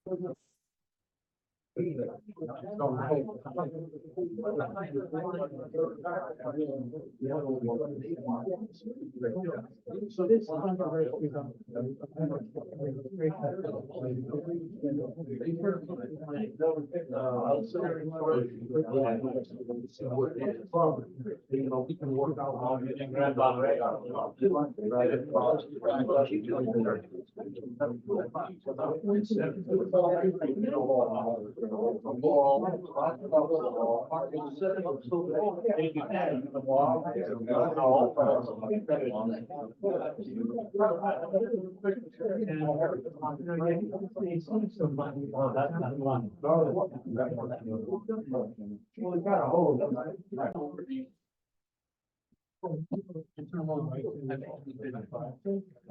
So this we can work out how you can grab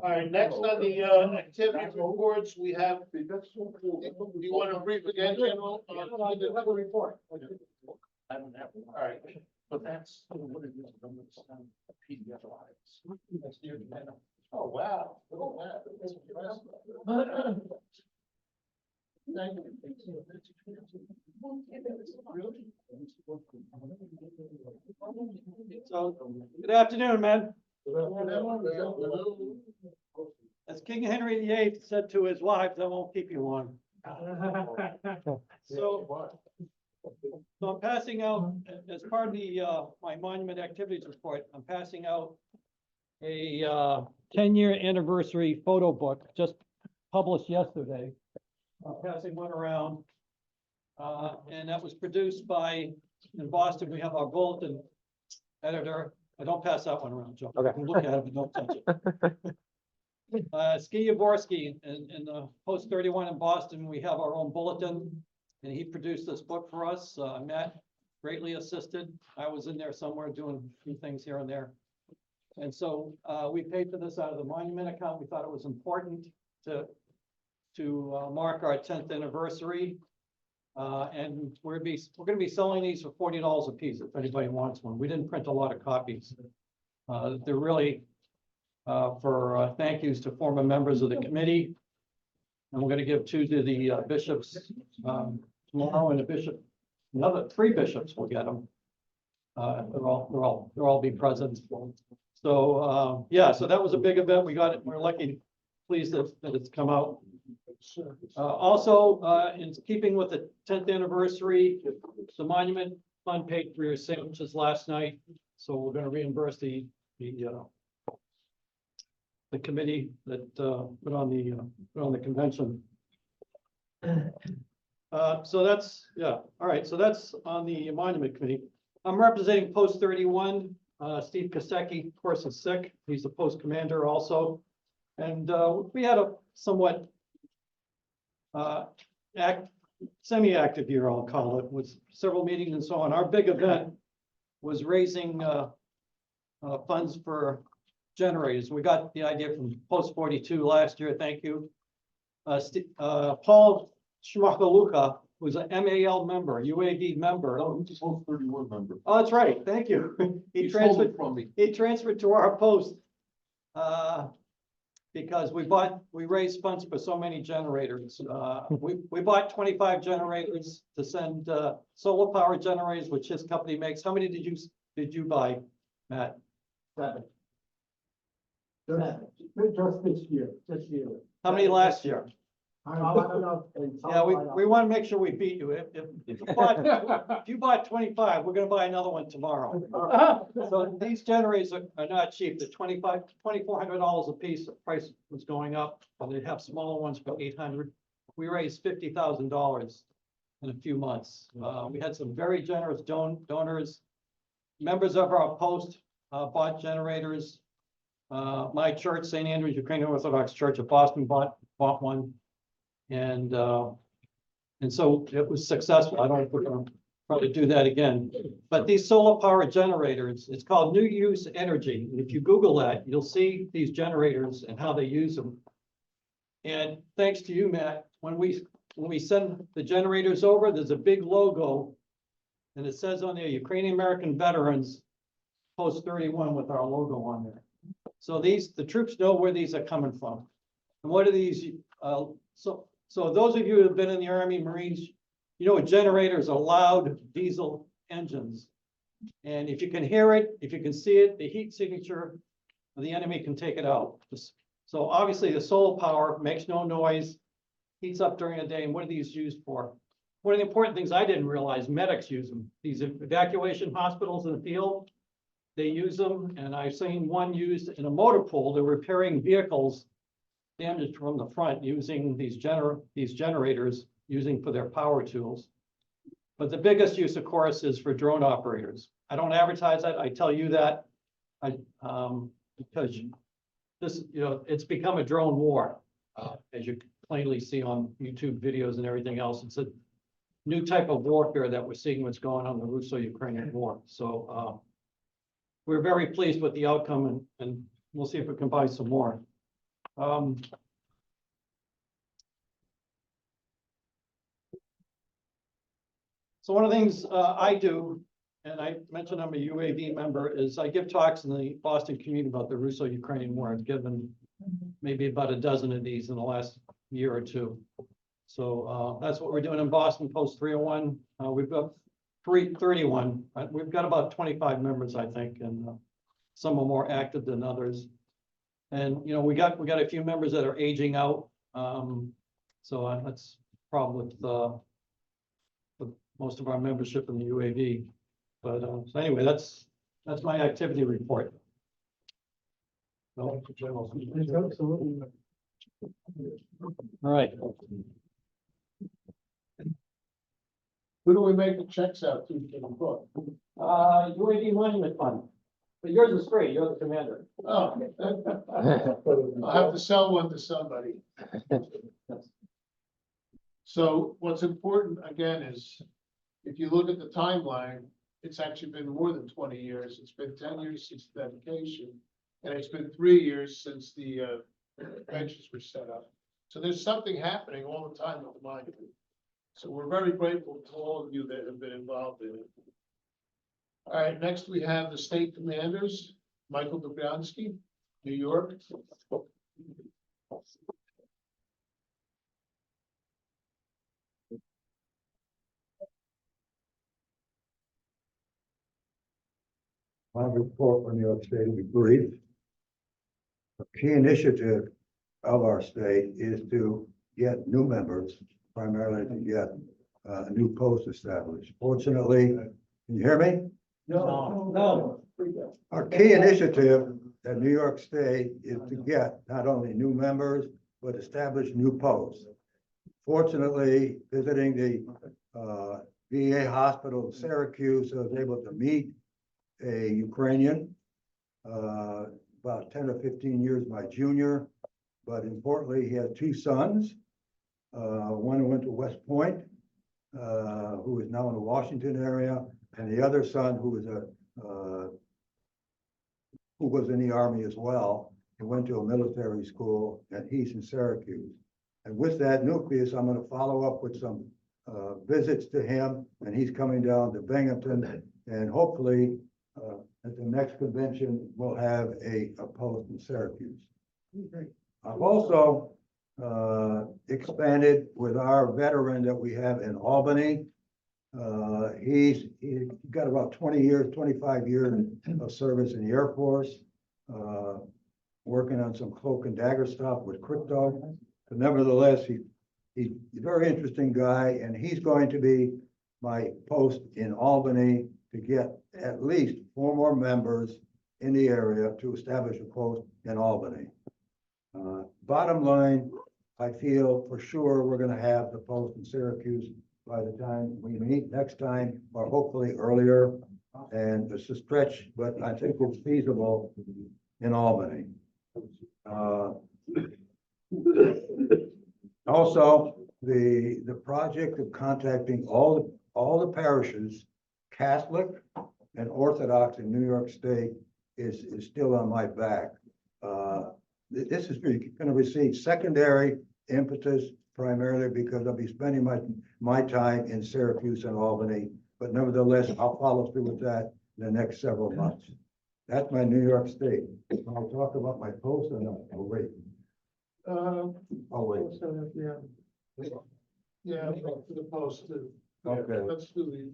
All right, next on the activity reports, we have, do you want to brief again, General? report. I don't have one. All right, but that's what it is. PDF files. Oh, wow. Oh, wow. That's impressive. Thank you. So, good afternoon, man. As King Henry VIII said to his wives, I won't keep you long. So I'm passing out, as part of the, my monument activities report, I'm passing out a 10-year anniversary photo book, just published yesterday. I'm passing one around. And that was produced by, in Boston, we have our bulletin editor. I don't pass that one around, Joe. Okay. You can look at it, but don't touch it. Ski Yaborski in the Post 31 in Boston, we have our own bulletin, and he produced this book for us. Matt greatly assisted. I was in there somewhere doing a few things here and there. And so we paid for this out of the monument account. We thought it was important to mark our 10th anniversary. And we're going to be selling these for $40 a piece if anybody wants one. We didn't print a lot of copies. They're really for thank yous to former members of the committee. And we're going to give two to the bishops tomorrow, and another 3 bishops will get them. They'll all be present. So yeah, so that was a big event. We got it. We're lucky, pleased that it's come out. Also, in keeping with the 10th anniversary, the Monument Fund paid for your sandwiches last night, so we're going to reimburse the committee that put on the convention. So that's, yeah, all right. So that's on the Monument Committee. I'm representing Post 31. Steve Kosecki, of course, is sick. He's the post commander also, and we had a somewhat semi-active year, I'll call it, with several meetings and so on. Our big event was raising funds for generators. We got the idea from Post 42 last year. Thank you. Paul Schmakaluka was an MAL member, UAV member. Oh, he's a Post 31 member. Oh, that's right. Thank you. He transferred from me. He transferred to our post. Because we raised funds for so many generators. We bought 25 generators to send solar power generators, which his company makes. How many did you buy, Matt? 7. Just this year. How many last year? I don't know. Yeah, we want to make sure we beat you. If you bought 25, we're going to buy another one tomorrow. So these generators are not cheap. They're $2,400 a piece. The price was going up. They have smaller ones for $800. We raised $50,000 in a few months. We had some very generous donors. Members of our post bought generators. My church, St. Andrew's Ukrainian Orthodox Church of Boston, bought one. And so it was successful. I don't know if we're going to probably do that again. But these solar power generators, it's called New Use Energy. And if you Google that, you'll see these generators and how they use them. And thanks to you, Matt, when we send the generators over, there's a big logo, and it says on there, Ukrainian American Veterans, Post 31 with our logo on there. So the troops know where these are coming from. And what are these So those of you who have been in the Army, Marines, you know, generators are loud diesel engines. And if you can hear it, if you can see it, the heat signature of the enemy can take it out. So obviously the solar power makes no noise, heats up during the day. And what are these used for? One of the important things I didn't realize, medics use them. These evacuation hospitals in the field, they use them. And I've seen one used in a motor pool. They're repairing vehicles damaged from the front using these generators using for their power tools. But the biggest use, of course, is for drone operators. I don't advertise that. I tell you that because this, you know, it's become a drone war, as you plainly see on YouTube videos and everything else. It's a new type of warfare that we're seeing what's going on in the Russo-Ukrainian war. So we're very pleased with the outcome, and we'll see if we can buy some more. So one of the things I do, and I mentioned I'm a UAV member, is I give talks in the Boston community about the Russo-Ukrainian war. I've given maybe about a dozen of these in the last year or two. So that's what we're doing in Boston, Post 301. We've got 331. We've got about 25 members, I think, and some are more active than others. And, you know, we got a few members that are aging out. So that's a problem with most of our membership in the UAV. But so anyway, that's my activity report. So, Absolutely. all right. Who do we make the checks out to the book? UAV Monument Fund. But yours is free. You're the commander. Oh. I'll have to sell one to somebody. So what's important again is, if you look at the timeline, it's actually been more than 20 years. It's been 10 years since dedication. And it's been 3 years since the benches were set up. So there's something happening all the time with the monument. So we're very grateful to all of you that have been involved in it. All right, next we have the state commanders, Michael Dobryansky, New York. My report for New York State will be brief. A key initiative of our state is to get new members, primarily to get a new post established. Fortunately, can you hear me? No. Our key initiative at New York State is to get not only new members, but establish new posts. Fortunately, visiting the VA hospital in Syracuse, I was able to meet a Ukrainian, about 10 or 15 years my junior, but importantly, he has 2 sons. One who went to West Point, who is now in the Washington area, and the other son who was in the Army as well. He went to a military school, and he's in Syracuse. And with that nucleus, I'm going to follow up with some visits to him, and he's coming down to Binghamton, and hopefully at the next convention, we'll have a post in Syracuse. I've also expanded with our veteran that we have in Albany. He's got about 20 years, 25 years of service in the Air Force, working on some cloak and dagger stuff with crypto. But nevertheless, he's a very interesting guy, and he's going to be my post in Albany to get at least 4 more members in the area to establish a post in Albany. Bottom line, I feel for sure we're going to have the post in Syracuse by the time we meet next time, or hopefully earlier. And it's a stretch, but I think it's feasible in Albany. Also, the project of contacting all the parishes, Catholic and Orthodox in New York State, is still on my back. This is going to receive secondary impetus primarily because I'll be spending my time in Syracuse and Albany, but nevertheless, I'll follow through with that in the next several months. That's my New York State. I'll talk about my post and I'll wait. I'll wait. Yeah, for the post too. Okay. Let's do the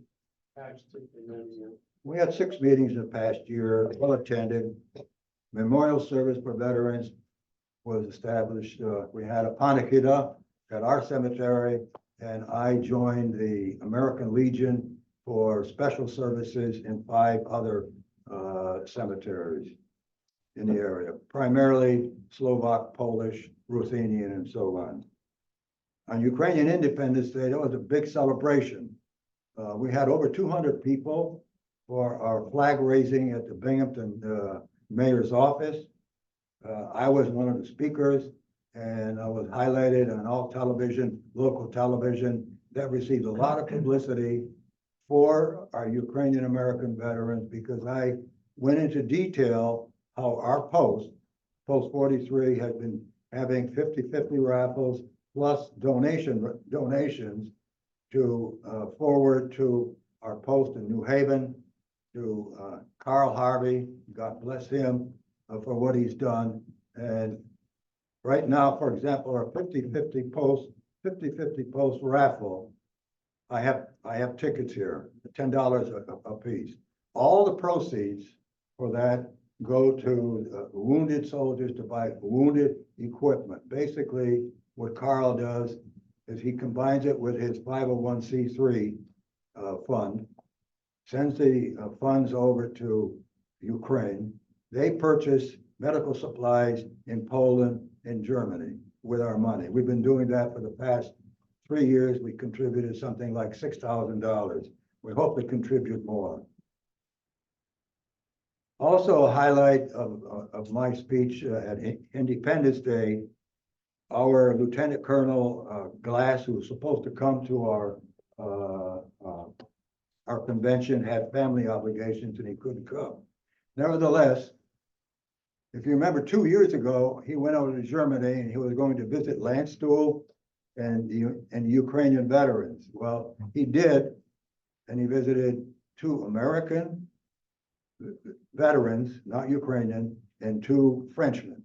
hashtag and then, We had 6 meetings in the past year, well attended. Memorial service for veterans was established. We had a panakida at our cemetery, and I joined the American Legion for special services in 5 other cemeteries in the area, primarily Slovak, Polish, Ruthenian, and so on. On Ukrainian Independence Day, there was a big celebration. We had over 200 people for our flag raising at the Binghamton mayor's office. I was one of the speakers, and I was highlighted on all television, local television, that received a lot of publicity for our Ukrainian American veterans, because I went into detail how our post 43, has been having 50-50 raffles plus donations to forward to our post in New Haven, to Carl Harvey, God bless him for what he's done. And right now, for example, our 50-50 post raffle, I have tickets here, $10 a piece. All the proceeds for that go to wounded soldiers to buy wounded equipment. Basically, what Carl does is he combines it with his 501c3 fund, sends the funds over to Ukraine. They purchase medical supplies in Poland and Germany with our money. We've been doing that for the past 3 years. We contributed something like $6,000. We hope to contribute more. Also, a highlight of my speech at Independence Day, our Lieutenant Colonel Glass, who was supposed to come to our convention, had family obligations and he couldn't come. Nevertheless, if you remember 2 years ago, he went over to Germany and he was going to visit Landstuhl and Ukrainian veterans. Well, he did, and he visited 2 American veterans, not Ukrainian, and 2 Frenchmen.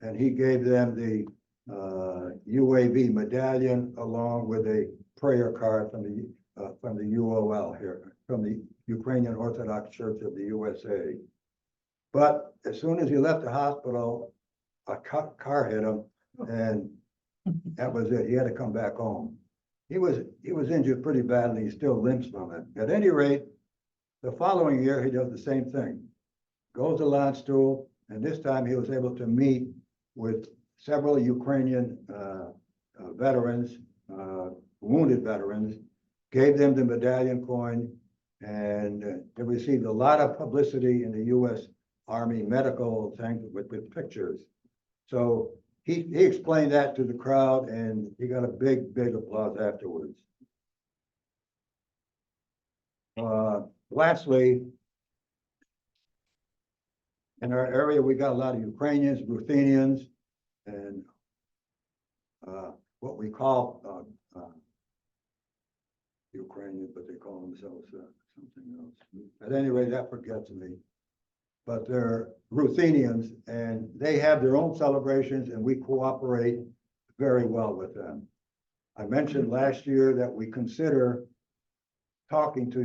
And he gave them the UAV medallion along with a prayer card from the UOL here, from the Ukrainian Orthodox Church of the USA. But as soon as he left the hospital, a car hit him, and that was it. He had to come back home. He was injured pretty badly. He still limps from it. At any rate, the following year, he does the same thing. Goes to Landstuhl, and this time he was able to meet with several Ukrainian veterans, wounded veterans, gave them the medallion coin, and it received a lot of publicity in the U.S. Army medical thing with pictures. So he explained that to the crowd, and he got a big applause afterwards. Lastly, in our area, we got a lot of Ukrainians, Ruthenians, and what we call Ukrainians, but they call themselves something else. At any rate, that forgets me. But they're Ruthenians, and they have their own celebrations, and we cooperate very well with them. I mentioned last year that we consider talking to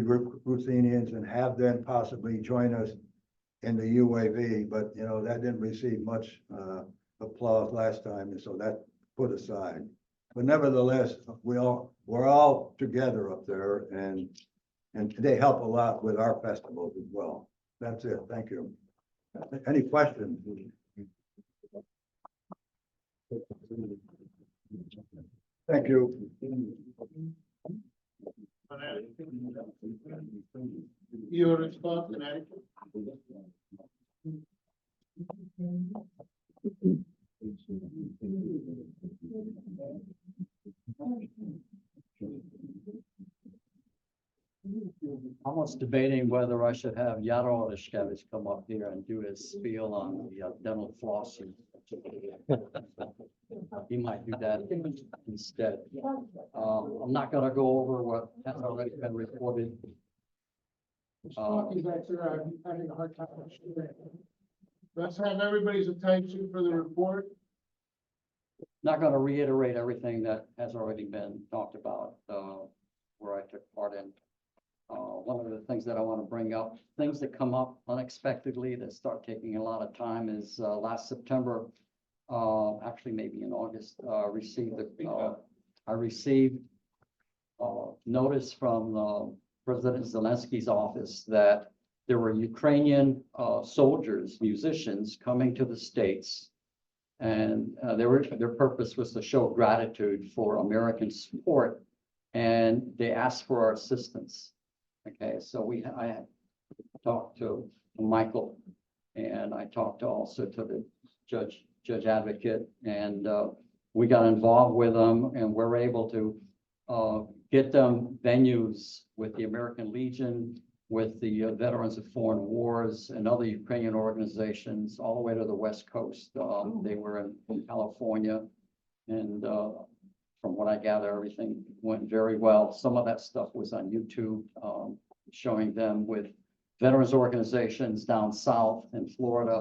Ruthenians and have them possibly join us in the UAV, but you know, that didn't receive much applause last time, and so that put aside. But nevertheless, we're all together up there, and they help a lot with our festivals as well. That's it. Thank you. Any questions? Thank you. Your response, Connecticut? I was debating whether I should have Yaro Orishkevich come up here and do his spiel on the dental flossing. He might do that instead. I'm not gonna go over what has already been reported. Talking back there, I'm having a hard time. Let's have everybody's attention for the report. not gonna reiterate everything that has already been talked about, where I took part in. One of the things that I want to bring up, things that come up unexpectedly that start taking a lot of time is, last September, actually maybe in August, I received notice from, President Zelensky's office that there were Ukrainian, soldiers, musicians coming to the States. And their purpose was to show gratitude for American support, and they asked for our assistance. Okay, so I talked to Michael, and I talked also to the judge advocate, and we got involved with them, and we're able to get them venues with the American Legion, with the Veterans of Foreign Wars and other Ukrainian organizations all the way to the West Coast. They were in California, and from what I gather, everything went very well. Some of that stuff was on YouTube, showing them with veterans organizations down south in Florida,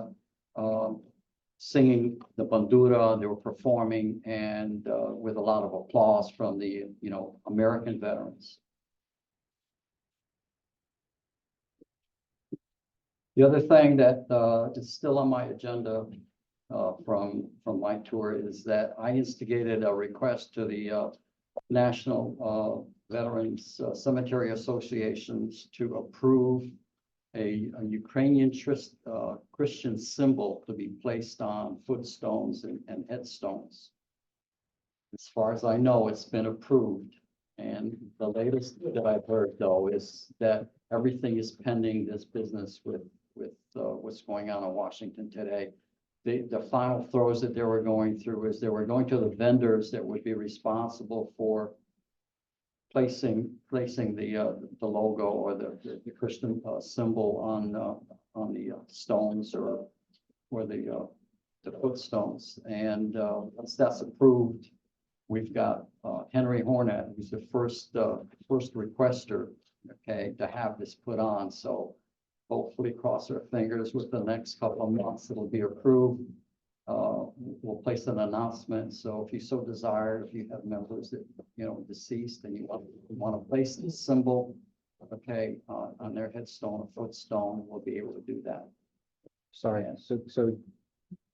singing the bandura. They were performing, and with a lot of applause from the American veterans. The other thing that is still on my agenda from my tour is that I instigated a request to the National Veterans Cemetery Associations to approve a Ukrainian Christian symbol to be placed on footstones and headstones. As far as I know, it's been approved. And the latest that I've heard, though, is that everything is pending this business with what's going on in Washington today. The final throes that they were going through is they were going to the vendors that would be responsible for placing the logo or the Christian symbol on the stones or the footstones. And once that's approved, we've got Henry Hornet, who's the first requester, okay, to have this put on. So hopefully, cross our fingers, with the next couple of months, it'll be approved. We'll place an announcement. So if you so desire, if you have members that, deceased, and you want to place the symbol, okay, on their headstone or footstone, we'll be able to do that. Sorry, so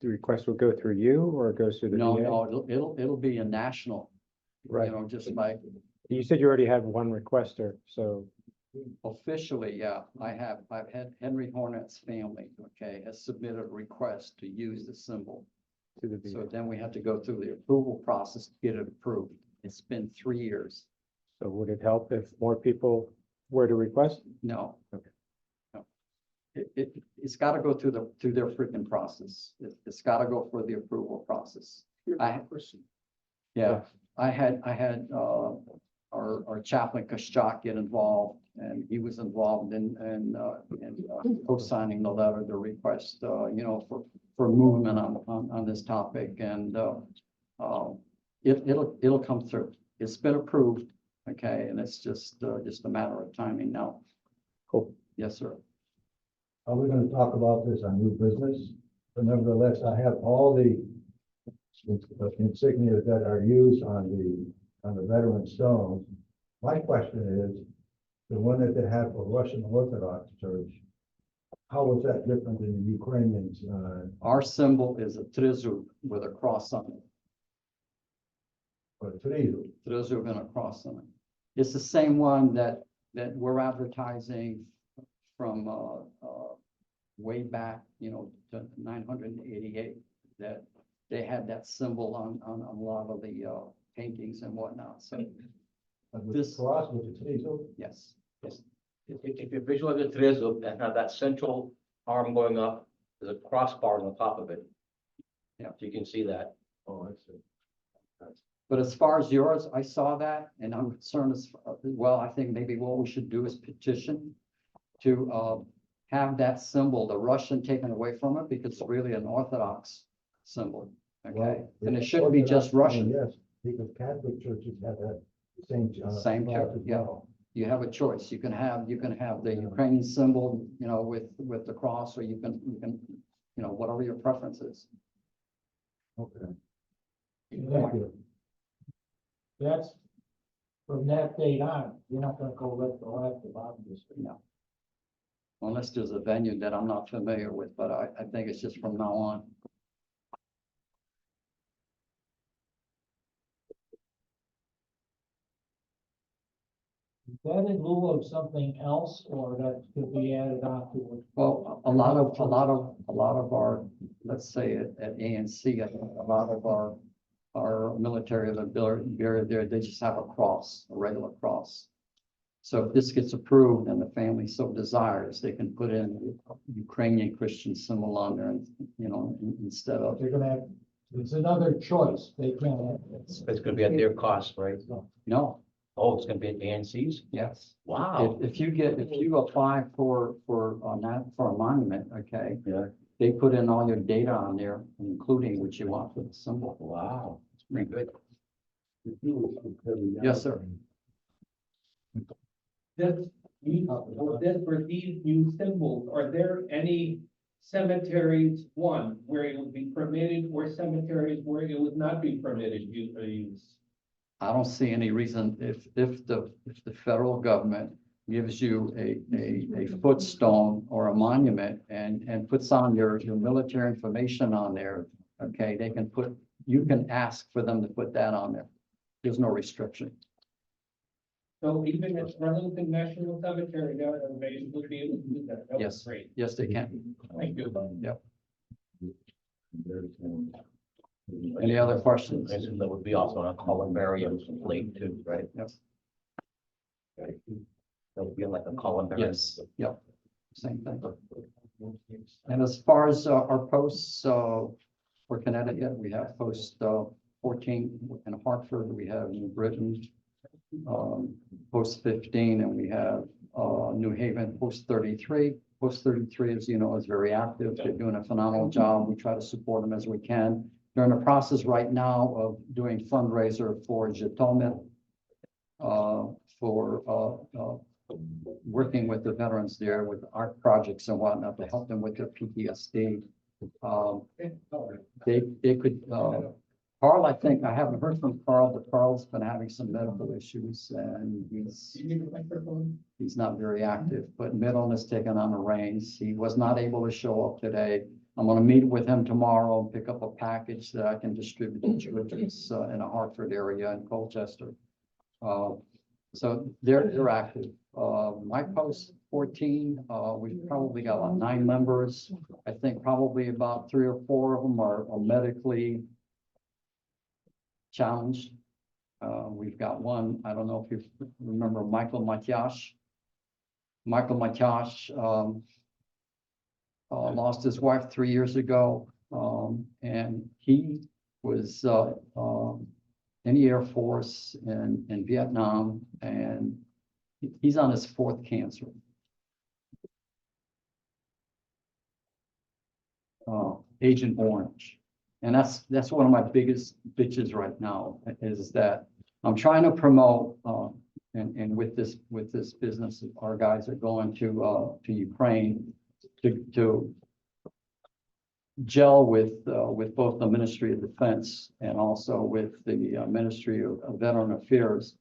the request will go through you, or it goes through the VA? No, it'll be a national, Right. Just like You said you already had one requester, so, officially, yeah, I've had Henry Hornet's family, okay, has submitted a request to use the symbol. to the So VA. then we have to go through the approval process to get it approved. It's been 3 years. So would it help if more people were to request? No. Okay. No. It's got to go through their freaking process. It's got to go for the approval process. Yeah, I had our chaplain Kashchak get involved, and he was involved in co-signing the letter, the request, for movement on this topic, and it'll come through. It's been approved, okay, and it's just a matter of timing now. Cool. Yes, sir. Are we gonna talk about this on new business? But nevertheless, I have all the insignias that are used on the veteran stones. My question is, the one that they have for Russian Orthodox Church, how was that different than the Ukrainians? Our symbol is a trezub with a cross on it. For Trizu? Trezub and a cross on it. It's the same one that we're advertising from way back, to 988, that they had that symbol on a lot of the paintings and whatnot. So With This- the cross with the Trizu? yes, If you visualize the trezub and have that central arm going up, there's a crossbar on the top of it. Yeah. So you can see that. Oh, I see. but as far as yours, I saw that, and I'm concerned well, I think maybe what we should do is petition to have that symbol, the Russian, taken away from it, because it's really an Orthodox symbol. Okay, Well, and it the shouldn't be just Orthodox, Russian. Yes, because Catholic churches have that same. Same cross church, as yeah. well. You have a choice. You can have the Ukrainian symbol, with the cross, or you can, whatever your preference is. Okay. Thank you. That's from that date on, you're not gonna go retroactive, obviously. No. Unless there's a venue that I'm not familiar with, but I think it's just from now on. Is that in lieu of something else, or that could be added on to it? Well, a lot of our, let's say at ANC, I think a lot of our military that are buried there, they just have a cross, a regular cross. So if this gets approved and the family so desires, they can put in Ukrainian Christian symbol on there, and instead of. They're gonna have, it's another choice, they can't have. It's gonna be at their cost, right? No, Oh, it's gonna be at ANC's? yes. Wow. If you apply for a monument, okay, Yeah. they put in all your data on there, including what you want for the symbol. Wow, it's pretty good. Yes, sir. For these new symbols, are there any cemeteries, one, where it would be permitted, or cemeteries where it would not be permitted use? I don't see any reason if the federal government gives you a footstone or a monument and puts on your military information on there, okay, you can ask for them to put that on there. There's no restriction. So even at Arlington National Cemetery, they would be able to do that. That was Yes. great. Yes, they can. Thank you. Any other questions? I assume that would be also on a columbarium plate too, right? Yes. That would be like a columbarium. Yes, yep, same thing. And as far as our posts for Connecticut, we have post 14 in Hartford, we have New Britain, post 15, and we have New Haven, post 33. Post 33, as you know, is very active. They're doing a phenomenal job. We try to support them as we can. They're in the process right now of doing fundraiser for Jitomet, for working with the veterans there with art projects and whatnot to help them with their PTSD. They could, Carl, I think, I haven't heard from Carl, but Carl's been having some medical issues and he's not very active, but Middleton has taken on the reins. He was not able to show up today. I'm gonna meet with him tomorrow and pick up a package that I can distribute to churches in the Hartford area and Colchester. So they're active. My post 14, we've probably got about 9 members. I think probably about 3 or 4 of them are medically challenged. We've got one, I don't know if you remember Michael Matyash. Michael Matyash lost his wife 3 years ago, and he was in the Air Force in Vietnam, and he's on his 4th cancer. Agent Orange. And that's one of my biggest bitches right now, is that I'm trying to promote, and with this business, our guys are going to Ukraine to gel with both the Ministry of Defense and also with the Ministry of Veteran Affairs,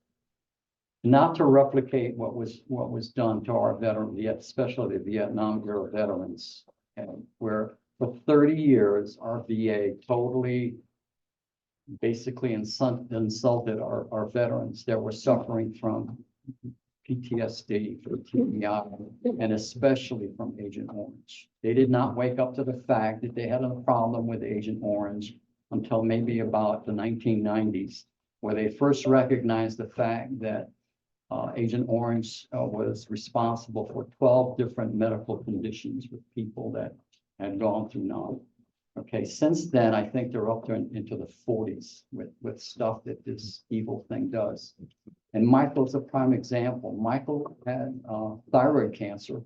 not to replicate what was done to our veterans, especially the Vietnam era veterans, and where for 30 years our VA totally basically insulted our veterans that were suffering from PTSD, from TBI, and especially from Agent Orange. They did not wake up to the fact that they had a problem with Agent Orange until maybe about the 1990s, where they first recognized the fact that Agent Orange was responsible for 12 different medical conditions with people that had gone through now. Okay, since then, I think they're up to into the 40s with stuff that this evil thing does. And Michael's a prime example. Michael had thyroid cancer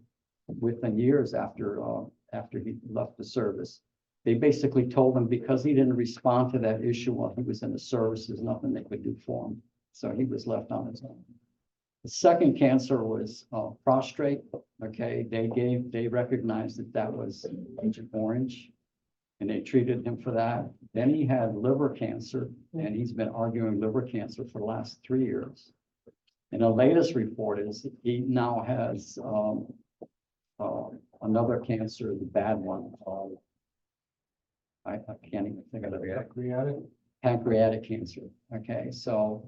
within years after he left the service. They basically told him because he didn't respond to that issue while he was in the service, there's nothing they could do for him. So he was left on his own. The second cancer was prostate. Okay, they recognized that was Agent Orange. and they treated him for that. Then he had liver cancer, and he's been arguing liver cancer for the last 3 years. And the latest report is he now has another cancer, the bad one. I can't even think of it. Pancreatic cancer. Okay, so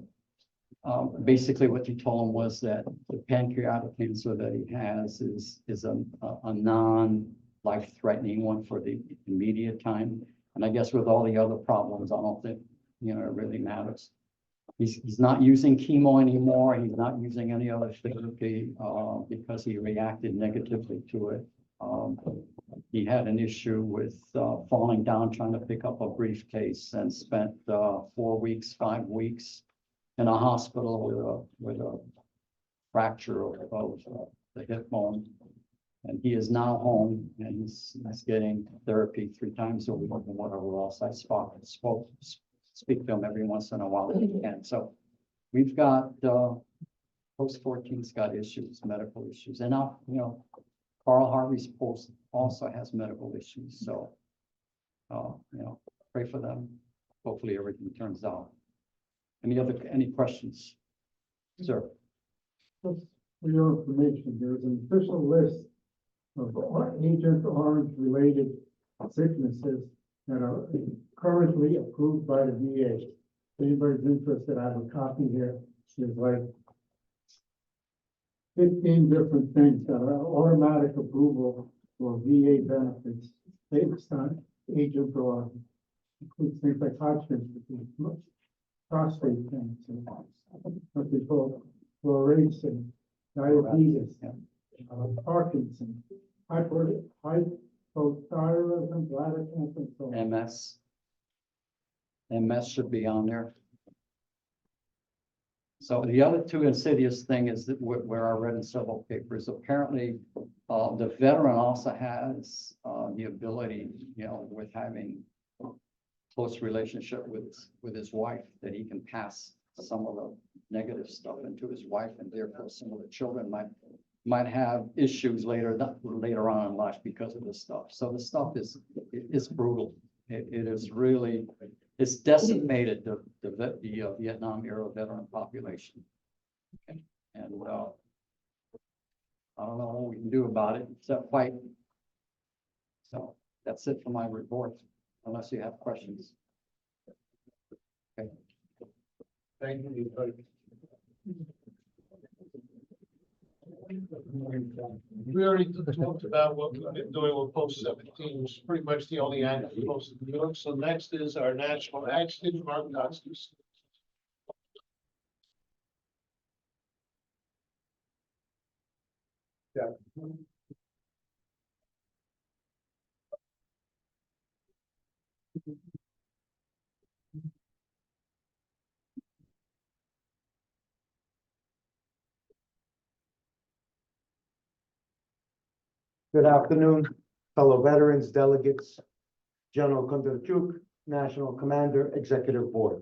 basically what you told him was that the pancreatic cancer that he has is a non-life-threatening one for the immediate time. And I guess with all the other problems, I don't think, it really matters. He's not using chemo anymore. He's not using any other therapy because he reacted negatively to it. He had an issue with falling down, trying to pick up a briefcase, and spent 4 weeks, 5 weeks in a hospital with a fracture of the hip bone. And he is now home, and he's getting therapy 3 times a week and whatever else. I speak to him every once in a while if we can. So we've got post 14's got issues, medical issues, and now Carl Harvey's post also has medical issues. So pray for them. Hopefully everything turns out. Any questions, sir? Just for your information, there's an official list of Agent Orange related sicknesses that are currently approved by the VA. If anybody's interested, I have a copy here. There's like 15 different things that are automatic approval for VA benefits based on Agent Orange. Includes things like Hodgkin's disease, prostate cancer, what they call fluoration, diabetes, Parkinson's, hypothyroidism, bladder cancer, and so on. MS should be on there. So the other 2 insidious thing is that where I read in several papers, apparently the veteran also has the ability, with having close relationship with his wife, that he can pass some of the negative stuff into his wife, and therefore some of the children might have issues later on in life because of this stuff. So the stuff is brutal. It is really, it's decimated the Vietnam era veteran population. Okay. And I don't know what we can do about it except fight. So that's it for my report, unless you have questions. Okay. Thank you. We already talked about what we've been doing with post 17, which is pretty much the only act we're supposed to do. So next is our national action, Mark Doxtus. Yeah. Good afternoon, fellow veterans, delegates, General Kondratyuk, National Commander, Executive Board.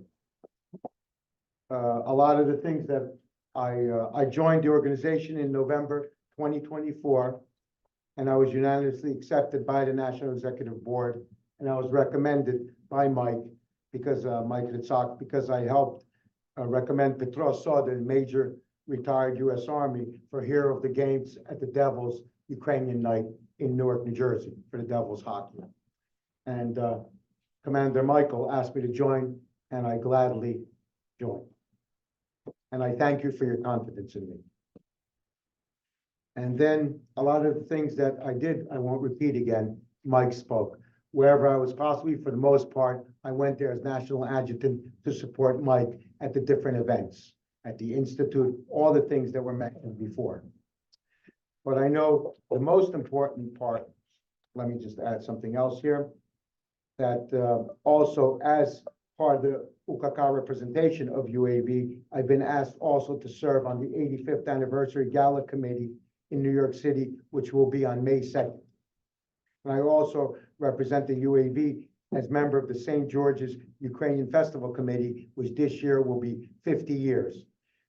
A lot of the things that I joined the organization in November 2024, and I was unanimously accepted by the National Executive Board, and I was recommended by Mike, because Mike Ritzak, because I helped recommend Petros Soda, Major retired U.S. Army, for Hero of the Games at the Devils Ukrainian night in Newark, New Jersey, for the Devils hockey. And Commander Michael asked me to join, and I gladly joined. And I thank you for your confidence in me. And then a lot of the things that I did, I won't repeat again. Mike spoke. Wherever I was possibly, for the most part, I went there as National Adjutant to support Mike at the different events, at the Institute, all the things that were mentioned before. But I know the most important part, let me just add something else here, that also as part of the UKK representation of UAV, I've been asked also to serve on the 85th Anniversary Gala Committee in New York City, which will be on May 2nd. And I also represent the UAV as member of the St. George's Ukrainian Festival Committee, which this year will be 50 years,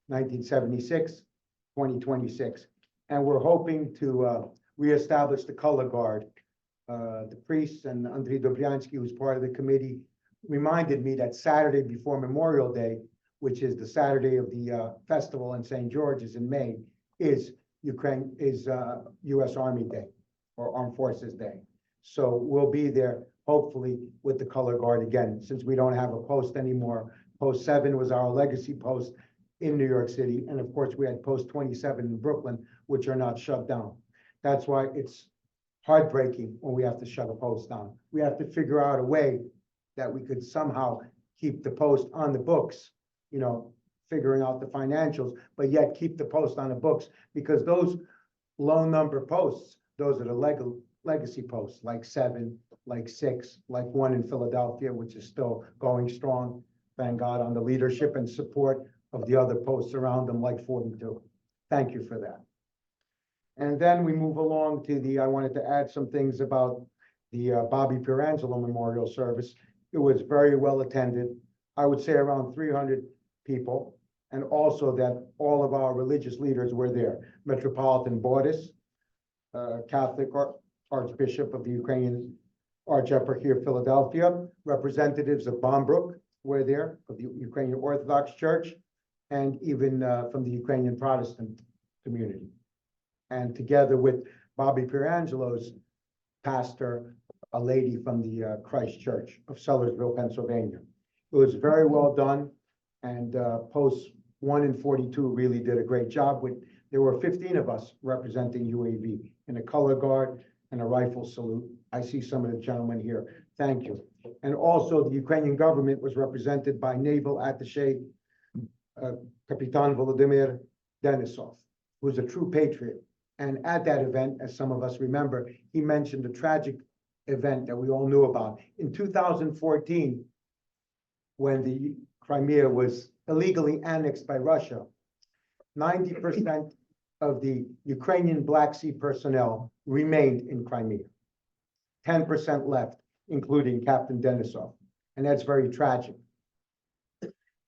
1976, 2026. And we're hoping to reestablish the color guard the priests and Andrei Dobryansky, who's part of the committee, reminded me that Saturday before Memorial Day, which is the Saturday of the festival in St. George's in May, is U.S. Army Day or Armed Forces Day. So we'll be there hopefully with the color guard again, since we don't have a post anymore. Post 7 was our legacy post in New York City. And of course, we had post 27 in Brooklyn, which are not shut down. That's why it's heartbreaking when we have to shut a post down. We have to figure out a way that we could somehow keep the post on the books, you know, figuring out the financials, but yet keep the post on the books, because those low number posts, those are the legacy posts, like 7, like 6, like 1 in Philadelphia, which is still going strong, thank God, on the leadership and support of the other posts around them, like 42. Thank you for that. And then we move along to I wanted to add some things about the Bobby Pierangelo Memorial Service. It was very well attended. I would say around 300 people, and also that all of our religious leaders were there. Metropolitan Bordis, Catholic Archbishop of the Ukrainian Archieparchy of Philadelphia, representatives of Bombrook were there, of the Ukrainian Orthodox Church, and even from the Ukrainian Protestant community. And together with Bobby Pierangelo's pastor, a lady from the Christ Church of Sellersville, Pennsylvania. It was very well done, and posts 1 and 42 really did a great job. There were 15 of us representing UAV in a color guard and a rifle salute. I see some of the gentlemen here. Thank you. And also the Ukrainian government was represented by Naval Attaché Kapitan Volodymyr Denisov, who's a true patriot. And at that event, as some of us remember, he mentioned a tragic event that we all knew about. In 2014, when the Crimea was illegally annexed by Russia, 90% of the Ukrainian Black Sea personnel remained in Crimea. 10% left, including Captain Denisov. And that's very tragic.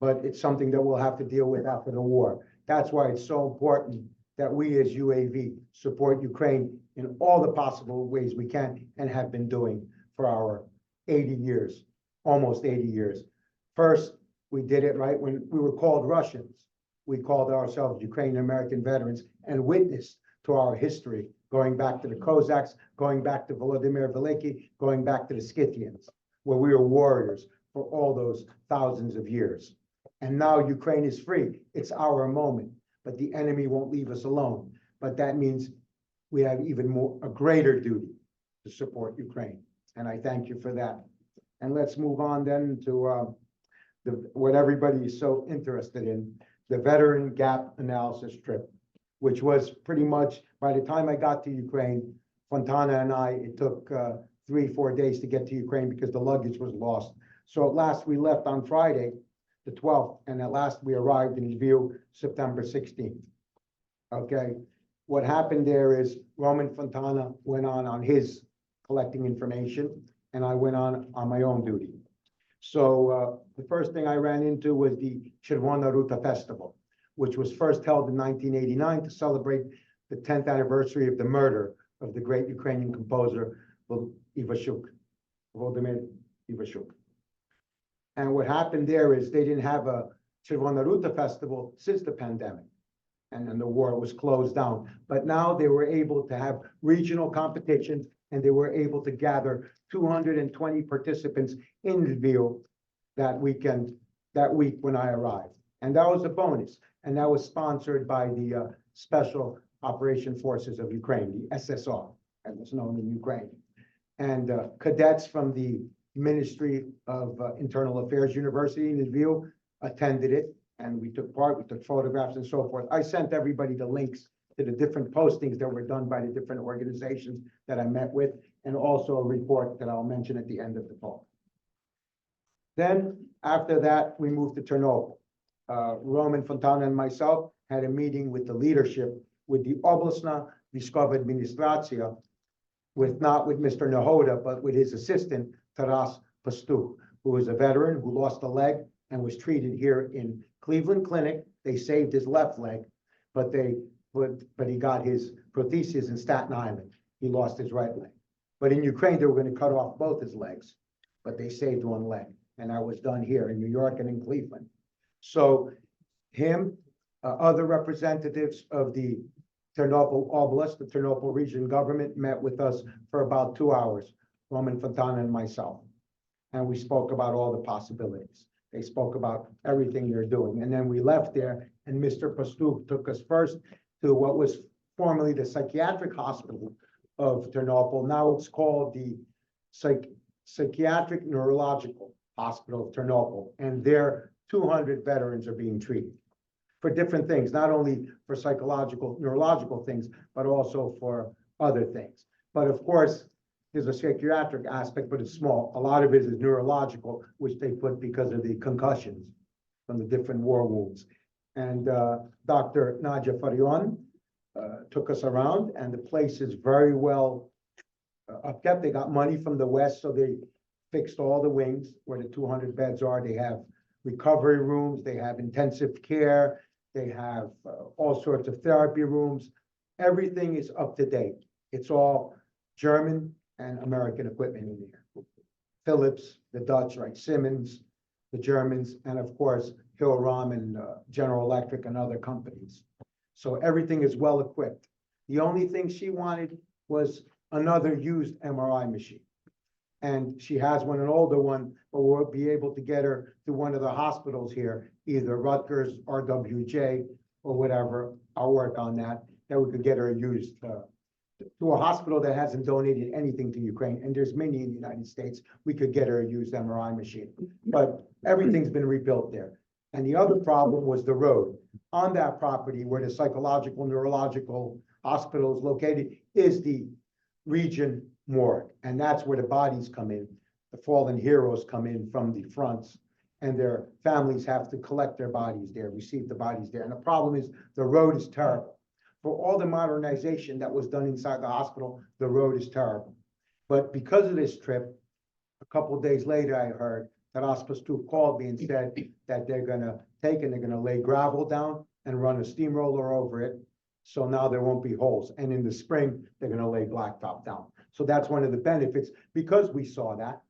But it's something that we'll have to deal with after the war. That's why it's so important that we as UAV support Ukraine in all the possible ways we can and have been doing for our 80 years, almost 80 years. First, we did it right when we were called Russians. We called ourselves Ukrainian American Veterans and witnessed to our history, going back to the Cossacks, going back to Volodymyr Veliki, going back to the Scythians, where we were warriors for all those thousands of years. And now Ukraine is free. It's our moment. But the enemy won't leave us alone. But that means we have a greater duty to support Ukraine. And I thank you for that. And let's move on then to what everybody is so interested in, the veteran gap analysis trip, which was pretty much, by the time I got to Ukraine, Fontana and it took 3-4 days to get to Ukraine because the luggage was lost. So at last we left on Friday, the 12th, and at last we arrived in Lviv September 16th. Okay, what happened there is Roman Fontana went on his collecting information, and I went on my own duty. So the first thing I ran into was the Chervona Ruta Festival, which was first held in 1989 to celebrate the 10th anniversary of the murder of the great Ukrainian composer Volodymyr Ivashuk. And what happened there is they didn't have a Chervona Ruta festival since the pandemic. And then the war was closed down. But now they were able to have regional competitions, and they were able to gather 220 participants in Lviv that week when I arrived. And that was a bonus. And that was sponsored by the Special Operation Forces of Ukraine, the SSR, as it's known in Ukraine. And cadets from the Ministry of Internal Affairs University in Lviv attended it, and we took part, we took photographs and so forth. I sent everybody the links to the different postings that were done by the different organizations that I met with, and also a report that I'll mention at the end of the talk. Then, after that, we moved to Ternopil. Roman Fontana and myself had a meeting with the leadership, with the Oblastna Viskova Administratia, not with Mr. Nahoda, but with his assistant, Taras Pastuch, who was a veteran who lost a leg and was treated here in Cleveland Clinic. They saved his left leg, but he got his prosthesis in Staten Island. He lost his right leg. But in Ukraine, they were gonna cut off both his legs, but they saved one leg, and that was done here in New York and in Cleveland. So him, other representatives of the Ternopil Oblast, the Ternopil region government, met with us for about 2 hours, Roman Fontana and myself. And we spoke about all the possibilities. They spoke about everything they're doing. And then we left there, and Mr. Pastuk took us first to what was formerly the psychiatric hospital of Ternopil. Now it's called the Psychiatric Neurological Hospital of Ternopil. And there, 200 veterans are being treated for different things, not only for psychological, neurological things, but also for other things. But of course, there's a psychiatric aspect, but it's small. A lot of it is neurological, which they put because of the concussions from the different war wounds. And Dr. Nadia Farion took us around, and the place is very well upkept. They got money from the West, so they fixed all the wings where the 200 beds are. They have recovery rooms, they have intensive care, they have all sorts of therapy rooms. Everything is up to date. It's all German and American equipment in there. Philips, the Dutch, right, Siemens, the Germans, and of course, Hill-Rom and General Electric and other companies. So everything is well equipped. The only thing she wanted was another used MRI machine. And she has one, an older one, but we'll be able to get her to one of the hospitals here, either Rutgers, RWJ, or whatever. I'll work on that, that we could get her used to a hospital that hasn't donated anything to Ukraine, and there's many in the United States. We could get her a used MRI machine, but everything's been rebuilt there. And the other problem was the road. On that property where the psychological, neurological hospital is located is the region morgue, and that's where the bodies come in. The fallen heroes come in from the fronts, and their families have to collect their bodies there, receive the bodies there. And the problem is the road is terrible. For all the modernization that was done inside the hospital, the road is terrible. But because of this trip, a couple of days later, I heard that Pastuk called me and said that they're gonna lay gravel down and run a steamroller over it. So now there won't be holes. And in the spring, they're gonna lay blacktop down. So that's one of the benefits, because we saw that.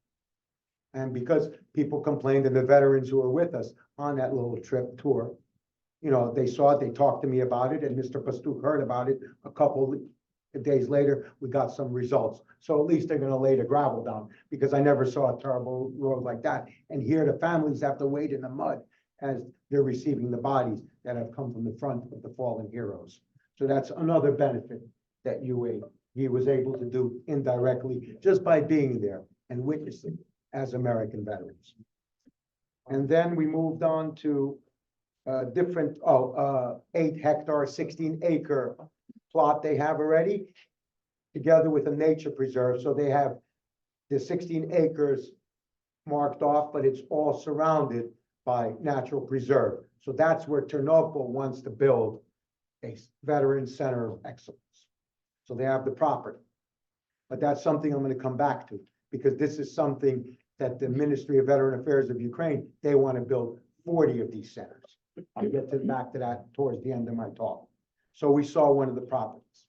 And because people complained, and the veterans who were with us on that little trip tour, you know, they saw it, they talked to me about it, and Mr. Pastuk heard about it. A couple of days later, we got some results. So at least they're gonna lay the gravel down, because I never saw a terrible road like that. And here the families have to wait in the mud as they're receiving the bodies that have come from the front of the fallen heroes. So that's another benefit that he was able to do indirectly just by being there and witnessing as American veterans. And then we moved on to different, 8-hectare, 16-acre plot they have already, together with a nature preserve. So they have the 16 acres marked off, but it's all surrounded by natural preserve. So that's where Ternopil wants to build a veteran center of excellence. So they have the property. But that's something I'm going to come back to, because this is something that the Ministry of Veteran Affairs of Ukraine, they want to build 40 of these centers. I'll get back to that towards the end of my talk. So we saw one of the properties.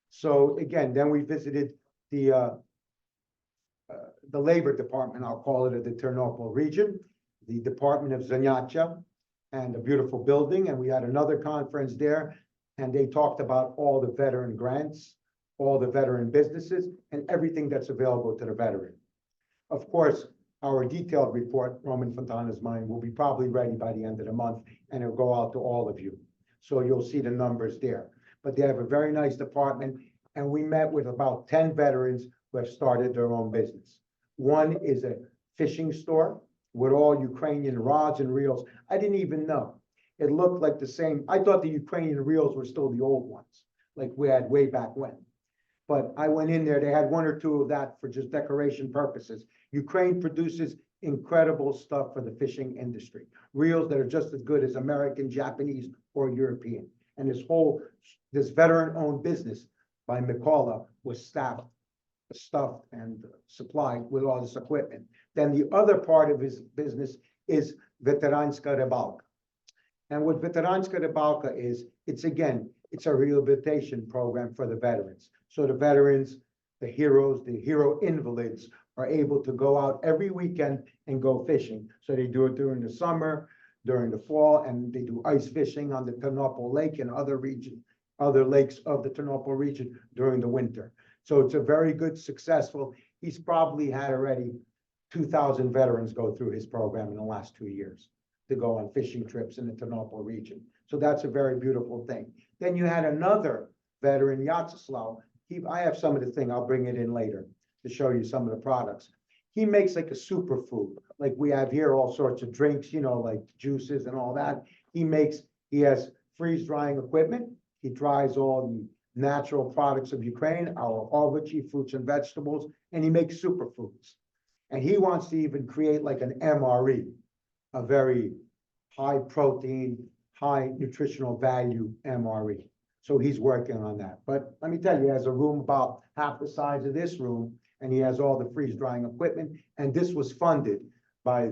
So again, then we visited the Labor Department, I'll call it, of the Ternopil region, the Department of Zanyacha, and a beautiful building. And we had another conference there, and they talked about all the veteran grants, all the veteran businesses, and everything that's available to the veteran. Of course, our detailed report, Roman Fontana's mine, will be probably ready by the end of the month, and it'll go out to all of you. So you'll see the numbers there. But they have a very nice department, and we met with about 10 veterans who have started their own business. One is a fishing store with all Ukrainian rods and reels. I didn't even know. It looked like the same. I thought the Ukrainian reels were still the old ones, like we had way back when. But I went in there, they had one or two of that for just decoration purposes. Ukraine produces incredible stuff for the fishing industry. Reels that are just as good as American, Japanese, or European. And this veteran-owned business by Mikola was stuffed and supplied with all this equipment. Then the other part of his business is Veteranska Rybalka. And what Veteranska Rybalka is, it's a rehabilitation program for the veterans. So the veterans the heroes, the hero invalids are able to go out every weekend and go fishing. So they do it during the summer, during the fall, and they do ice fishing on the Ternopil Lake and other lakes of the Ternopil region during the winter. So it's a very good, successful, he's probably had already 2,000 veterans go through his program in the last 2 years to go on fishing trips in the Ternopil region. So that's a very beautiful thing. Then you had another veteran, Yatsuslav. I have some of the thing, I'll bring it in later to show you some of the products. He makes like a superfood, like we have here, all sorts of drinks, you know, like juices and all that. He has freeze drying equipment. He dries all the natural products of Ukraine, our ovochi, fruits and vegetables, and he makes superfoods. And he wants to even create like an MRE, a very high protein, high nutritional value MRE. So he's working on that. But let me tell you, he has a room about half the size of this room, and he has all the freeze drying equipment. And this was funded by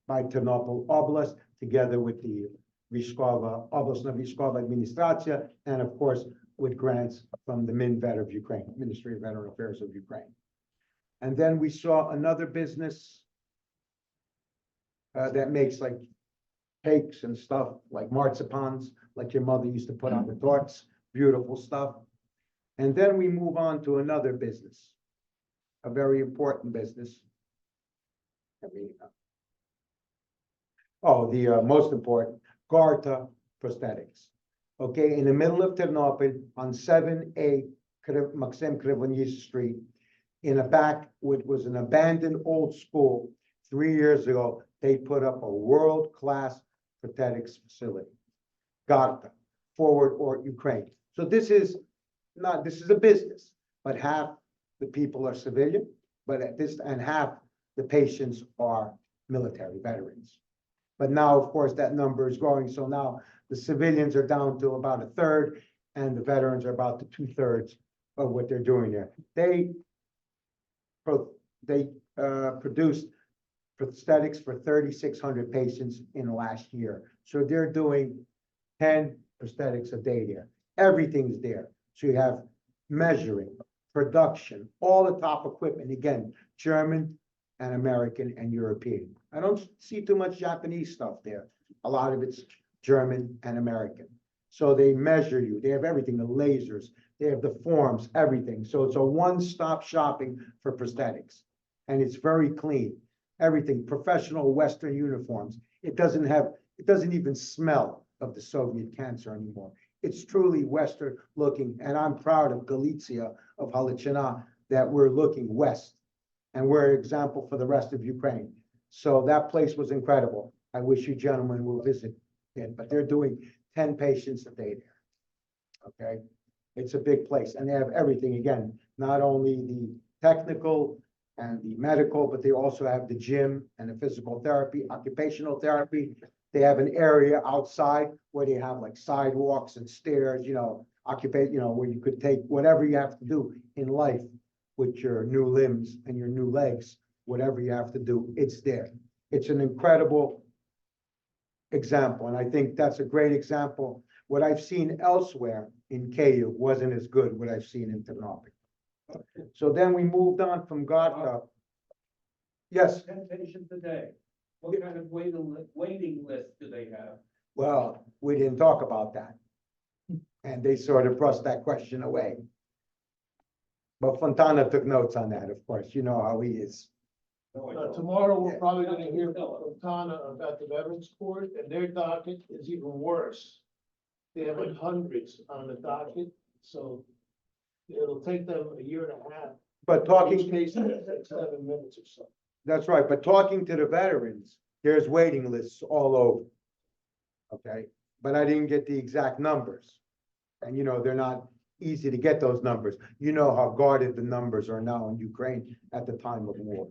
by Ternopil Oblast, together with the Oblastna Vishkova Administratia, and of course, with grants from the MinVet of Ukraine, Ministry of Veteran Affairs of Ukraine. And then we saw another business that makes like cakes and stuff, like marzipans, like your mother used to put on the torts, beautiful stuff. And then we move on to another business, a very important business. The most important, Garta Prosthetics. Okay, in the middle of Ternopil on 7A Maxim Krivonish Street, in a back, which was an abandoned old school 3 years ago, they put up a world-class prosthetics facility. Garta, forward or Ukraine. So this is a business, but half the people are civilian, and half the patients are military veterans. But now, of course, that number is growing. So now the civilians are down to about a third, and the veterans are about to 2/3 of what they're doing there. They produced prosthetics for 3,600 patients in the last year. So they're doing 10 prosthetics a day there. Everything's there. So you have measuring, production, all the top equipment, again, German and American and European. I don't see too much Japanese stuff there. A lot of it's German and American. So they measure you. They have everything, the lasers, they have the forms, everything. So it's a one-stop shopping for prosthetics. And it's very clean. Everything, professional Western uniforms. It doesn't even smell of the Soviet cancer anymore. It's truly Western looking. And I'm proud of Galicia, of Halichina, that we're looking west. And we're an example for the rest of Ukraine. So that place was incredible. I wish you gentlemen will visit it, but they're doing 10 patients a day there. Okay, it's a big place, and they have everything, again, not only the technical and the medical, but they also have the gym and the physical therapy, occupational therapy. They have an area outside where they have like sidewalks and stairs, where you could take whatever you have to do in life with your new limbs and your new legs, whatever you have to do, it's there. It's an incredible example, and I think that's a great example. What I've seen elsewhere in KU wasn't as good what I've seen in Ternopil. So then we moved on from Garta. Yes, 10 patients a day. What kind of waiting list do they have? well, we didn't talk about that. And they sort of brushed that question away. But Fontana took notes on that, of course, you know how he is. Tomorrow, we're probably gonna hear from Tana about the Veterans Court, and their docket is even worse. They have like hundreds on the docket, so it'll take them a year and a half. But Each talking, case takes 7 minutes or so. that's right, but talking to the veterans, there's waiting lists all over. Okay, but I didn't get the exact numbers. And they're not easy to get those numbers. You know how guarded the numbers are now in Ukraine at the time of war.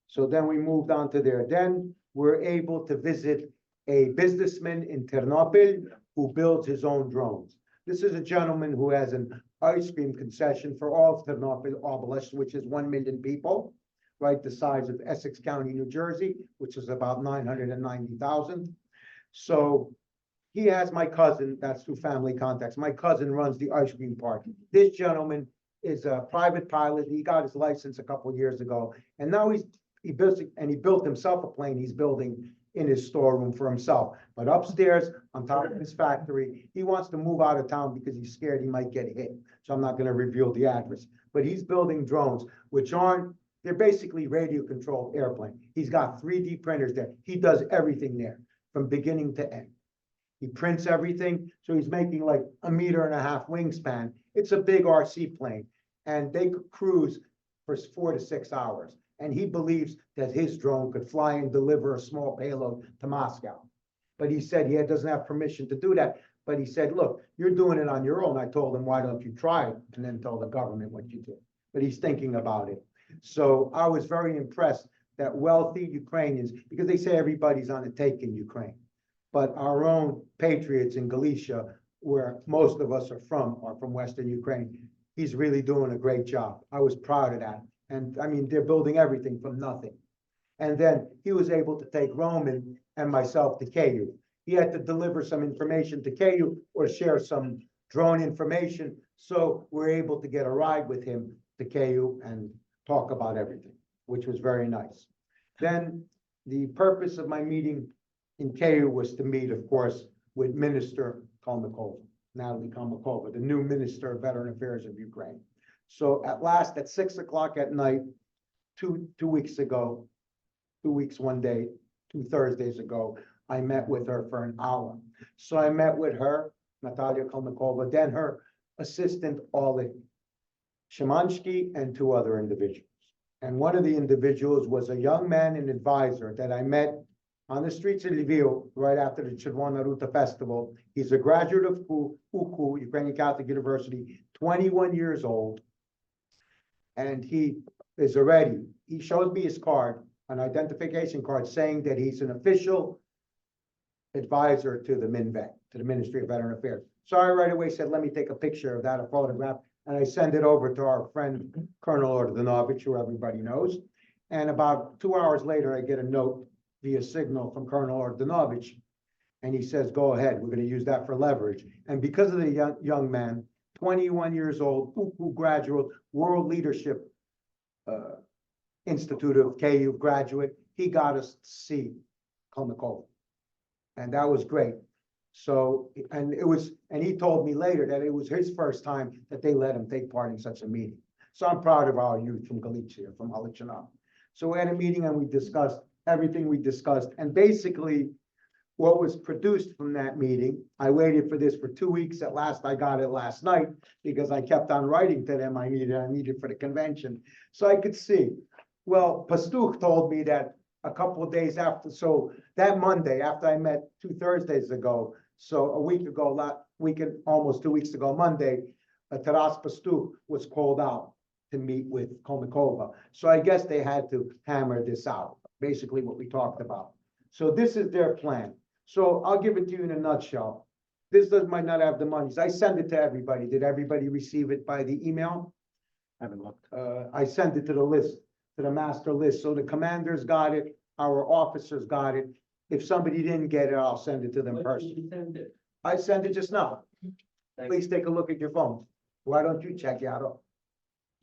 So then we moved on to there. Then we're able to visit a businessman in Ternopil who builds his own drones. This is a gentleman who has an ice cream concession for all of Ternopil Oblast, which is 1 million people, right? The size of Essex County, New Jersey, which is about 990,000. So he has my cousin, that's through family contacts. My cousin runs the ice cream park. This gentleman is a private pilot. He got his license a couple years ago. And now he built himself a plane he's building in his storeroom for himself. But upstairs, on top of his factory, he wants to move out of town because he's scared he might get hit. So I'm not gonna reveal the address. But he's building drones, which they're basically radio controlled airplane. He's got 3D printers there. He does everything there from beginning to end. He prints everything, so he's making like 1.5 meters wingspan. It's a big RC plane, and they could cruise for 4 to 6 hours. And he believes that his drone could fly and deliver a small payload to Moscow. But he said he doesn't have permission to do that. But he said, look, you're doing it on your own. I told him, why don't you try it? And then tell the government what you did. But he's thinking about it. So I was very impressed that wealthy Ukrainians, because they say everybody's on the take in Ukraine, but our own patriots in Galicia, where most of us are from Western Ukraine, he's really doing a great job. I was proud of that. And I mean, they're building everything from nothing. And then he was able to take Roman and myself to KU. He had to deliver some information to KU or share some drone information. So we're able to get a ride with him to KU and talk about everything, which was very nice. Then the purpose of my meeting in KU was to meet, of course, with Minister Kalmykova, Natalie Kalmykova, the new Minister of Veteran Affairs of Ukraine. So at last, at 6 o'clock at night, two weeks ago, 2 weeks, 1 day, 2 Thursdays ago, I met with her for an hour. So I met with her, Natalia Kalmykova, then her assistant, Oleg Shimansky, and 2 other individuals. And one of the individuals was a young man, an advisor that I met on the streets of Lviv right after the Chervona Ruta festival. He's a graduate of UKU, Ukrainian Catholic University, 21 years old. And he shows me his card, an identification card, saying that he's an official advisor to the MINVET, to the Ministry of Veteran Affairs. So I right away said, let me take a picture of that, a photograph, and I send it over to our friend, Colonel Ordinovich, who everybody knows. And about 2 hours later, I get a note via signal from Colonel Ordinovich, and he says, go ahead, we're gonna use that for leverage. And because of the young man, 21 years old, UKU graduate, World Leadership Institute of KU graduate, he got us to see Kalmykova. And that was great. So, and he told me later that it was his first time that they let him take part in such a meeting. So I'm proud of our youth from Galicia, from Halichinab. So we had a meeting and we discussed everything we discussed. And basically, what was produced from that meeting, I waited for this for 2 weeks. At last, I got it last night because I kept on writing to them. I needed for the convention. So I could see. Well, Pastuch told me that a couple of days after, so that Monday, after I met 2 Thursdays ago, so a week ago, almost 2 weeks ago, Monday, Taras Pastuch was called out to meet with Kalmykova. So I guess they had to hammer this out, basically what we talked about. So this is their plan. So I'll give it to you in a nutshell. This might not have the monies. I send it to everybody. Did everybody receive it by the email? Haven't looked. I sent it to the list, to the master list. So the commanders got it, our officers got it. If somebody didn't get it, I'll send it to them personally. I sent it just now. Please take a look at your phone. Why don't you check, Yado?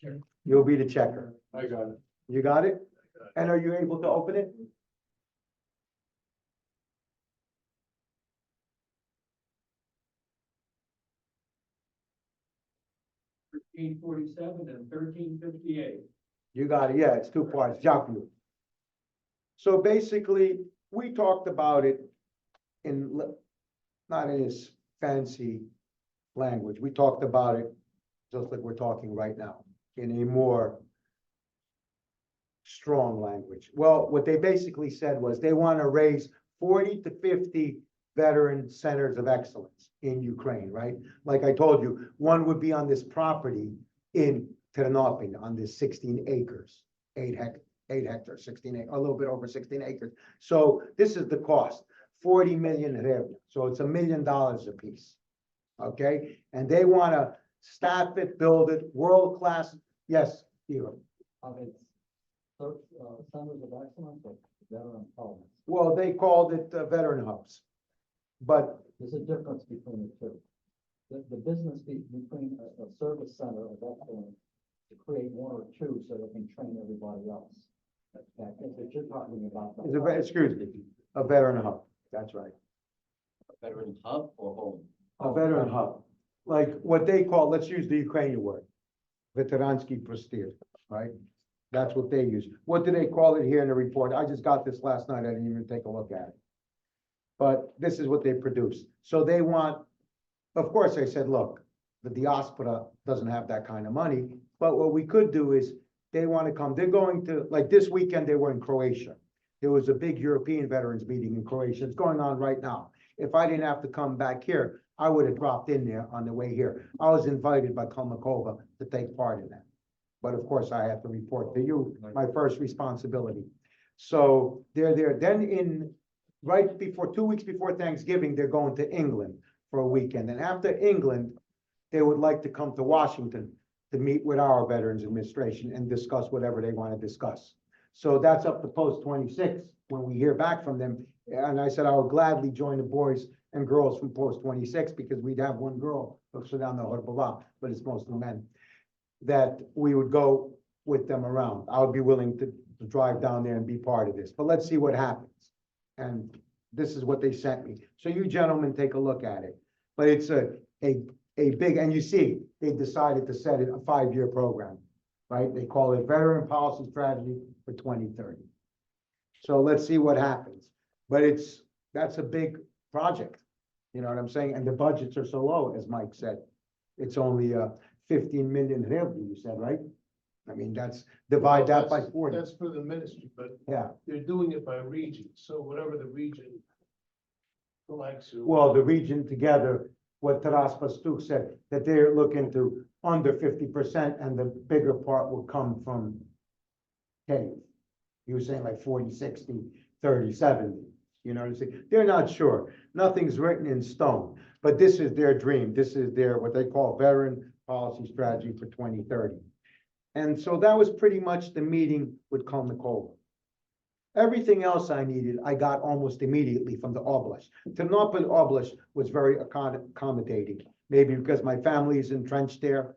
Sure. You'll be the checker. I got it. You got it? And are you able to open it? 1347 and 1358. You got it. Yeah, it's 2 parts. Jaku. So basically, we talked about it not in this fancy language. We talked about it just like we're talking right now, in a more strong language. Well, what they basically said was they want to raise 40 to 50 veteran centers of excellence in Ukraine, right? Like I told you, one would be on this property in Ternopil on this 16 acres, 8 hectares, 16 acres, a little bit over 16 acres. So this is the cost, 40 million hryvnia. So it's $1 million a piece. Okay, and they want to staff it, build it, world class. Yes, Eva. Centers of excellence or veteran elements. Well, they called it veteran hubs, but There's a difference between the two. The business between a service center of excellence to create one or two so they can train everybody else. I think that you're talking about. Excuse me, a veteran hub, that's right. Veteran hub or home? A veteran hub, like what they call, let's use the Ukrainian word, veteransky prostir, right? That's what they use. What do they call it here in the report? I just got this last night, I didn't even take a look at it. But this is what they produce. So they want, of course, I said, look, the diaspora doesn't have that kind of money, but what we could do is they want to come, they're going to, like this weekend, they were in Croatia. There was a big European veterans meeting in Croatia. It's going on right now. If I didn't have to come back here, I would have dropped in there on the way here. I was invited by Kalmakova to take part in that. But of course, I have to report to you, my first responsibility. So they're there. Then right before, 2 weeks before Thanksgiving, they're going to England for a weekend. And after England, they would like to come to Washington to meet with our Veterans Administration and discuss whatever they want to discuss. So that's up to post 26 when we hear back from them. And I said, I would gladly join the boys and girls from post 26 because we'd have one girl, but it's mostly men, that we would go with them around. I would be willing to drive down there and be part of this, but let's see what happens. And this is what they sent me. So you gentlemen take a look at it. But it's a big, and you see, they decided to set it a 5-year program, right? They call it Veteran Policy Strategy for 2030. So let's see what happens. But that's a big project. You know what I'm saying? And the budgets are so low, as Mike said. It's only 15 million hryvnia, you said, right? I mean, divide that by 40. That's for the ministry, but Yeah. they're doing it by region, so whatever the region likes to. Well, the region together, what Taras Pastuk said, that they're looking to under 50% and the bigger part will come from K. He was saying like 40, 60, 30, 70. You know what I'm saying? They're not sure. Nothing's written in stone, but this is their dream. This is their, what they call Veteran Policy Strategy for 2030. And so that was pretty much the meeting with Kalmakova. Everything else I needed, I got almost immediately from the Oblast. Ternopil Oblast was very accommodating, maybe because my family is entrenched there,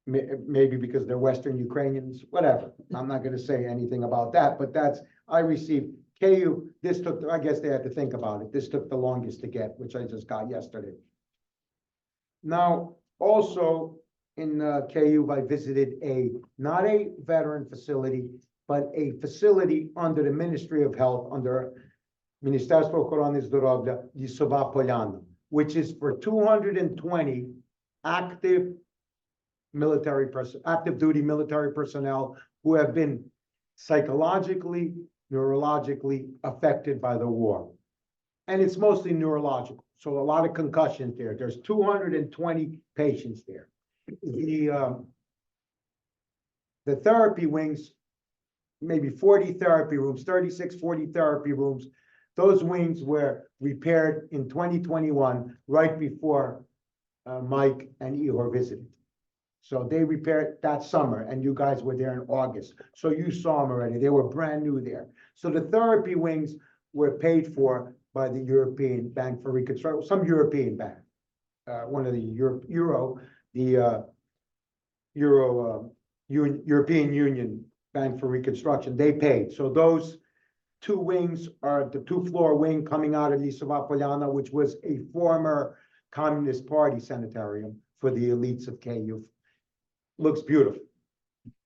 maybe because they're Western Ukrainians, whatever. I'm not going to say anything about that, but I received KU, this took, I guess they had to think about it. This took the longest to get, which I just got yesterday. Now, also in KU, I visited not a veteran facility, but a facility under the Ministry of Health, under Ministerstvo Ochrany Zdrowia, Lisova Polyana, which is for 220 active duty military personnel who have been psychologically, neurologically affected by the war. And it's mostly neurological. So a lot of concussions there. There's 220 patients there. The therapy wings, maybe 40 therapy rooms, 36, 40 therapy rooms. Those wings were repaired in 2021, right before Mike and Ihor visited. So they repaired that summer, and you guys were there in August. So you saw them already. They were brand new there. So the therapy wings were paid for by the European Bank for Reconstruction, some European bank, one of the European Union Bank for Reconstruction. They paid. So those two wings are the 2-floor wing coming out of Lisova Polyana, which was a former Communist Party sanitarium for the elites of KU. Looks beautiful.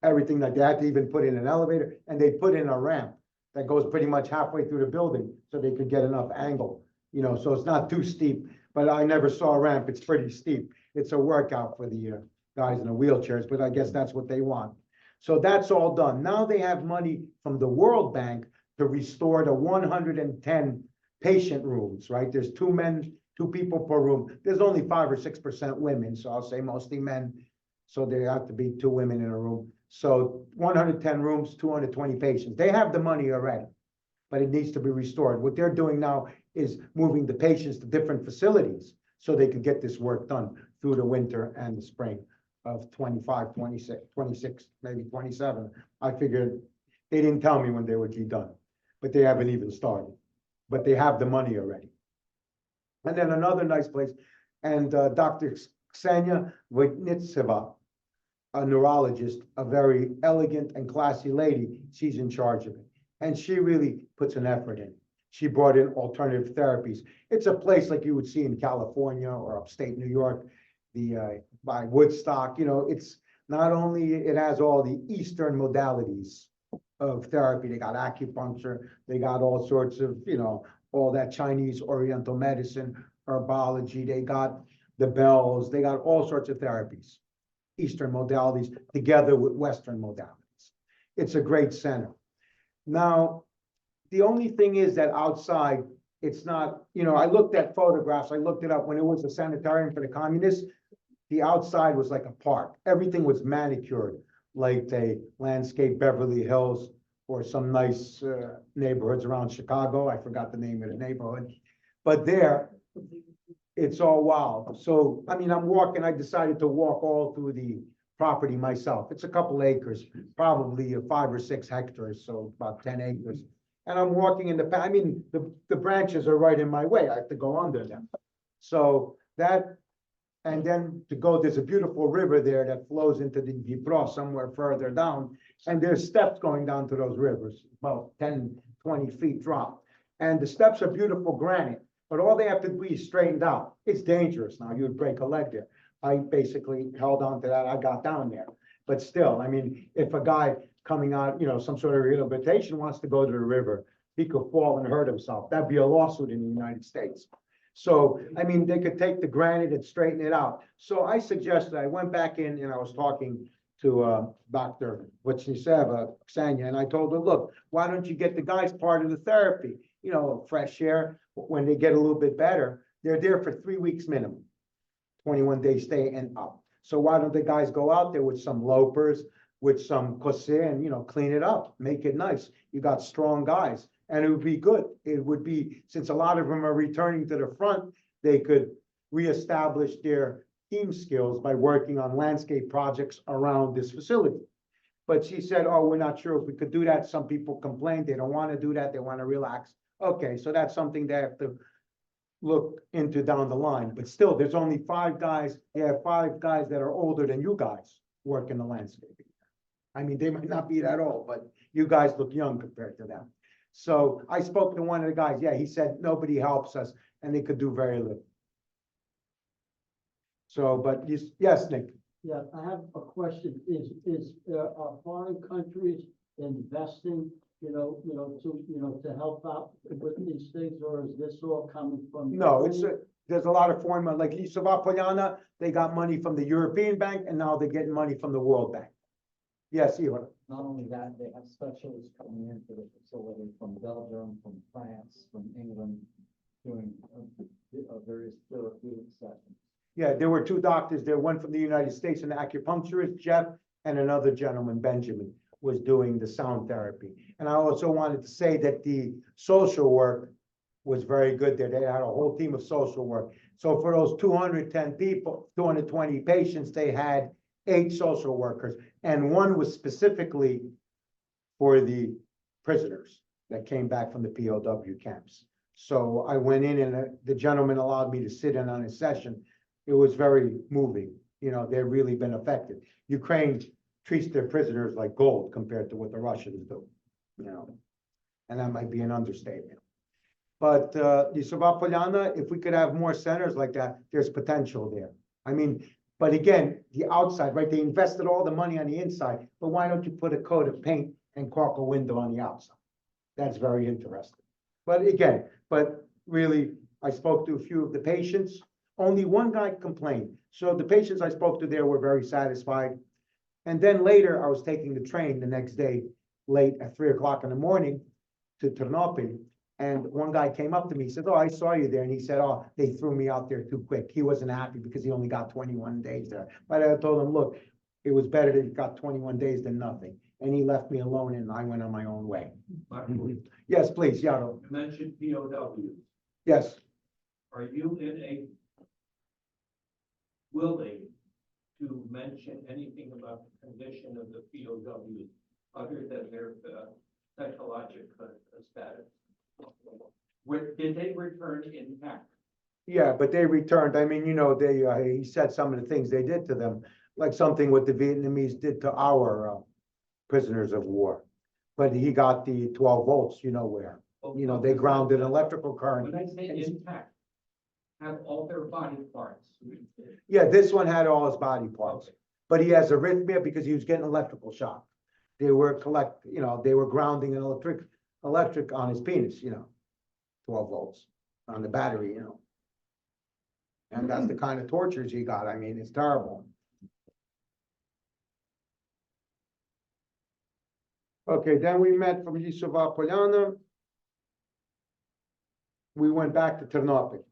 Everything like that, they even put in an elevator, and they put in a ramp that goes pretty much halfway through the building so they could get enough angle, you know, so it's not too steep, but I never saw a ramp. It's pretty steep. It's a workout for the guys in the wheelchairs, but I guess that's what they want. So that's all done. Now they have money from the World Bank to restore the 110 patient rooms, right? There's 2 people per room. There's only 5 or 6% women, so I'll say mostly men. So there have to be 2 women in a room. So 110 rooms, 220 patients. They have the money already, but it needs to be restored. What they're doing now is moving the patients to different facilities so they can get this work done through the winter and the spring of 25, 26, maybe 27. I figured they didn't tell me when they would be done, but they haven't even started. But they have the money already. And then another nice place, and Dr. Ksenia Voitnitseva, a neurologist, a very elegant and classy lady. She's in charge of it. And she really puts an effort in. She brought in alternative therapies. It's a place like you would see in California or upstate New York, by Woodstock, it's not only, it has all the Eastern modalities of therapy. They got acupuncture, they got all sorts of, all that Chinese Oriental medicine, herbology, they got the bells, they got all sorts of therapies, Eastern modalities together with Western modalities. It's a great center. Now, the only thing is that outside, it's not, I looked at photographs, I looked it up when it was a sanitarium for the communists. The outside was like a park. Everything was manicured, like they landscape Beverly Hills or some nice neighborhoods around Chicago. I forgot the name of the neighborhood. But there, it's all wild. So, I decided to walk all through the property myself. It's a couple acres, probably 5 or 6 hectares, so about 10 acres. And I'm walking in the branches are right in my way. I have to go under them. So that, and then to go, there's a beautiful river there that flows into the Dnipro somewhere further down. And there's steps going down to those rivers, about 10, 20 feet drop. And the steps are beautiful granite, but all they have to be straightened out. It's dangerous now. You would break a leg there. I basically held on to that. I got down there. But still, if a guy coming out, some sort of rehabilitation wants to go to the river, he could fall and hurt himself. That'd be a lawsuit in the United States. So, they could take the granite and straighten it out. So I suggested, I went back in and I was talking to Dr. Ksenia, and I told her, look, why don't you get the guys part of the therapy? Fresh air, when they get a little bit better, they're there for 3 weeks minimum, 21-day stay and up. So why don't the guys go out there with some lopers, with some kose and, clean it up, make it nice. You got strong guys. And it would be good. It would be, since a lot of them are returning to the front, they could reestablish their team skills by working on landscape projects around this facility. But she said, oh, we're not sure if we could do that. Some people complain. They don't want to do that. They want to relax. Okay, so that's something they have to look into down the line. But still, there's only 5 guys. They have 5 guys that are older than you guys working the landscaping. They might not be that old, but you guys look young compared to them. So I spoke to one of the guys. Yeah, he said nobody helps us and they could do very little. So, but yes, Nick. Yeah, I have a question. Are foreign countries investing, to help out with these things, or is this all coming from? No, there's a lot of foreign, like Lisova Polyana, they got money from the European Bank and now they're getting money from the World Bank. Yes, Igor. Not only that, they have specialists coming into the facility from Belgium, from France, from England, doing various therapeutic sessions. Yeah, there were 2 doctors there, one from the United States, an acupuncturist, Jeff, and another gentleman, Benjamin, was doing the sound therapy. And I also wanted to say that the social work was very good there. They had a whole team of social work. So for those 210 people, 220 patients, they had 8 social workers, and one was specifically for the prisoners that came back from the POW camps. So I went in and the gentleman allowed me to sit in on his session. It was very moving. They've really been affected. Ukraine treats their prisoners like gold compared to what the Russians do, and that might be an understatement. But Lisova Polyana, if we could have more centers like that, there's potential there. But again, the outside, right? They invested all the money on the inside, but why don't you put a coat of paint and caulk a window on the outside? That's very interesting. But again, really, I spoke to a few of the patients. Only one guy complained. So the patients I spoke to there were very satisfied. And then later, I was taking the train the next day, late at 3 o'clock in the morning to Ternopil. And one guy came up to me, he said, oh, I saw you there. And he said, oh, they threw me out there too quick. He wasn't happy because he only got 21 days there. But I told him, look, it was better that he got 21 days than nothing. And he left me alone and I went on my own way. Yes, please, Yaro. You mentioned POWs. Yes. Are you willing to mention anything about the condition of the POWs other than their psychological status? Did they return intact? Yeah, but they returned. He said some of the things they did to them. like something what the Vietnamese did to our prisoners of war. But he got the 12 volts, you know where, they grounded electrical current. When I say intact, have all their body parts. Yeah, this one had all his body parts, but he has arrhythmia because he was getting electrical shock. They were they were grounding an electric on his penis, 12 volts on the battery, And that's the kind of tortures he got. I mean, it's terrible. Okay, then we met from Yisova Polyana. We went back to Ternopil.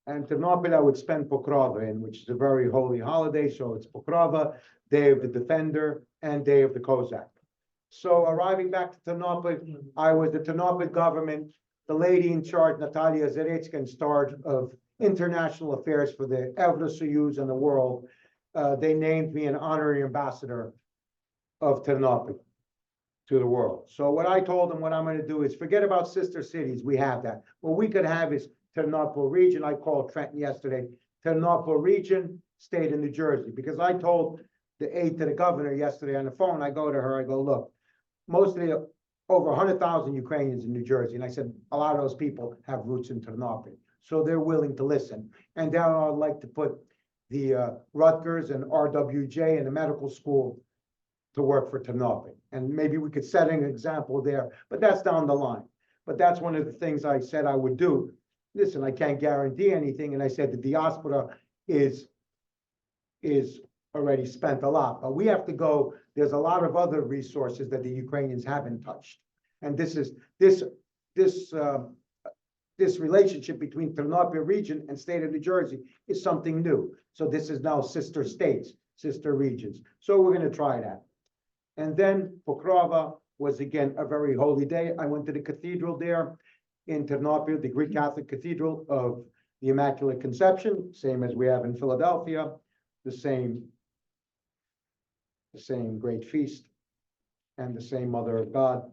And Ternopil I would spend Pokrova in, which is a very holy holiday. So it's Pokrova, Day of the Defender, and Day of the Kozak. So arriving back to Ternopil, I was the Ternopil government, the lady in charge, Natalia Zaretsky, in charge of international affairs for the Evrosoyuz and the world. They named me an honorary ambassador of Ternopil to the world. So what I told them, what I'm going to do is forget about sister cities. We have that. What we could have is Ternopil region. I called Trenton yesterday. Ternopil region, state of New Jersey, because I told the aide to the governor yesterday on the phone. I go to her. I go, look, mostly over 100,000 Ukrainians in New Jersey, and I said a lot of those people have roots in Ternopil, so they're willing to listen. And down I'd like to put the Rutgers and RWJ and the medical school to work for Ternopil, and maybe we could set an example there. But that's down the line. But that's one of the things I said I would do. Listen, I can't guarantee anything. And I said the diaspora is already spent a lot, but we have to go. There's a lot of other resources that the Ukrainians haven't touched. And this is this relationship between Ternopil region and state of New Jersey is something new. So this is now sister states, sister regions. So we're going to try that. And then Pokrova was again a very holy day. I went to the cathedral there in Ternopil, the Greek Catholic Cathedral of the Immaculate Conception, same as we have in Philadelphia, the same great feast and the same Mother of God.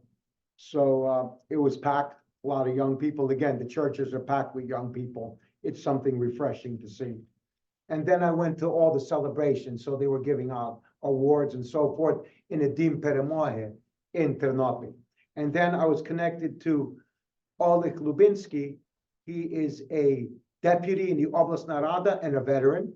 So it was packed, a lot of young people. Again, the churches are packed with young people. It's something refreshing to see. And then I went to all the celebrations. So they were giving out awards and so forth in a Dim Peremohe in Ternopil. And then I was connected to Oleg Lubinsky. He is a deputy in the Oblast Narada and a veteran.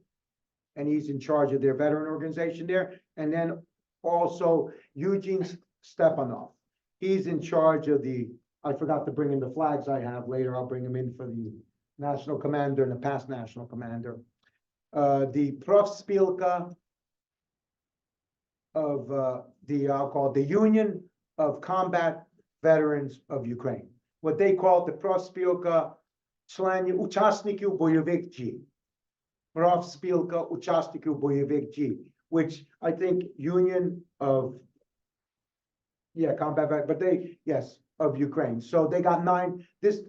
And he's in charge of their veteran organization there. And then also Eugene Stepanov. He's in charge of I forgot to bring in the flags I have later. I'll bring them in for the national commander and the past national commander. The Profspilka of I'll call it the Union of Combat Veterans of Ukraine. What they call the Profspilka Членів Учасників бойових дій. Profspilka Учасників бойових дій, which I think Union of combat, but of Ukraine. So they got 9. This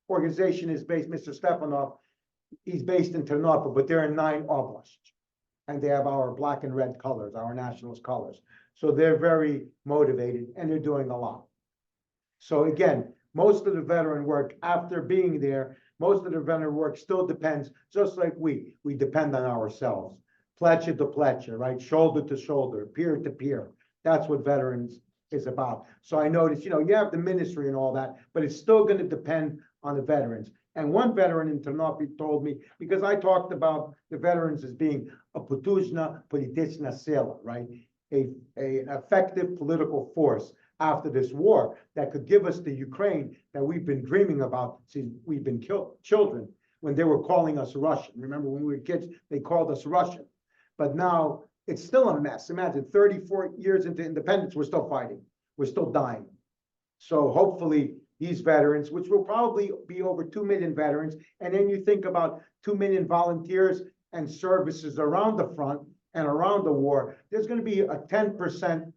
organization is based, Mr. Stepanov, he's based in Ternopil, but they're in 9 oblasts. And they have our black and red colors, our nationalist colors. So they're very motivated and they're doing a lot. So again, most of the veteran work after being there, most of the veteran work still depends, just like we depend on ourselves. Plecha to plecha, right? Shoulder to shoulder, peer to peer. That's what veterans is about. So I noticed, you have the ministry and all that, but it's still going to depend on the veterans. And one veteran in Ternopil told me, because I talked about the veterans as being a potuzna politichna sila, right? An effective political force after this war that could give us the Ukraine that we've been dreaming about since we've been children, when they were calling us Russian. Remember when we were kids, they called us Russian. But now it's still a mess. Imagine 34 years into independence, we're still fighting. We're still dying. So hopefully these veterans, which will probably be over 2 million veterans, and then you think about 2 million volunteers and services around the front and around the war, there's going to be a 10%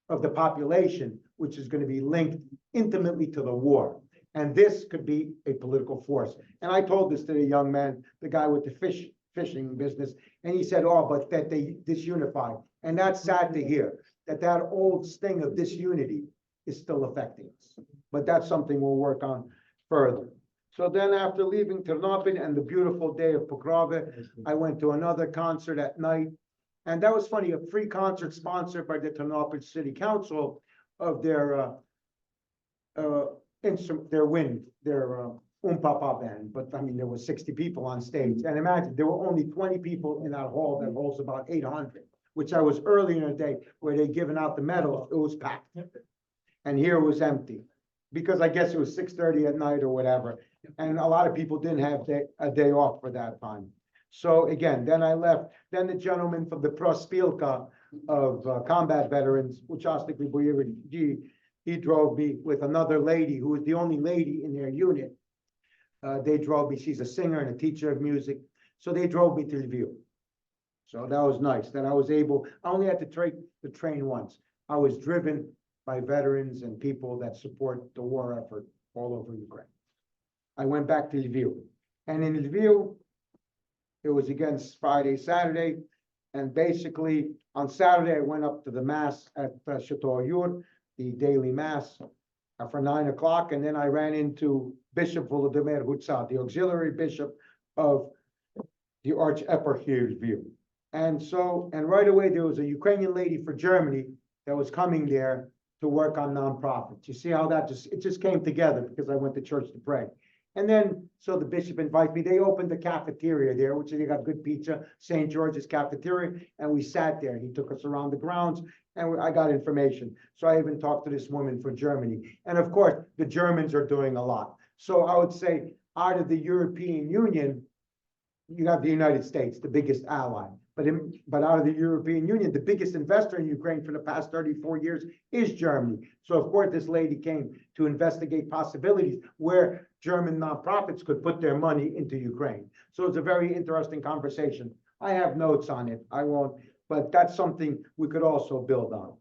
of the population, which is going to be linked intimately to the war. And this could be a political force. And I told this to the young man, the guy with the fishing business, and he said, oh, but that they disunify. And that's sad to hear, that old sting of disunity is still affecting us. But that's something we'll work on further. So then after leaving Ternopil and the beautiful day of Pokrova, I went to another concert at night And that was funny, a free concert sponsored by the Ternopil City Council of their instrument, their wind, their Papa band. But I mean, there were 60 people on stage. And imagine, there were only 20 people in that hall that holds about 800, which I was early in the day where they given out the medals, it was packed. And here it was empty, because I guess it was 6:30 at night or whatever. And a lot of people didn't have a day off for that time. So again, then I left, then the gentleman from the Prospilka of combat veterans, Uchastikli Boyevich, he drove me with another lady who was the only lady in their unit. They drove me, she's a singer and a teacher of music. So they drove me to Lviv. So that was nice that I was able, I only had to take the train once. I was driven by veterans and people that support the war effort all over Ukraine. I went back to Lviv. And in Lviv, it was again Friday, Saturday. And basically on Saturday, I went up to the mass at Chateau Yur, the daily mass for 9 o'clock. And then I ran into Bishop Volodymyr Hutsa, the auxiliary bishop of the Archieparchy of Lviv. And so, and right away, there was a Ukrainian lady for Germany that was coming there to work on nonprofits. You see how that it just came together because I went to church to pray. And then, so the bishop invited me, they opened the cafeteria there, which they got good pizza, St. George's cafeteria, and we sat there. He took us around the grounds and I got information. So I even talked to this woman from Germany. And of course, the Germans are doing a lot. So I would say out of the European Union, you have the United States, the biggest ally. But out of the European Union, the biggest investor in Ukraine for the past 34 years is Germany. So of course, this lady came to investigate possibilities where German nonprofits could put their money into Ukraine. So it's a very interesting conversation. I have notes on it. I won't, but that's something we could also build on.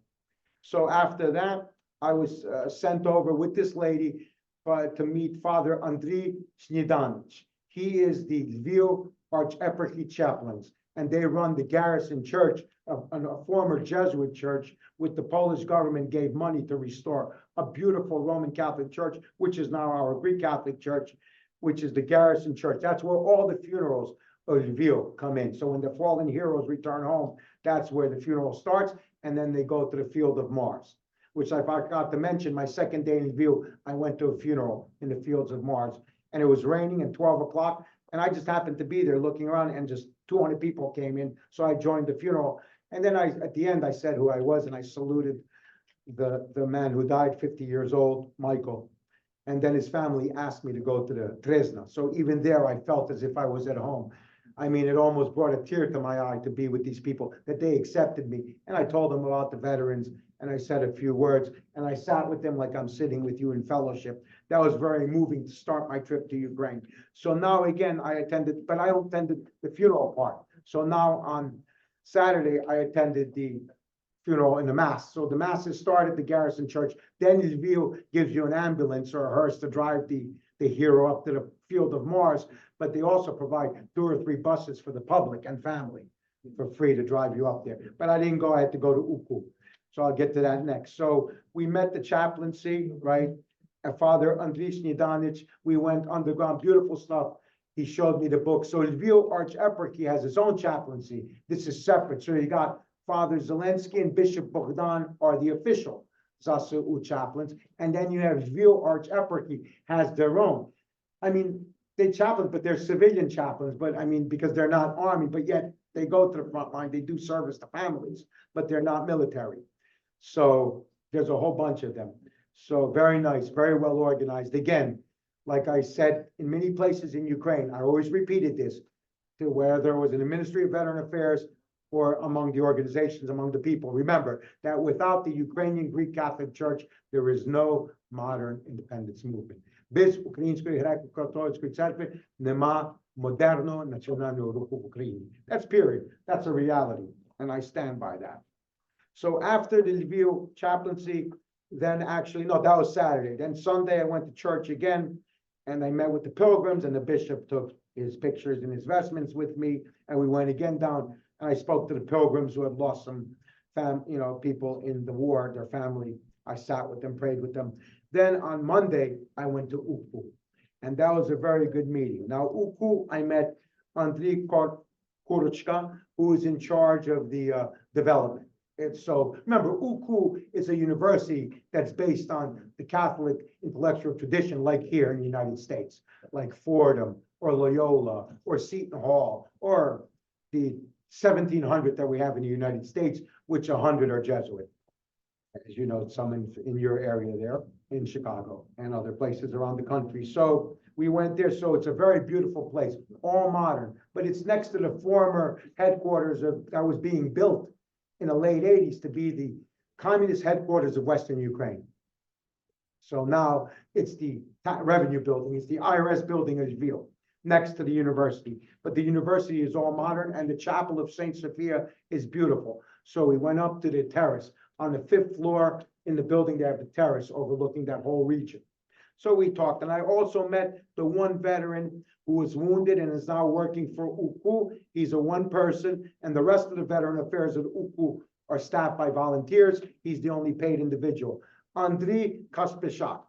So after that, I was sent over with this lady to meet Father Andriy Snidanich. He is the Lviv Archieparchy chaplains, and they run the Garrison Church, a former Jesuit church, which the Polish government gave money to restore, a beautiful Roman Catholic church, which is now our Greek Catholic church, which is the Garrison Church. That's where all the funerals of Lviv come in. So when the fallen heroes return home, that's where the funeral starts, and then they go to the Field of Mars, which I forgot to mention. My second day in Lviv, I went to a funeral in the Fields of Mars, and it was raining at 12 o'clock. And I just happened to be there looking around, and just 200 people came in. So I joined the funeral. And then at the end, I said who I was, and I saluted the man who died, 50 years old, Michael. And then his family asked me to go to the Tresna. So even there, I felt as if I was at home. I mean, it almost brought a tear to my eye to be with these people, that they accepted me. And I told them about the veterans, and I said a few words, and I sat with them like I'm sitting with you in fellowship. That was very moving to start my trip to Ukraine. So now again, I attended, but I attended the funeral part. So now on Saturday, I attended the funeral and the mass. So the masses start at the Garrison Church. Then Lviv gives you an ambulance or a hearse to drive the hero up to the Field of Mars. But they also provide 2 or 3 buses for the public and family for free to drive you up there. But I didn't go, I had to go to Uku. So I'll get to that next. So we met the chaplaincy, right? And Father Andriy Snidanich, we went underground, beautiful stuff. He showed me the book. So Lviv Archieparchy has its own chaplaincy. This is separate. So you got Father Zelensky and Bishop Bogdan are the official ZASU chaplains. And then you have Lviv Archieparchy has their own. I mean, they chaplains, but they're civilian chaplains. But I mean, because they're not army, but yet they go to the front line. They do service to families, but they're not military. So there's a whole bunch of them. So very nice, very well organized. Again, like I said, in many places in Ukraine, I always repeated this, to where there was in the Ministry of Veteran Affairs or among the organizations, among the people. Remember that without the Ukrainian Greek Catholic Church, there is no modern independence movement. Без Української греко-католицької церкви нема модерного національного руху в Україні. That's period. That's a reality. And I stand by that. So after the Lviv chaplaincy, then actually, no, that was Saturday. Then Sunday, I went to church again, and I met with the pilgrims, and the bishop took his pictures and his vestments with me, and we went again down, and I spoke to the pilgrims who had lost some people in the war, their family. I sat with them, prayed with them. Then on Monday, I went to Uku, and that was a very good meeting. Now, Uku, I met Andriy Kuruchka, who is in charge of the development. And so, remember, UKU is a university that's based on the Catholic intellectual tradition, like here in the United States, like Fordham or Loyola or Seton Hall or the 1,700 that we have in the United States, which 100 are Jesuit. As you know, some in your area there in Chicago and other places around the country. So we went there. So it's a very beautiful place, all modern, but it's next to the former headquarters that was being built in the late 80s to be the communist headquarters of Western Ukraine. So now it's the revenue building, it's the IRS building as Ville, next to the university. But the university is all modern and the chapel of St. Sophia is beautiful. So we went up to the terrace. On the 5th floor in the building, they have the terrace overlooking that whole region. So we talked, and I also met the one veteran who was wounded and is now working for UKU. He's a one person, and the rest of the veteran affairs of UKU are staffed by volunteers. He's the only paid individual. Andriy Kaspishak,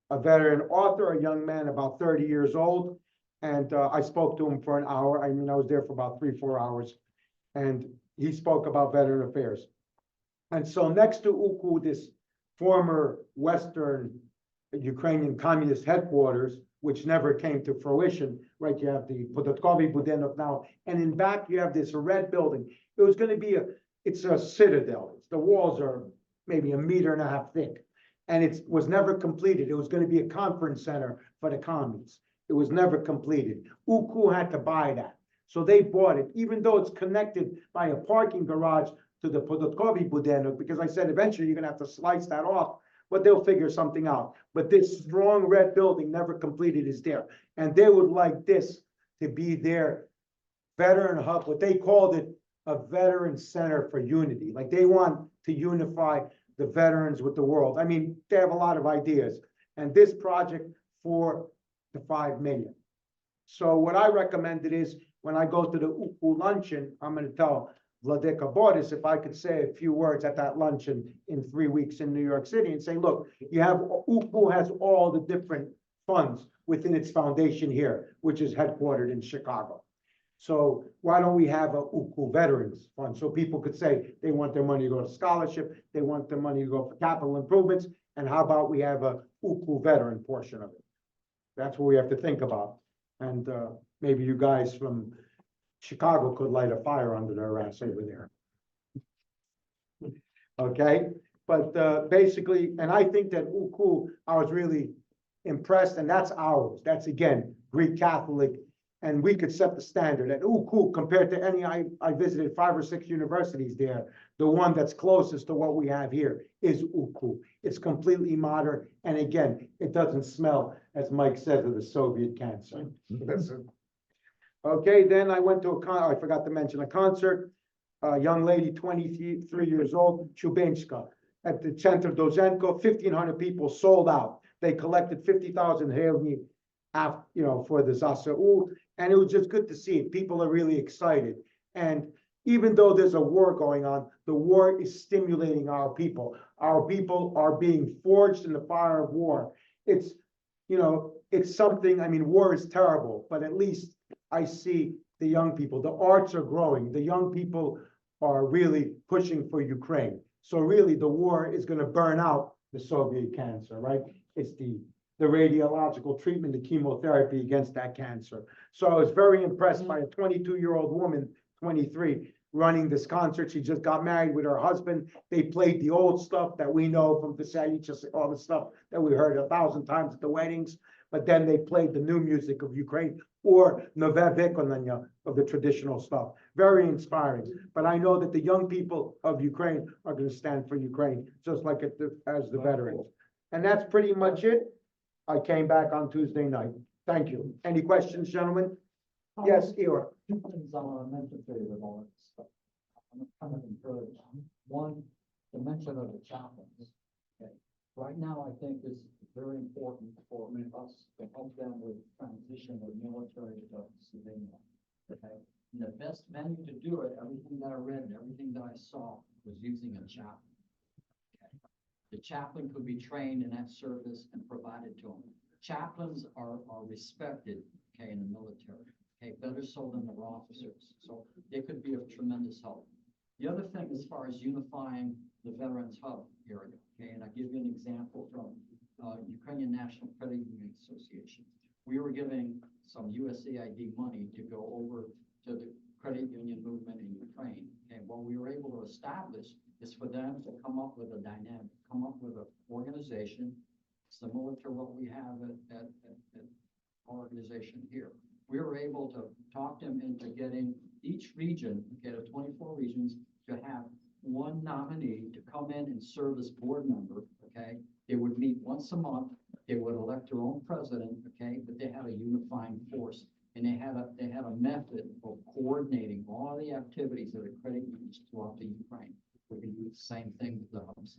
a veteran author, a young man about 30 years old. And I spoke to him for an hour. I mean, I was there for about 3-4 hours. And he spoke about veteran affairs. And so next to UKU, this former Western Ukrainian communist headquarters, which never came to fruition, right? You have the Podotkovy Budenov now, and in back you have this red building. It was going to be it's a citadel. The walls are maybe 1.5 meters thick, and it was never completed. It was going to be a conference center for the commies. It was never completed. UKU had to buy that, so they bought it, even though it's connected by a parking garage to the Podotkovy Budenov, because I said eventually you're going to have to slice that off, but they'll figure something out. But this strong red building never completed is there. And they would like this to be their veteran hub, what they called it, a veteran center for unity. Like they want to unify the veterans with the world. I mean, they have a lot of ideas. And this project, 4 to 5 million. So what I recommended is when I go to the UKU luncheon, I'm going to tell Vladika Boris, if I could say a few words at that luncheon in 3 weeks in New York City and say, look, you have UKU has all the different funds within its foundation here, which is headquartered in Chicago. So why don't we have a UKU Veterans Fund? So people could say they want their money to go to scholarship, they want their money to go for capital improvements, and how about we have a UKU veteran portion of it? That's what we have to think about. And maybe you guys from Chicago could light a fire under their ass over there. Okay, but basically, and I think that UKU, I was really impressed, and that's ours. That's again, Greek Catholic, and we could set the standard. At UKU, compared to any, I visited 5 or 6 universities there. The one that's closest to what we have here is UKU. It's completely modern, and again, it doesn't smell, as Mike says, of the Soviet cancer. Okay, then I went to I forgot to mention a concert. A young lady, 23 years old, Chubenska, at the Center Dozenko, 1,500 people sold out. They collected 50,000 hryvnia, for the Zasau, and it was just good to see it. People are really excited. And even though there's a war going on, the war is stimulating our people. Our people are being forged in the fire of war. It's, it's something, I mean, war is terrible, but at least I see the young people, the arts are growing. The young people are really pushing for Ukraine. So really the war is going to burn out the Soviet cancer, right? It's the radiological treatment, the chemotherapy against that cancer. So I was very impressed by a 22-year-old woman, 23, running this concert. She just got married with her husband. They played the old stuff that we know from just all the stuff that we heard 1,000 times at the weddings. But then they played the new music of Ukraine or Nove Vykonання of the traditional stuff. Very inspiring. But I know that the young people of Ukraine are going to stand for Ukraine, just like as the veterans. And that's pretty much it. I came back on Tuesday night. Thank you. Any questions, gentlemen? Yes, Eeyore. 2 things I want to mention to you about this. I'm kind of encouraged. One, the mention of the chaplains. Okay. Right now, I think it's very important for us to help them with transition of military to civilian. Okay. And the best venue to do it, everything that I read, everything that I saw, was using a chaplain. Okay. The chaplain could be trained in that service and provided to them. Chaplains are respected, okay, in the military. okay, better so than their officers. So they could be of tremendous help. The other thing, as far as unifying the Veterans Hub area, okay, and I'll give you an example from Ukrainian National Credit Union Association. We were giving some USAID money to go over to the credit union movement in Ukraine. Okay, what we were able to establish is for them to come up with a dynamic, come up with an organization similar to what we have at our organization here. We were able to talk them into getting each region, okay, the 24 regions, to have one nominee to come in and serve as board member, okay? They would meet once a month, they would elect their own president, okay, but they had a unifying force. And they had a method of coordinating all the activities of the credit unions throughout the Ukraine. We can do the same thing with the hubs.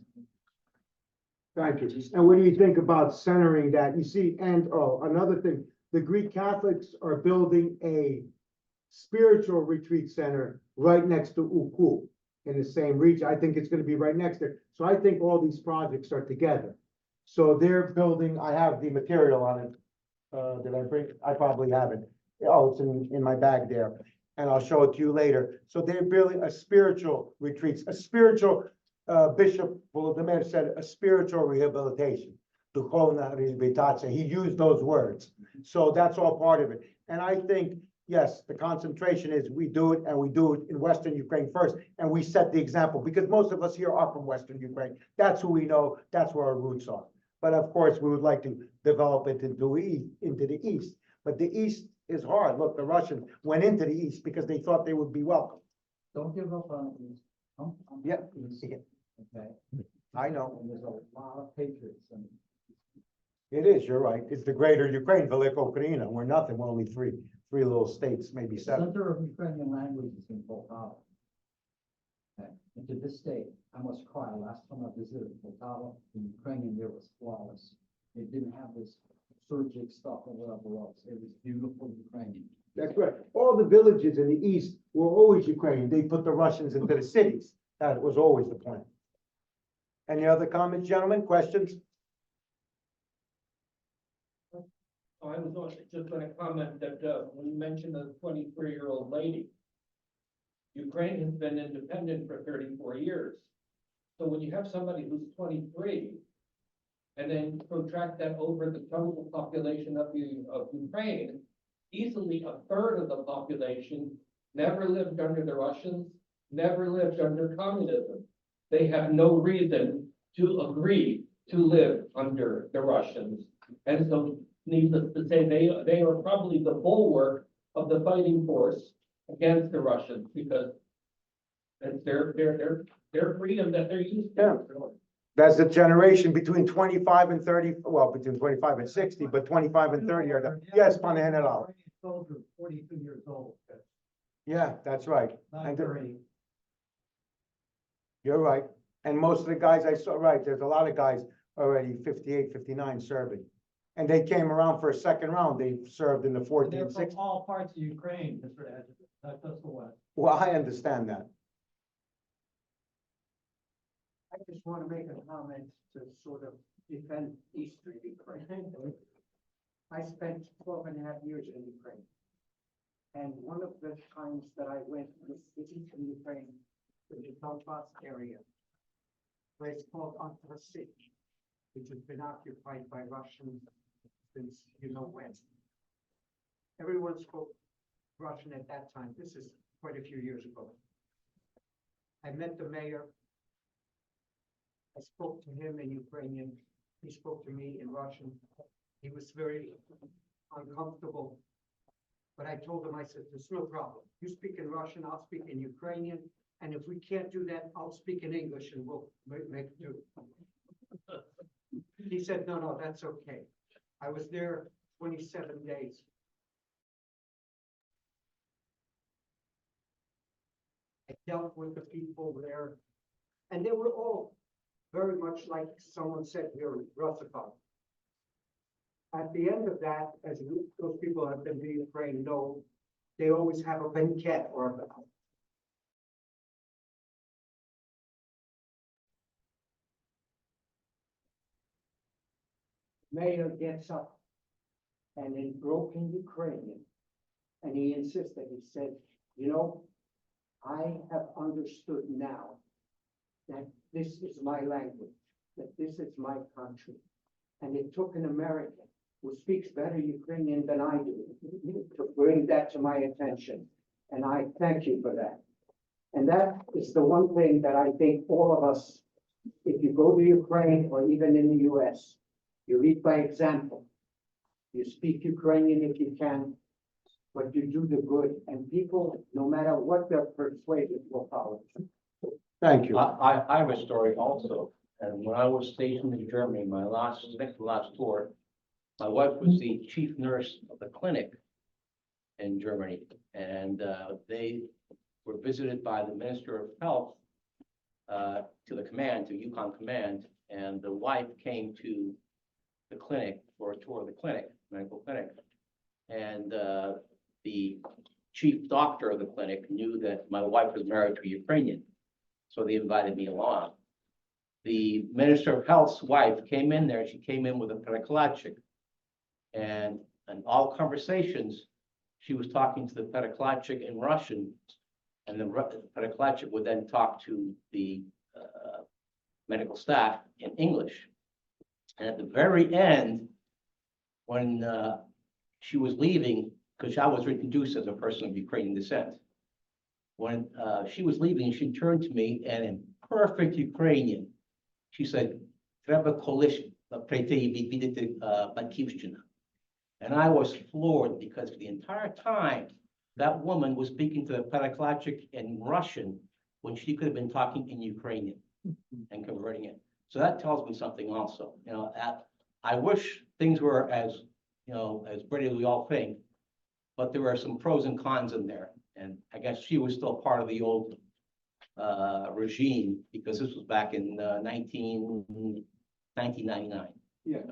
Thank you. And what do you think about centering that? You see, and, another thing, the Greek Catholics are building a spiritual retreat center right next to Uku in the same region. I think it's gonna be right next there. So I think all these projects are together. So they're building, I have the material on it. Did I bring, I probably have it. Oh, it's in my bag there, and I'll show it to you later. So they're building a spiritual retreats, a spiritual, Bishop Volodymyr said, a spiritual rehabilitation. Duchovna rehabilitacja. He used those words. So that's all part of it. And I think, yes, the concentration is we do it, and we do it in Western Ukraine first, and we set the example, because most of us here are from Western Ukraine. That's who we know, that's where our roots are. But of course, we would like to develop it into the East. But the East is hard. Look, the Russians went into the East because they thought they would be welcome. Don't give up on these. Yeah. Okay, I know. and there's a lot of patriots and It is, you're right. It's the greater Ukraine, Velika Ukraina. We're nothing. We're only three little states, maybe the seven. center of Ukrainian language is in Poltava. Okay, and to this day, I must cry. Last time I visited Poltava, the Ukrainian there was flawless. They didn't have this surgic stuff or whatever else. It was beautiful Ukrainian. That's right. All the villages in the East were always Ukrainian. They put the Russians into the cities. That was always the plan. Any other comments, gentlemen? Questions? I was also just gonna comment that, when you mentioned the 23-year-old lady, Ukraine has been independent for 34 years. So when you have somebody who's 23, and then protract that over the total population of Ukraine, easily a third of the population never lived under the Russians, never lived under communism. They have no reason to agree to live under the Russians. And so needless to say, they are probably the bulwark of the fighting force against the Russians, because it's their freedom that they're used to. That's the generation between 25 and 30, well, between 25 and 60, but 25 and 30 are the, yes, Pan General. Soldier, 42 years old, Yeah, that's right. not And 30. you're right. And most of the guys I saw, right, there's a lot of guys already 58, 59 serving. And they came around for a second round. They served in the They're 14, from 16. all parts of Ukraine, Mr. Adjutant, not just the West. Well, I understand that. I just want to make a comment to sort of defend Eastern Ukraine. I spent 12 and a half years in Ukraine. And one of the times that I went was to Eastern Ukraine, to the Donbass area, a place called Antrasit, which has been occupied by Russians since you know when. Everyone spoke Russian at that time. This is quite a few years ago. I met the mayor. I spoke to him in Ukrainian. He spoke to me in Russian. He was very uncomfortable. But I told him, I said, there's no problem. You speak in Russian, I'll speak in Ukrainian. And if we can't do that, I'll speak in English and we'll make do. He said, no, that's okay. I was there 27 days. I dealt with the people there, and they were all very much like someone said here, Russified. At the end of that, as those people have been to Ukraine know, they always have a banquet or a mayor gets up and in broken Ukrainian And he insisted, he said, you know, I have understood now that this is my language, that this is my country. And it took an American who speaks better Ukrainian than I do to bring that to my attention. And I thank you for that. And that is the one thing that I think all of us, if you go to Ukraine or even in the US, you lead by example. You speak Ukrainian if you can, but you do the good, and people, no matter what they're persuaded, will follow. Thank you. I have a story also, and when I was stationed in Germany, next to last tour, my wife was the chief nurse of the clinic in Germany, and they were visited by the Minister of Health to the command, to Yukon Command, and the wife came to the clinic for a tour of the clinic, medical clinic. And the chief doctor of the clinic knew that my wife was married to a Ukrainian, so they invited me along. The Minister of Health's wife came in there, she came in with a perekladchik. And in all conversations, she was talking to the perekladchik in Russian, and the perekladchik would then talk to the medical staff in English. And at the very end, when she was leaving, because I was introduced as a person of Ukrainian descent, when she was leaving, she turned to me and in perfect Ukrainian, she said, "Треба колись прийти і відвідати батьківщину." And I was floored because for the entire time, that woman was speaking to the perekladchik in Russian when she could have been talking in Ukrainian and converting it. So that tells me something also, you know, I wish things were as, you know, as pretty as we all think, but there were some pros and cons in there. And I guess she was still part of the old regime because this was back in 1999. Yeah.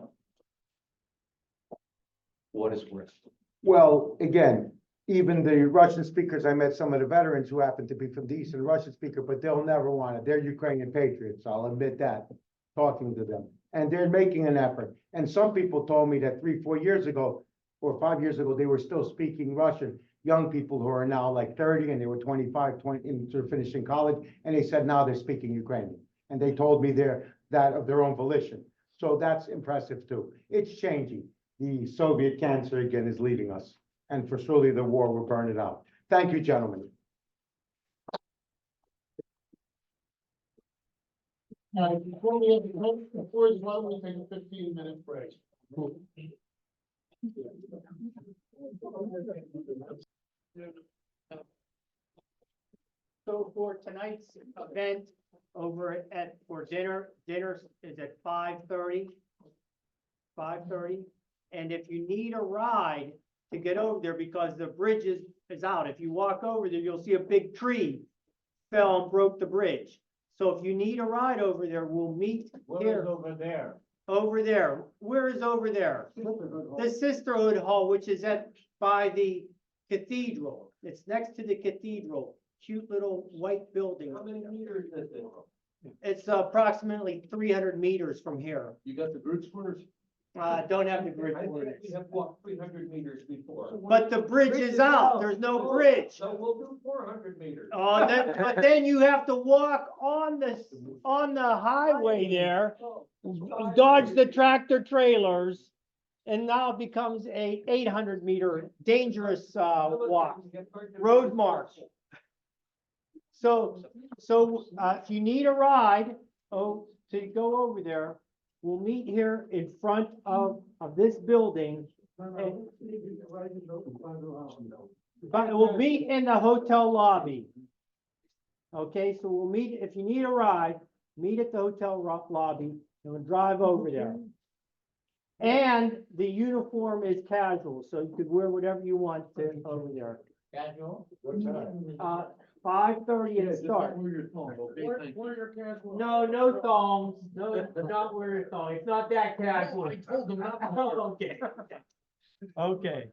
What is worth? Well, again, even the Russian speakers, I met some of the veterans who happen to be from the Eastern Russian speaker, but they'll never want it. They're Ukrainian patriots, I'll admit that, talking to them. And they're making an effort. And some people told me that 3-4 years ago, or 5 years ago, they were still speaking Russian. Young people who are now like 30 and they were 25, 20, into finishing college, and they said now they're speaking Ukrainian. And they told me that of their own volition. So that's impressive too. It's changing. The Soviet cancer again is leaving us. And for surely the war will burn it out. Thank you, gentlemen. Before why don't we take a 15-minute break? So for tonight's event over for dinner is at 5:30. 5:30, and if you need a ride to get over there because the bridge is out, if you walk over there, you'll see a big tree fell and broke the bridge. So if you need a ride over there, we'll meet here. Over there. Over there. Where is over there? The Sisterhood Hall, which is by the cathedral. It's next to the cathedral. Cute little white building. How many meters is it? It's approximately 300 meters from here. You got the group squares? Don't have the I bridge think ordinance. we have walked 300 meters before. But the bridge is out. There's no bridge. So we'll do 400 meters. But then you have to walk on the highway there, dodge the tractor trailers, and now it becomes a 800-meter dangerous walk, road march. So if you need a ride, to go over there, we'll meet here in front of this building. But we'll meet in the hotel lobby. Okay, so we'll meet, if you need a ride, meet at the hotel lobby and we'll drive over there. And the uniform is casual, so you could wear whatever you want to over there. Casual? 5:30 it starts. No, no thongs, no, not wear your thong, it's not that casual. I told them not. Okay. Okay,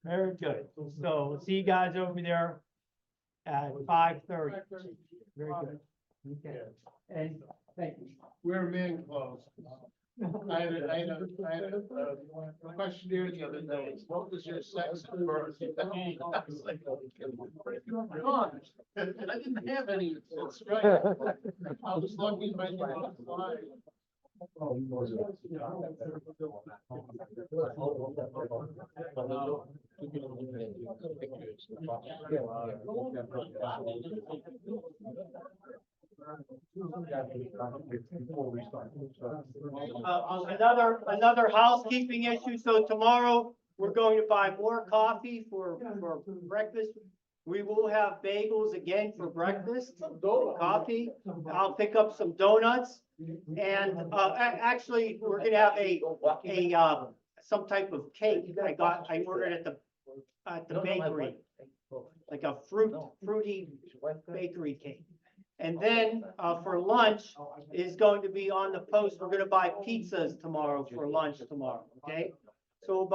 very good. So we'll see you guys over there at 5:30. Very good. Okay, and thank you. We're men clothes. I had a questionnaire the other day, what was your sex at birth? I was like, God, I didn't have any, that's right. I was lucky if I didn't fly. Another housekeeping issue, so tomorrow, we're going to buy more coffee for breakfast. We will have bagels again for breakfast, coffee, I'll pick up some donuts. And, actually, we're gonna have some type of cake I ordered at the bakery. Like a fruity bakery cake. And then, for lunch is going to be on the post. We're gonna buy pizzas tomorrow for lunch tomorrow, okay? So we'll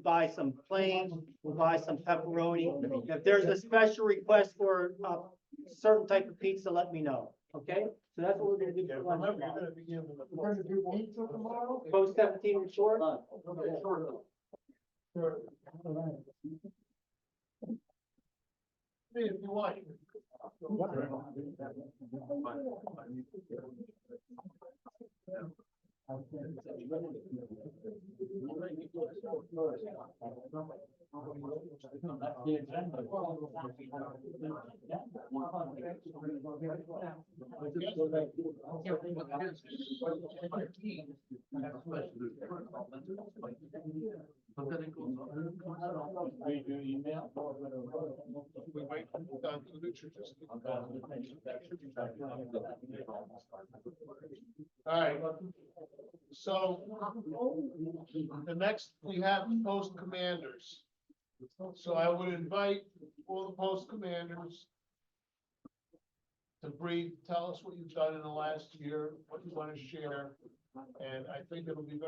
buy some plain, we'll buy some pepperoni. If there's a special request for a certain type of pizza, let me know, okay? So that's what we're gonna do for lunch. Remember, you're gonna be giving them We're gonna do pizza tomorrow? Post 17 report. Sure. If you want. We do email. We wait down to the literature. All right. So the next we have post commanders. So I would invite all the post commanders to tell us what you've done in the last year, what you want to share. And I think it'll be.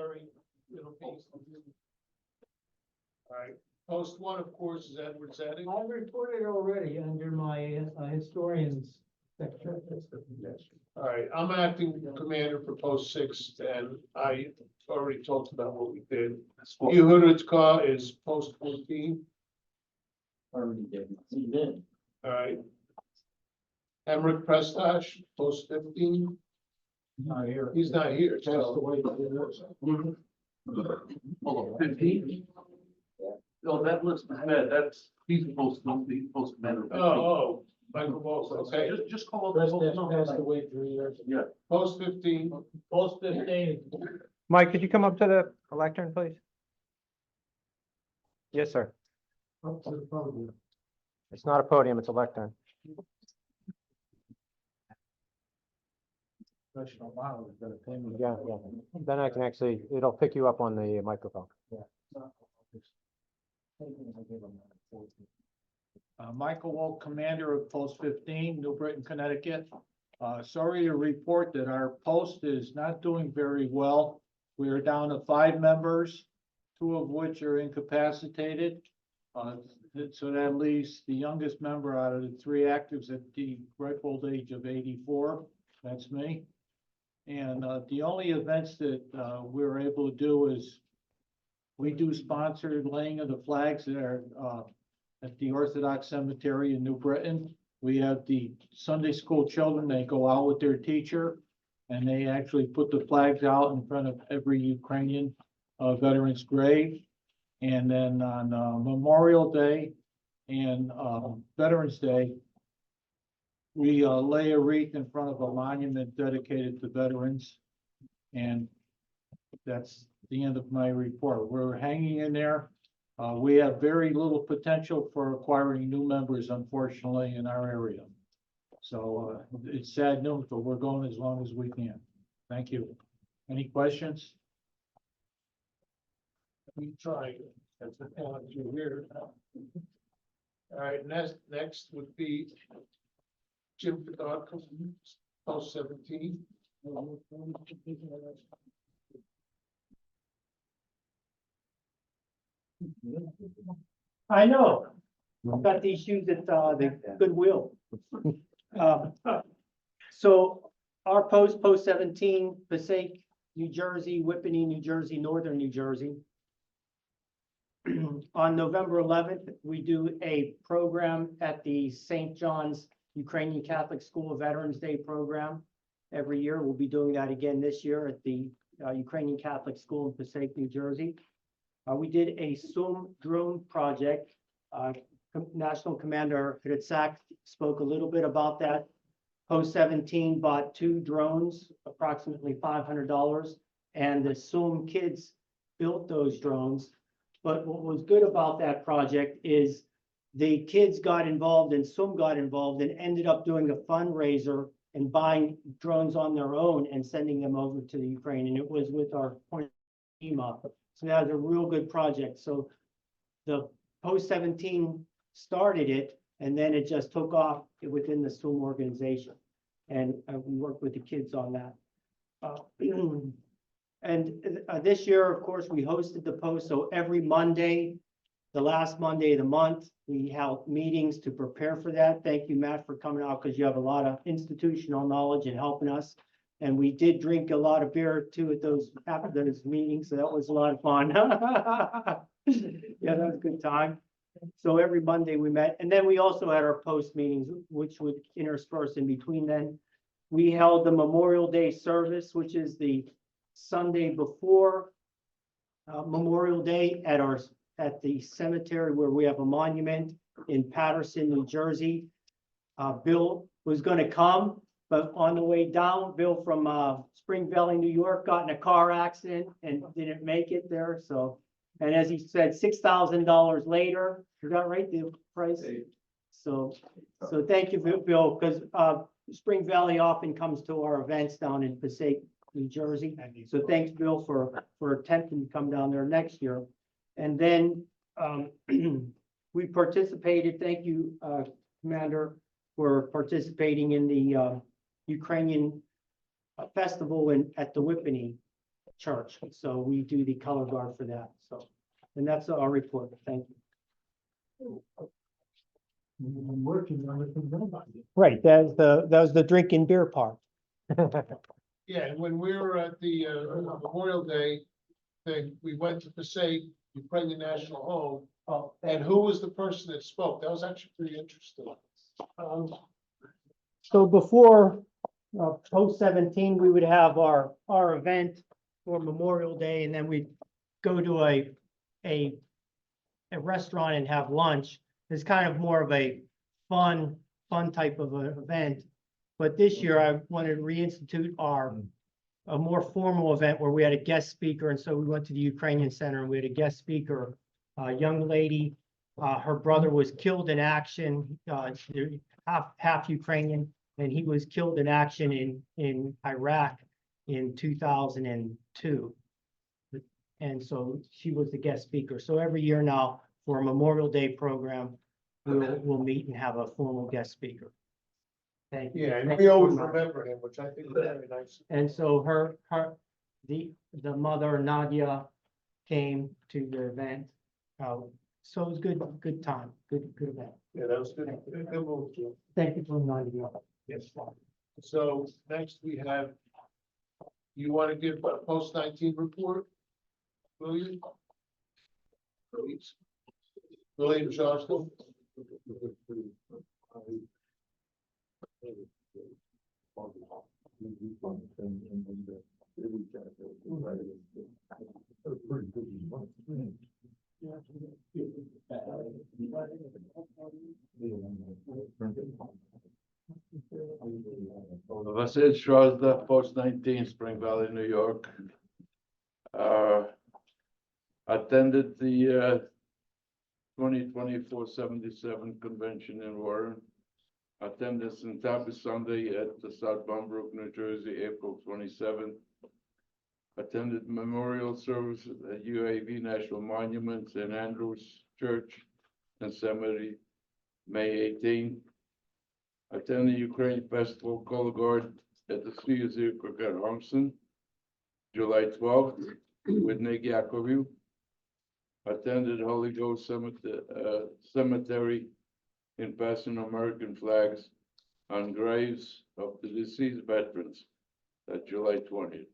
All right, post one, of course, is Edward Zeding. I reported already under my historians section. All right, I'm acting commander for post 6, and I already talked about what we did. Yehuda is post 14. Already did. He did. All right. Emmerich Prestash, post 15. Not here. He's not here. Passed So. away. Hold on, 15? No, that looks bad, that's, he's supposed to be post commander. Oh, Michael Walsh, okay. Just call up. the whole Passed number. away 3 years. Yeah. Post 15. Post 15. Mike, could you come up to the lectern, please? Yes, sir. Up to the podium. It's not a podium, it's a lectern. Professional model is gonna pay me. Yeah, yeah. Then I can actually, it'll pick you up on the microphone. Michael Wolk, commander of post 15, New Britain, Connecticut. Sorry to report that our post is not doing very well. We are down to 5 members, 2 of which are incapacitated. So that leaves the youngest member out of the 3 actives at the ripe old age of 84. That's me. And the only events that we're able to do is we do sponsored laying of the flags there at the Orthodox Cemetery in New Britain. We have the Sunday school children, they go out with their teacher and they actually put the flags out in front of every Ukrainian veteran's grave. And then on Memorial Day and Veterans Day, we lay a wreath in front of a monument dedicated to veterans. And that's the end of my report. We're hanging in there. We have very little potential for acquiring new members, unfortunately, in our area. So it's sad news, but we're going as long as we can. Thank you. Any questions? We try. That's the point you're here. All right, next would be Jim Fedot, post 17. I know. I've got these shoes at the Goodwill. So our post 17, Passaic New Jersey, Whippany, New Jersey, Northern New Jersey. On November 11th, we do a program at the St. John's Ukrainian Catholic School Veterans Day program. Every year, we'll be doing that again this year at the Ukrainian Catholic School in Passaic, New Jersey. We did a SUM drone project. National Commander Hritsak spoke a little bit about that. Post 17 bought 2 drones, approximately $500, and the SUM kids built those drones. But what was good about that project is the kids got involved and SUM got involved and ended up doing a fundraiser and buying drones on their own and sending them over to the Ukraine. And it was with our team up. So that was a real good project. So the post 17 started it, and then it just took off within the SUM organization. And we worked with the kids on that. This year, of course, we hosted the post. So every Monday, the last Monday of the month, we held meetings to prepare for that. Thank you, Matt, for coming out because you have a lot of institutional knowledge and helping us. And we did drink a lot of beer too at those, after those meetings. So that was a lot of fun. Yeah, that was a good time. So every Monday we met, and then we also had our post meetings, which would intersperse in between then. We held the Memorial Day service, which is the Sunday before Memorial Day at the cemetery where we have a monument in Paterson, New Jersey. Bill was going to come, but on the way down, Bill from Spring Valley, New York, got in a car accident and didn't make it there. So, and as he said, $6,000 later, is that right, the price? So thank you, Bill, because Spring Valley often comes to our events down in Passaic, New Jersey. So thanks, Bill, for attempting to come down there next year. And then we participated, thank you, Commander, for participating in the Ukrainian festival at the Whippany Church. So we do the color guard for that. So, and that's our report. Thank you. I'm working on it from nobody. Right, that was the drinking beer part. Yeah, and when we were at the Memorial Day thing, we went to Passaic, Ukrainian National Home. Oh, And who was the person that spoke? That was actually pretty interesting. So before post 17, we would have our event for Memorial Day, and then we'd go to a restaurant and have lunch. It's kind of more of a fun type of an event. But this year I wanted to reinstitute a more formal event where we had a guest speaker. And so we went to the Ukrainian Center and we had a guest speaker, a young lady. Her brother was killed in action, half Ukrainian, and he was killed in action in Iraq in 2002. And so she was the guest speaker. So every year now for a Memorial Day program, we'll meet and have a formal guest speaker. Thank you. Yeah, and we always remember him, which I think is very nice. And so the mother, Nadia, came to the event. So it was good time, good event. Yeah, that was good. Good move, Jim. Thank you for reminding me. Yes. So next we have, you want to give a post 19 report? Will you? Please. William Johnston. Vasil Shrozda, Post 19, Spring Valley, New York. Attended the 2024-77 convention in Warren. Attended St. Tabitha Sunday at the South Bombrook, New Jersey, April 27th. Attended memorial service at UAV National Monument, St. Andrew's Church and Cemetery, May 18. Attended Ukraine Festival Color Guard at the Suzy at Homson, July 12th, with Nick Yakovu. Attended Holy Ghost Cemetery in passing American flags on graves of the deceased veterans, July 20th.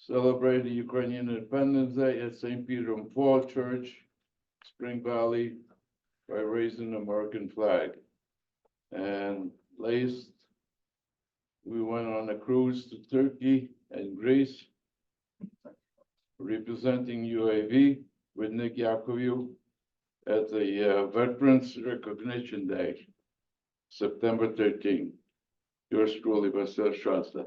celebrate the Ukrainian Independence Day at St. Peter and Paul Church, Spring Valley, by raising the American flag. And last, we went on a cruise to Turkey and Greece, representing UAV with Nick Yakoviu at the Veterans Recognition Day, September 13th. Yours truly, Vasil Shasta.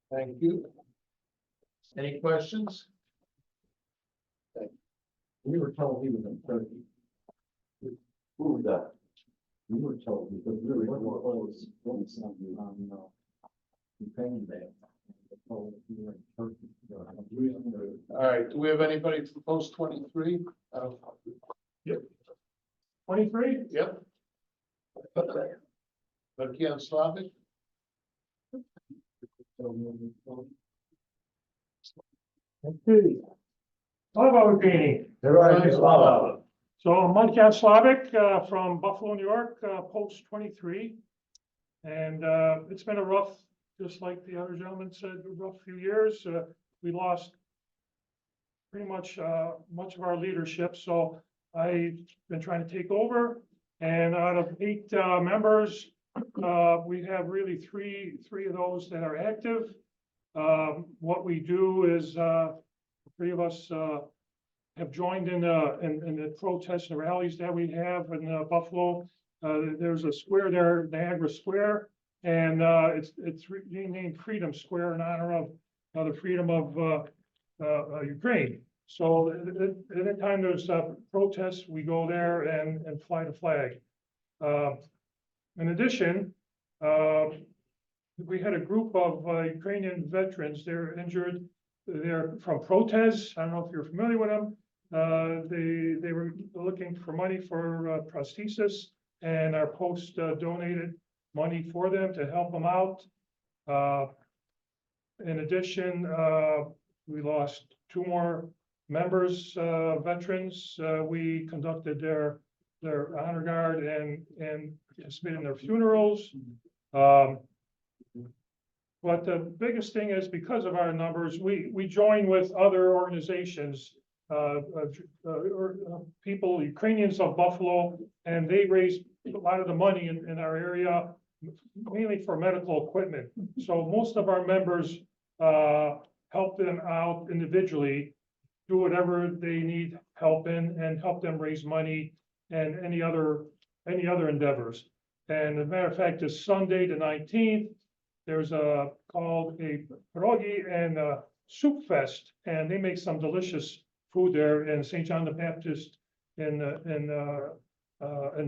Thank you. Any questions? We were told he was in Turkey. Who was that? We were told because we were always doing something on, Ukraine Day. They told us we were in Turkey. All right, do we have anybody for post 23? Yep. 23? Yep. Berkian Slavic? Okay. Hello, Bikini. Slava. So I'm Markian Slavic, from Buffalo, New York, post 23. And, it's been a rough, just like the other gentleman said, a rough few years. We lost pretty much, much of our leadership. So I've been trying to take over, and out of 8, members, we have really three of those that are active. What we do is, 3 of us, have joined in the protests and rallies that we have in Buffalo. There's a square there, Niagara Square, and it's renamed Freedom Square in honor of the freedom of Ukraine. So at any time there's protests, we go there and fly the flag. In addition, we had a group of Ukrainian veterans. They're injured. They're from protests. I don't know if you're familiar with them. They were looking for money for prosthesis, and our post donated money for them to help them out. In addition, we lost 2 more members, veterans. We conducted their honor guard and participated in their funerals. But the biggest thing is, because of our numbers, we join with other organizations, people, Ukrainians of Buffalo, and they raise a lot of the money in our area, mainly for medical equipment. So most of our members help them out individually, do whatever they need help in, and help them raise money and any other endeavors. And as a matter of fact, this Sunday, the 19th, there's called a pierogi and a soup fest, and they make some delicious food there in St. John the Baptist in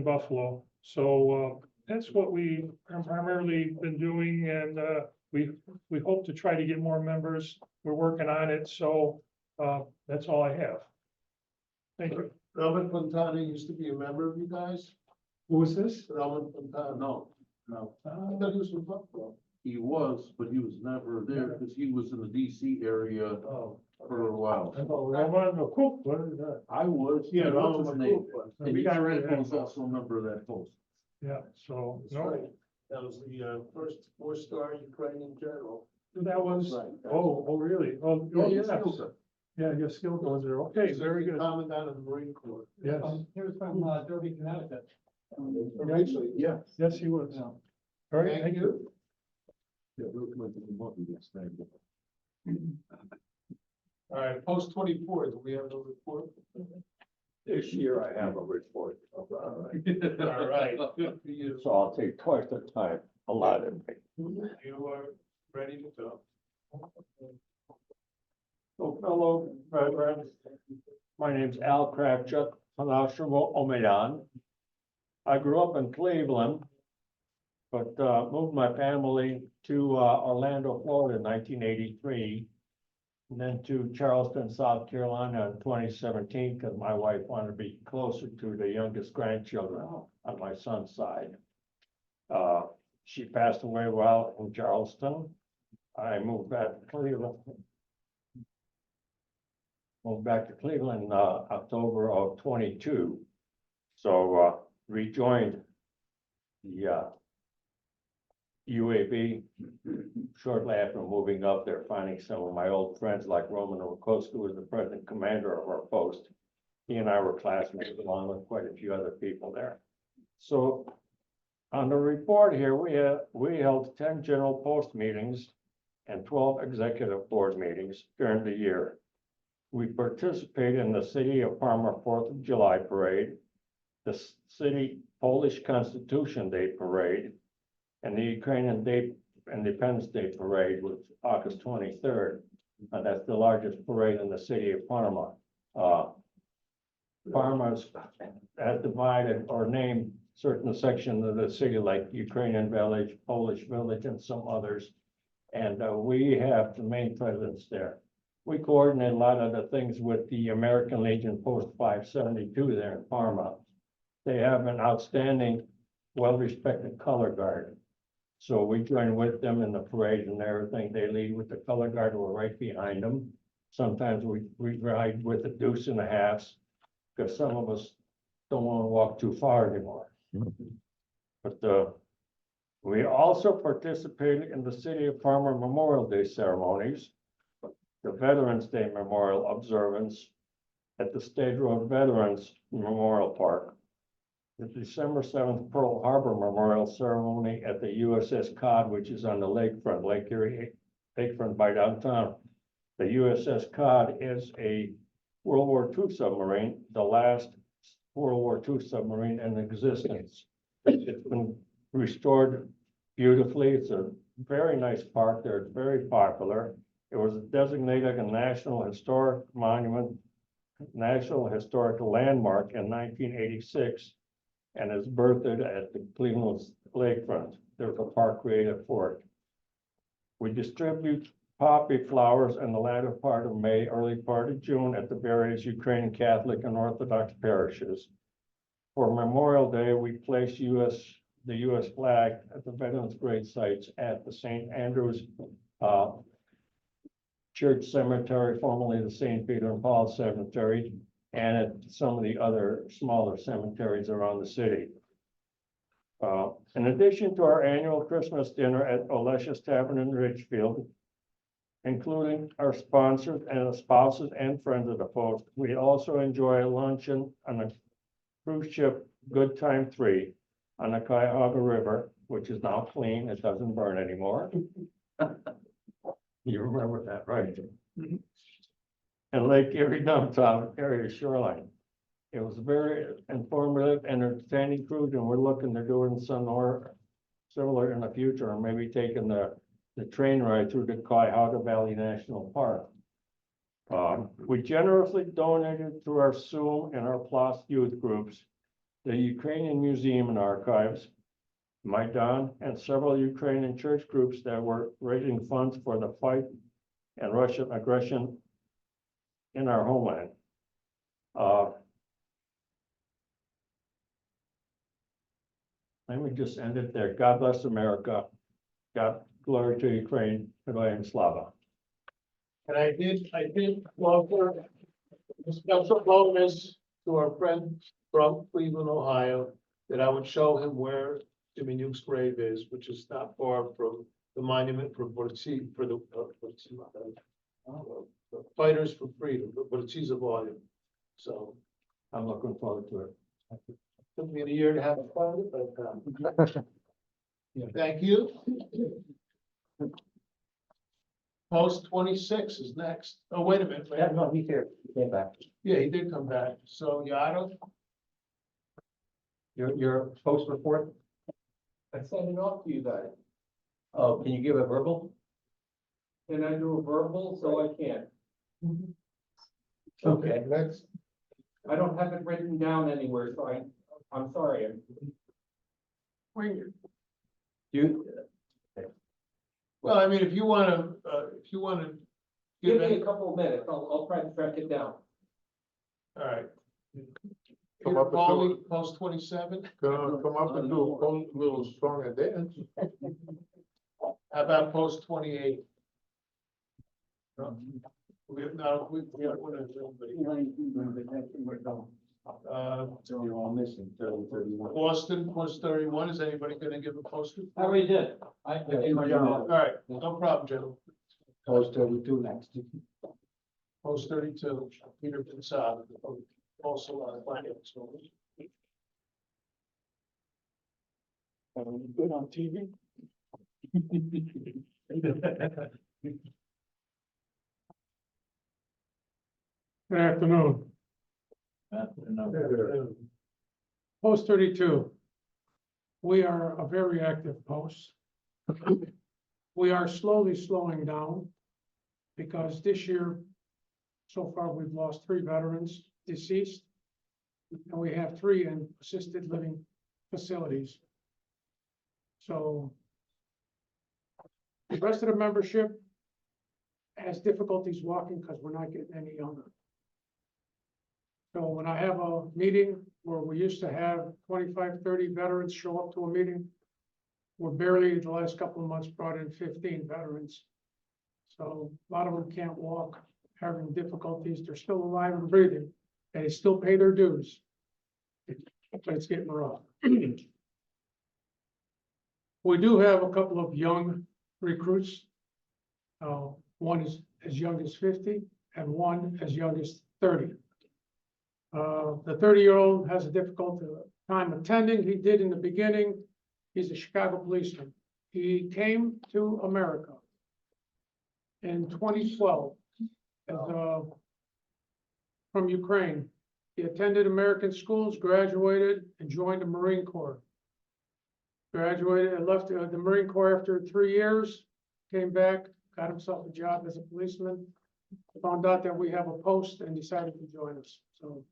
Buffalo. So that's what we have primarily been doing, and we hope to try to get more members. We're working on it, so that's all I have. Thank you. Roman Fontana used to be a member of you guys? Who was this? Roman Fontana? No, I thought he was from Buffalo. he was, but he was never there because he was in the DC area Oh. for a while. Roman Cook, what is that? I was. Yeah, what's Roman his name? McCool. And We got rid of Eugene him. was also a member of that post. Yeah, so, That's no, right. That was the first 4-star Ukrainian general. that was, Right. oh, really? Oh, Yeah, yeah, he's still there. yeah, your skill goes there. Okay, very good. Commandant of the Marine Corps. Yes, He was from Derby, Connecticut. Actually, Yeah. yes, he was. All right, thank you. Yeah, Bill Clinton and Bobby gets named. All right, post 24, do we have a report? This year I have a report. All right, good for you. So I'll take twice the time allotted me. You are ready to go. So fellow veterans, my name's Al Kravchuk, Hanashimo Omedan. I grew up in Cleveland, but moved my family to Orlando, Florida in 1983. And then to Charleston, South Carolina in 2017, because my wife wanted to be closer to the youngest grandchildren on my son's side. She passed away while in Charleston. I moved back to Cleveland. Moved back to Cleveland October of 22. So rejoined the UAV. Shortly after moving up there, finding some of my old friends like Roman Rokoska, who was the present commander of our post. He and I were classmates along with quite a few other people there. So on the report here, we held 10 general post meetings and 12 executive board meetings during the year. We participated in the City of Parma 4th of July parade, the City Polish Constitution Day parade, and the Ukrainian Day Independence Day parade was August 23rd. That's the largest parade in the city of Parma. Parma's has divided or named certain sections of the city like Ukrainian Village, Polish Village, and some others. And we have the main presence there. We coordinate a lot of the things with the American Legion Post 572 there in Parma. They have an outstanding, well-respected color guard. So we join with them in the parade and everything. They lead with the color guard. We're right behind them. Sometimes we ride with the deuce and a halves because some of us don't want to walk too far anymore. But we also participated in the City of Parma Memorial Day ceremonies, the Veterans Day Memorial observance at the State Road Veterans Memorial Park, the December 7th Pearl Harbor Memorial Ceremony at the USS Cod, which is on the lakefront, Lake Erie lakefront by downtown. The USS Cod is a World War II submarine, the last World War II submarine in existence. It's been restored beautifully. It's a very nice park there. It's very popular. It was designated a National Historic Monument, National Historical Landmark in 1986, and is birthed at the Cleveland lakefront. There's a park created for it. We distribute poppy flowers in the latter part of May, early part of June at the various Ukrainian Catholic and Orthodox parishes. For Memorial Day, we place the U.S. flag at the Veterans Grave sites at the St. Andrew's Church Cemetery, formerly the St. Peter and Paul Cemetery, and at some of the other smaller cemeteries around the city. In addition to our annual Christmas dinner at Olesha's Tavern in Ridgefield, including our sponsors and spouses and friends of the post, we also enjoy a luncheon on a cruise ship Good Time 3 on the Cuyahoga River, which is now clean. It doesn't burn anymore. You remember that, right? And Lake Erie downtown area shoreline. It was a very informative and entertaining cruise, and we're looking to doing some more similar in the future, or maybe taking the train ride through the Cuyahoga Valley National Park. We generously donated through our Zoom and our PLOS youth groups, the Ukrainian Museum and Archives, Maidan, and several Ukrainian church groups that were raising funds for the fight and Russian aggression in our homeland. Let me just end it there. God bless America. God glory to Ukraine. Heroyam Slava. And I did offer a special bonus to our friend from Cleveland, Ohio, that I would show him where Jimmy Nuke's grave is, which is not far from the monument for the Fighters for Freedom, Bortzi volume. So I'm looking forward to it. took me a year to have fun, but thank you. Post 26 is next. Oh, wait a minute. No, he's here. He came back. Yeah, he did come back. So Yado, Your post report? I sent it off to you guys. Oh, can you give a verbal? Can I do a verbal? So I can't. Okay. let's, I don't have it written down anywhere, so I'm sorry. You, well, I mean, if you wanna Give give me any, a couple of minutes. I'll try to track it down. all right. Come Peter up with Pauli, post 27. Come up and do a fun little song and dance. How about post 28? We have, no, we don't want to. So you're all missing 31. Boston plus 31, is anybody gonna give a poster? I already did. All right, no problem, gentlemen. Post 32 next. Post 32, Peter Pinsad, also on finance. Good on TV? Good afternoon. Post 32. We are a very active post. We are slowly slowing down because this year, so far, we've lost 3 veterans deceased. And we have 3 in assisted living facilities. So the rest of the membership has difficulties walking because we're not getting any younger. So when I have a meeting where we used to have 25, 30 veterans show up to a meeting, we're barely, the last couple of months, brought in 15 veterans. So a lot of them can't walk, having difficulties. They're still alive and breathing, and they still pay their dues. But it's getting rough. We do have a couple of young recruits. One is as young as 50 and one as young as 30. The 30-year-old has a difficult time attending. He did in the beginning. He's a Chicago policeman. He came to America in 2012 as, from Ukraine. He attended American schools, graduated, and joined the Marine Corps. Graduated and left the Marine Corps after 3 years, came back, got himself a job as a policeman, found out that we have a post and decided to join us. So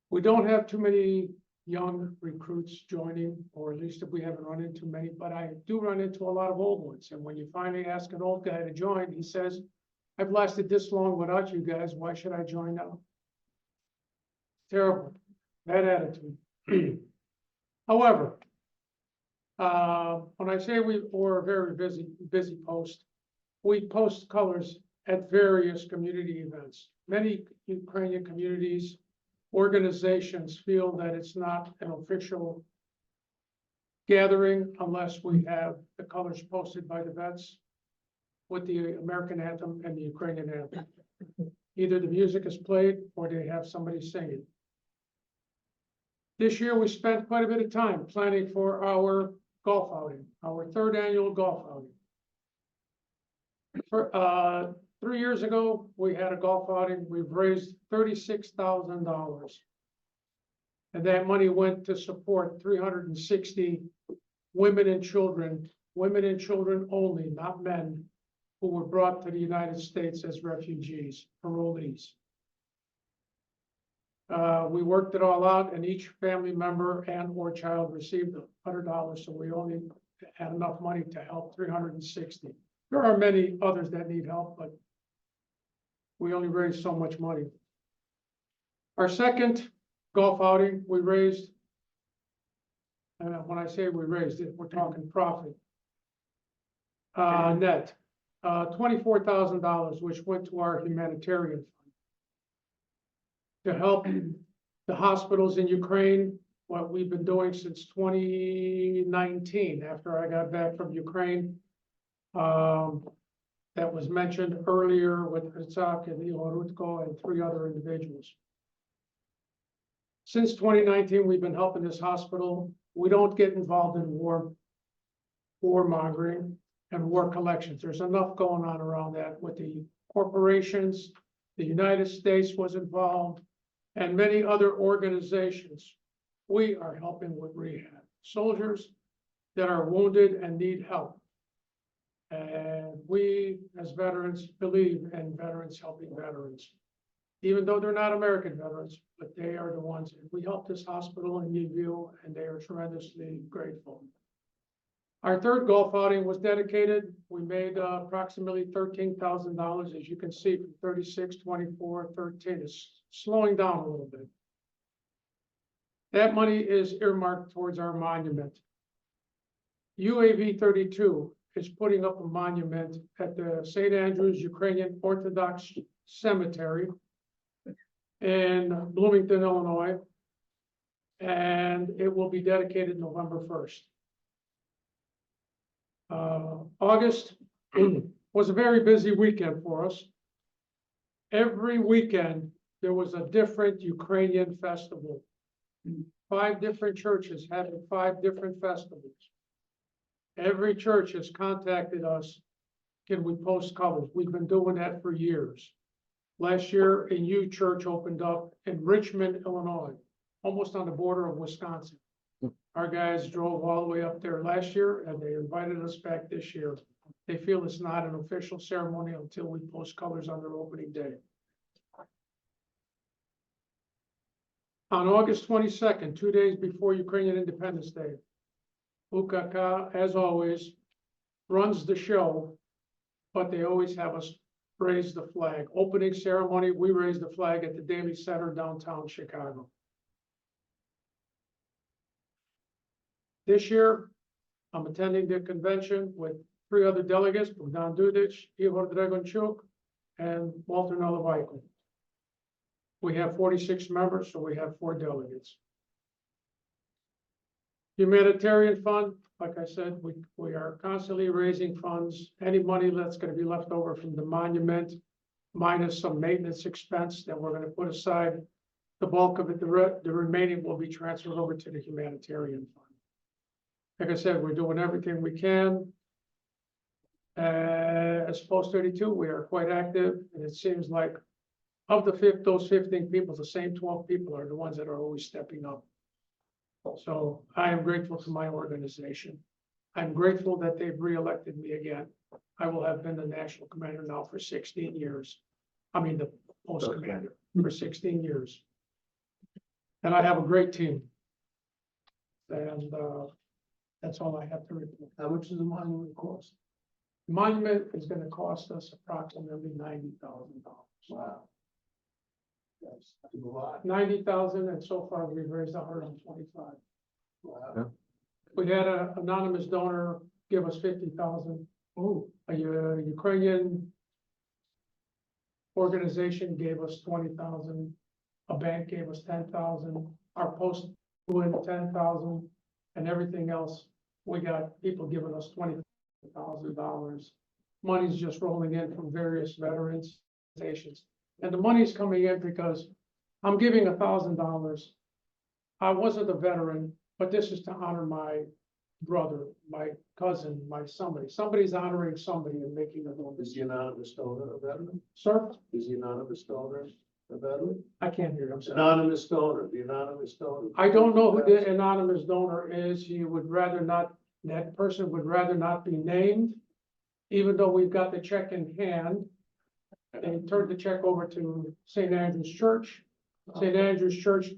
we don't have too many young recruits joining, or at least if we haven't run into many, but I do run into a lot of old ones. And when you finally ask an old guy to join, he says, I've lasted this long without you guys. Why should I join now? Terrible, bad attitude. However, when I say we're a very busy post, we post colors at various community events. Many Ukrainian communities, organizations feel that it's not an official gathering unless we have the colors posted by the vets with the American anthem and the Ukrainian anthem. Either the music is played or they have somebody singing. This year, we spent quite a bit of time planning for our golf outing, our 3rd annual golf outing. For, 3 years ago, we had a golf outing. We've raised $36,000. And that money went to support 360 women and children only, not men, who were brought to the United States as refugees, parolees. We worked it all out, and each family member and or child received $100, so we only had enough money to help 360. There are many others that need help, but we only raised so much money. Our second golf outing, we raised, when I say we raised it, we're talking profit. Net, $24,000, which went to our humanitarian fund to help the hospitals in Ukraine, what we've been doing since 2019, after I got back from Ukraine. That was mentioned earlier with Itzhak and Ilorutko and 3 other individuals. Since 2019, we've been helping this hospital. We don't get involved in warmongering and war collections. There's enough going on around that with the corporations. The United States was involved and many other organizations. We are helping with rehab. Soldiers that are wounded and need help. And we, as veterans, believe in veterans helping veterans, even though they're not American veterans, but they are the ones. We helped this hospital in Yeville, and they are tremendously grateful. Our 3rd golf outing was dedicated. We made approximately $13,000, as you can see, from 36, 24, 13. It's slowing down a little bit. That money is earmarked towards our monument. UAV 32 is putting up a monument at the St. Andrews Ukrainian Orthodox Cemetery. in Bloomington, Illinois. And it will be dedicated November 1st. August was a very busy weekend for us. Every weekend, there was a different Ukrainian festival. 5 different churches having 5 different festivals. Every church has contacted us. Can we post colors? We've been doing that for years. Last year, a new church opened up in Richmond, Illinois, almost on the border of Wisconsin. Our guys drove all the way up there last year and they invited us back this year. They feel it's not an official ceremony until we post colors on their opening day. On August 22nd, 2 days before Ukrainian Independence Day, UKK, as always, runs the show, but they always have us raise the flag. Opening ceremony, we raise the flag at the Daily Center downtown Chicago. This year, I'm attending the convention with 3 other delegates, Bogdan Dudic, Igor Dragonchuk, and Walter Nalivayko. We have 46 members, so we have 4 delegates. Humanitarian fund, like I said, we are constantly raising funds. Any money that's going to be left over from the monument, minus some maintenance expense that we're going to put aside, the bulk of it, the remaining will be transferred over to the humanitarian fund. Like I said, we're doing everything we can. As Post 32, we are quite active, and it seems like of those 15 people, the same 12 people are the ones that are always stepping up. So I am grateful to my organization. I'm grateful that they've reelected me again. I will have been the national commander now for 16 years. I mean, the post commander for 16 years. And I have a great team. And that's all I have to report. How much does the monument cost? The monument is going to cost us approximately $90,000. Wow. That's a lot. 90,000, and so far we've raised 125. Wow. We had an anonymous donor give us 50,000. Oh, a Ukrainian organization gave us 20,000. A bank gave us 10,000. Our post threw in 10,000, and everything else we got people giving us $20,000. Money's just rolling in from various veterans stations. And the money's coming in because I'm giving $1,000. I wasn't a veteran, but this is to honor my brother, my cousin, my somebody. Somebody's honoring somebody and making a donation. Is the anonymous donor a veteran? Sir, Is the anonymous donor a veteran? I can't hear you. I'm sorry. Anonymous donor, the anonymous donor. I don't know who the anonymous donor is. He would rather not, that person would rather not be named, even though we've got the check in hand. They turned the check over to St. Andrew's Church. St. Andrew's Church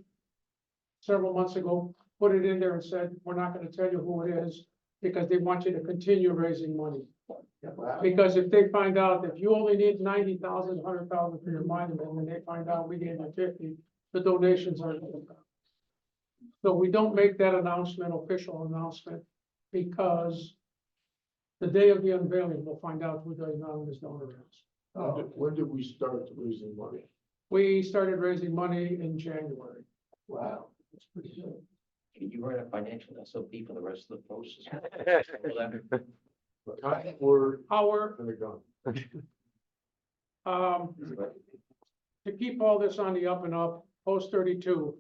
several months ago put it in there and said, we're not going to tell you who it is because they want you to continue raising money. Wow. Because if they find out if you only need 90,000, 100,000 for your monument, and they find out we gave you 50, the donations are. So we don't make that announcement, official announcement, because the day of the unveiling, we'll find out who the anonymous donor is. When did we start raising money? We started raising money in January. Wow, that's pretty good. Can you write a financial SOP for the rest of the posts? We're Our, gonna go. to keep all this on the up and up, Post 32,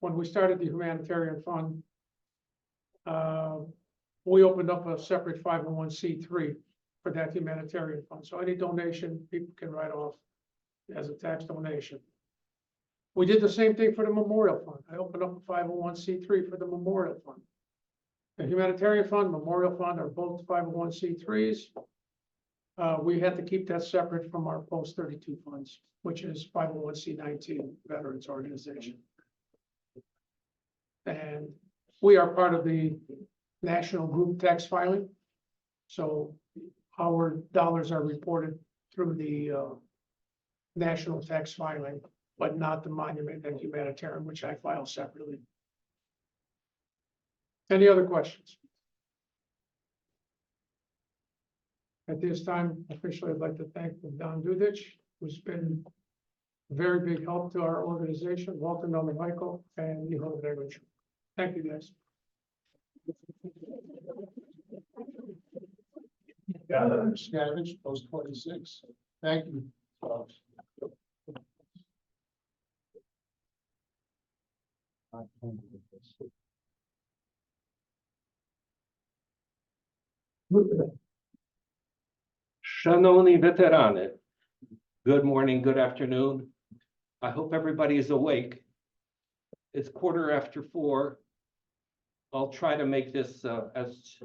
when we started the humanitarian fund, we opened up a separate 501c3 for that humanitarian fund. So any donation people can write off as a tax donation. We did the same thing for the memorial fund. I opened up a 501c3 for the memorial fund. The humanitarian fund, memorial fund are both 501c3s. We had to keep that separate from our Post 32 funds, which is 501c19 Veterans Organization. And we are part of the national group tax filing. So our dollars are reported through the national tax filing, but not the monument and humanitarian, which I file separately. Any other questions? At this time, officially, I'd like to thank Don Dudic, who's been very big help to our organization. Welcome, Michael, and you hold it. Thank you, guys. Scavenge, post 26. Thank you. Шановні ветерани, good morning, good afternoon. I hope everybody is awake. It's 4:15. I'll try to make this as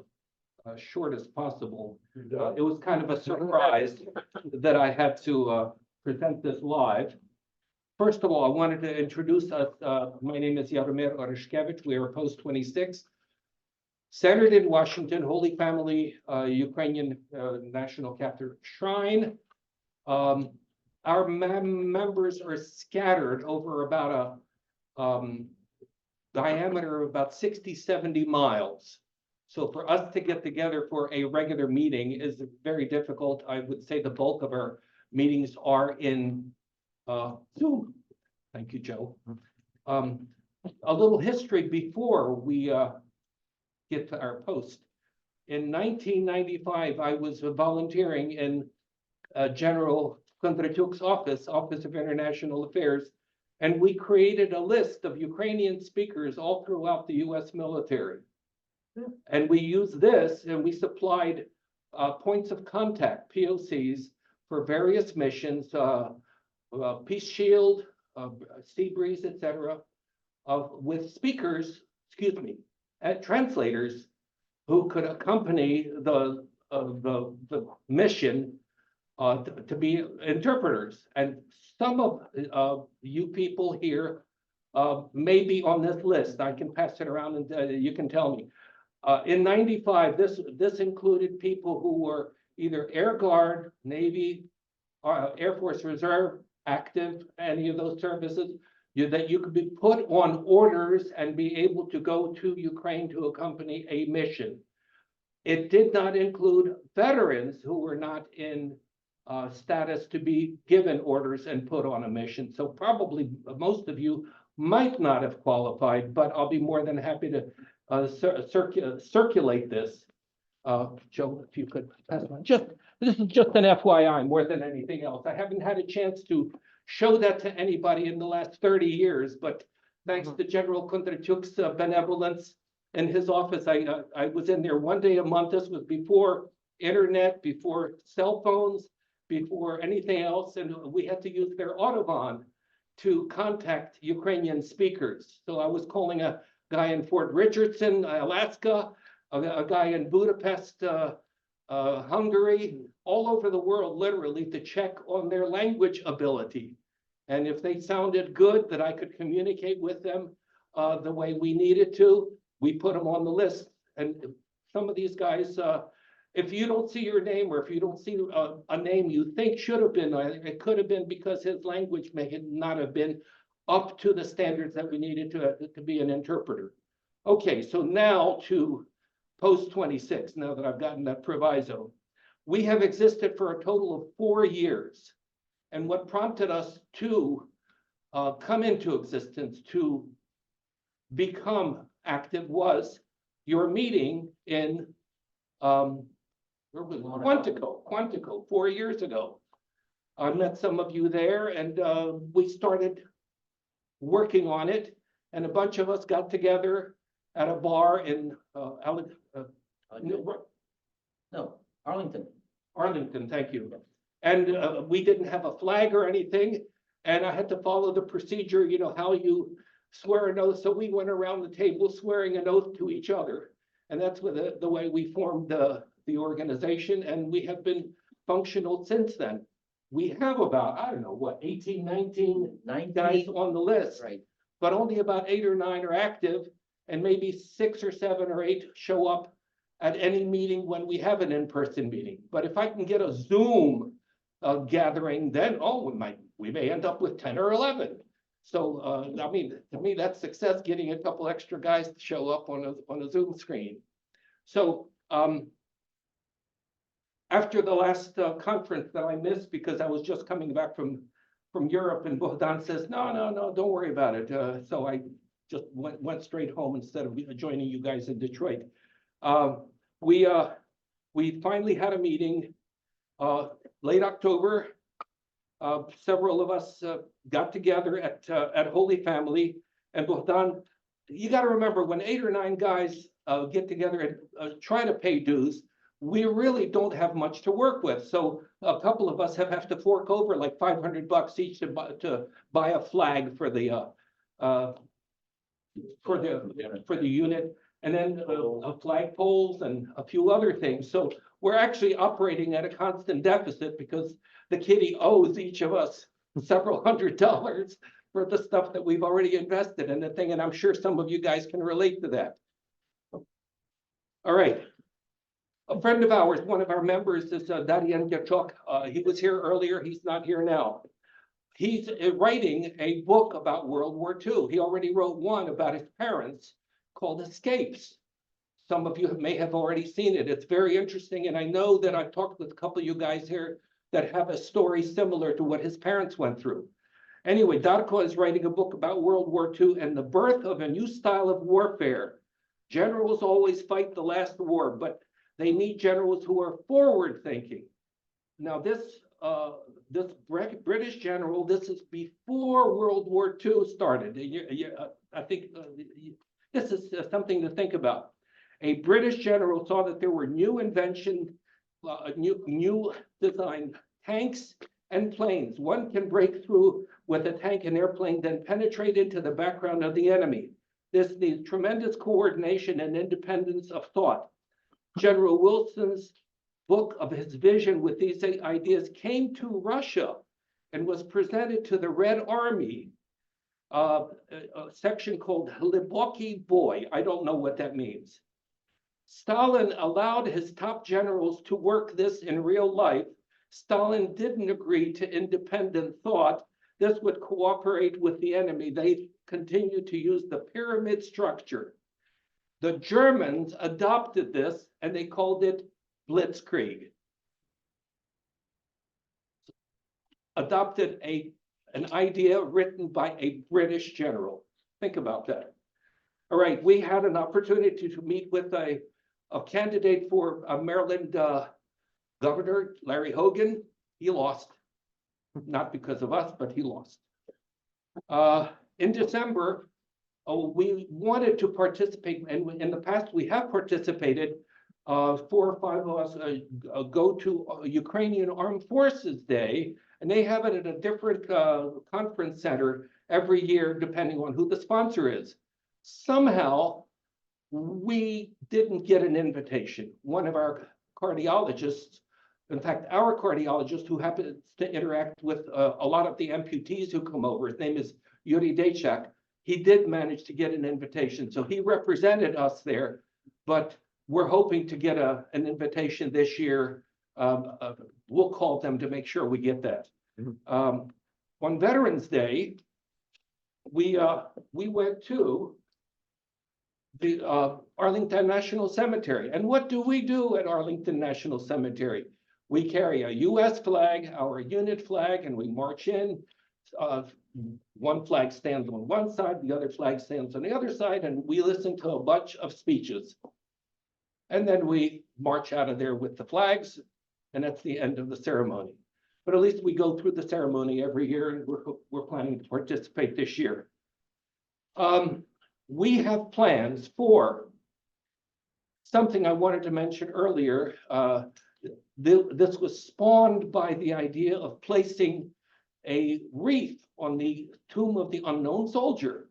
short as possible. It was kind of a surprise that I had to present this live. First of all, I wanted to introduce us. My name is Jaromir Oreshkevich. We are Post 26. Centered in Washington, Holy Family Ukrainian National Catholic Shrine. Our members are scattered over about a diameter of about 60, 70 miles. So for us to get together for a regular meeting is very difficult. I would say the bulk of our meetings are in Zoom. Thank you, Joe. A little history before we get to our post. In 1995, I was volunteering in General Kondratyuk's office of International Affairs, and we created a list of Ukrainian speakers all throughout the US military. And we used this and we supplied points of contact, POCs, for various missions, Peace Shield, Sea Breeze, etc., with speakers, translators who could accompany the mission to be interpreters. And some of you people here may be on this list. I can pass it around and you can tell me. In 95, this included people who were either Air Guard, Navy, Air Force Reserve, active, any of those services, that you could be put on orders and be able to go to Ukraine to accompany a mission. It did not include veterans who were not in status to be given orders and put on a mission. So probably most of you might not have qualified, but I'll be more than happy to circulate this. Joe, if you could pass on. This is just an FYI more than anything else. I haven't had a chance to show that to anybody in the last 30 years, but thanks to General Kondratyuk's benevolence in his office, I was in there one day a month. This was before internet, before cell phones, before anything else, and we had to use their Autobahn to contact Ukrainian speakers. So I was calling a guy in Fort Richardson, Alaska, a guy in Budapest, Hungary, all over the world, literally, to check on their language ability. And if they sounded good, that I could communicate with them the way we needed to, we put them on the list. And some of these guys, if you don't see your name, or if you don't see a name you think should have been, it could have been because his language may not have been up to the standards that we needed to be an interpreter. Okay, so now to Post 26, now that I've gotten that proviso. We have existed for a total of 4 years. And what prompted us to come into existence, to become active, was your meeting in Quantico 4 years ago. I met some of you there, and we started working on it, and a bunch of us got together at a bar in Arlington. Arlington, thank you. And we didn't have a flag or anything, and I had to follow the procedure, you know, how you swear an oath. So we went around the table swearing an oath to each other. And that's the way we formed the organization, and we have been functional since then. We have about, I don't know, what, 18, 19 guys on the list. Right. But only about 8 or 9 are active, and maybe 6 or 7 or 8 show up at any meeting when we have an in-person meeting. But if I can get a Zoom gathering, then we may end up with 10 or 11. So I mean, to me, that's success, getting a couple extra guys to show up on a Zoom screen. So after the last conference that I missed because I was just coming back from from Europe, and Bohdan says, no, don't worry about it. So I just went straight home instead of joining you guys in Detroit. We finally had a meeting, late October. Several of us got together at Holy Family, and Bohdan, you got to remember, when 8 or 9 guys get together and try to pay dues, we really don't have much to work with. So a couple of us have to fork over like $500 each to buy a flag for the unit, and then flag poles and a few other things. So we're actually operating at a constant deficit because the kitty owes each of us several $100s for the stuff that we've already invested in the thing, and I'm sure some of you guys can relate to that. All right. A friend of ours, one of our members, is Darian Yachok. He was here earlier. He's not here now. He's writing a book about World War II. He already wrote one about his parents called Escapes. Some of you may have already seen it. It's very interesting, and I know that I've talked with a couple of you guys here that have a story similar to what his parents went through. Anyway, Darko is writing a book about World War II and the birth of a new style of warfare. Generals always fight the last war, but they need generals who are forward-thinking. Now, this British general, this is before World War II started. I think this is something to think about. A British general saw that there were new invention, new design tanks and planes. One can break through with a tank and airplane, then penetrate into the background of the enemy. This needs tremendous coordination and independence of thought. General Wilson's book of his vision with these ideas came to Russia and was presented to the Red Army, a section called Hliboky Boy. I don't know what that means. Stalin allowed his top generals to work this in real life. Stalin didn't agree to independent thought. This would cooperate with the enemy. They continued to use the pyramid structure. The Germans adopted this and they called it Blitzkrieg. Adopted an idea written by a British general. Think about that. All right, we had an opportunity to meet with a candidate for Maryland governor, Larry Hogan. He lost, not because of us, but he lost. In December, we wanted to participate, and in the past we have participated. 4 or 5 of us go to Ukrainian Armed Forces Day, and they have it at a different conference center every year, depending on who the sponsor is. Somehow, we didn't get an invitation. One of our cardiologists, in fact, our cardiologist who happens to interact with a lot of the amputees who come over, his name is Yuri Dechak, he did manage to get an invitation. So he represented us there, but we're hoping to get an invitation this year. We'll call them to make sure we get that. On Veterans Day, we went to the Arlington National Cemetery. And what do we do at Arlington National Cemetery? We carry a US flag, our unit flag, and we march in. One flag stands on one side, the other flag stands on the other side, and we listen to a bunch of speeches. And then we march out of there with the flags, and that's the end of the ceremony. But at least we go through the ceremony every year, and we're planning to participate this year. We have plans for something I wanted to mention earlier. This was spawned by the idea of placing a wreath on the tomb of the unknown soldier.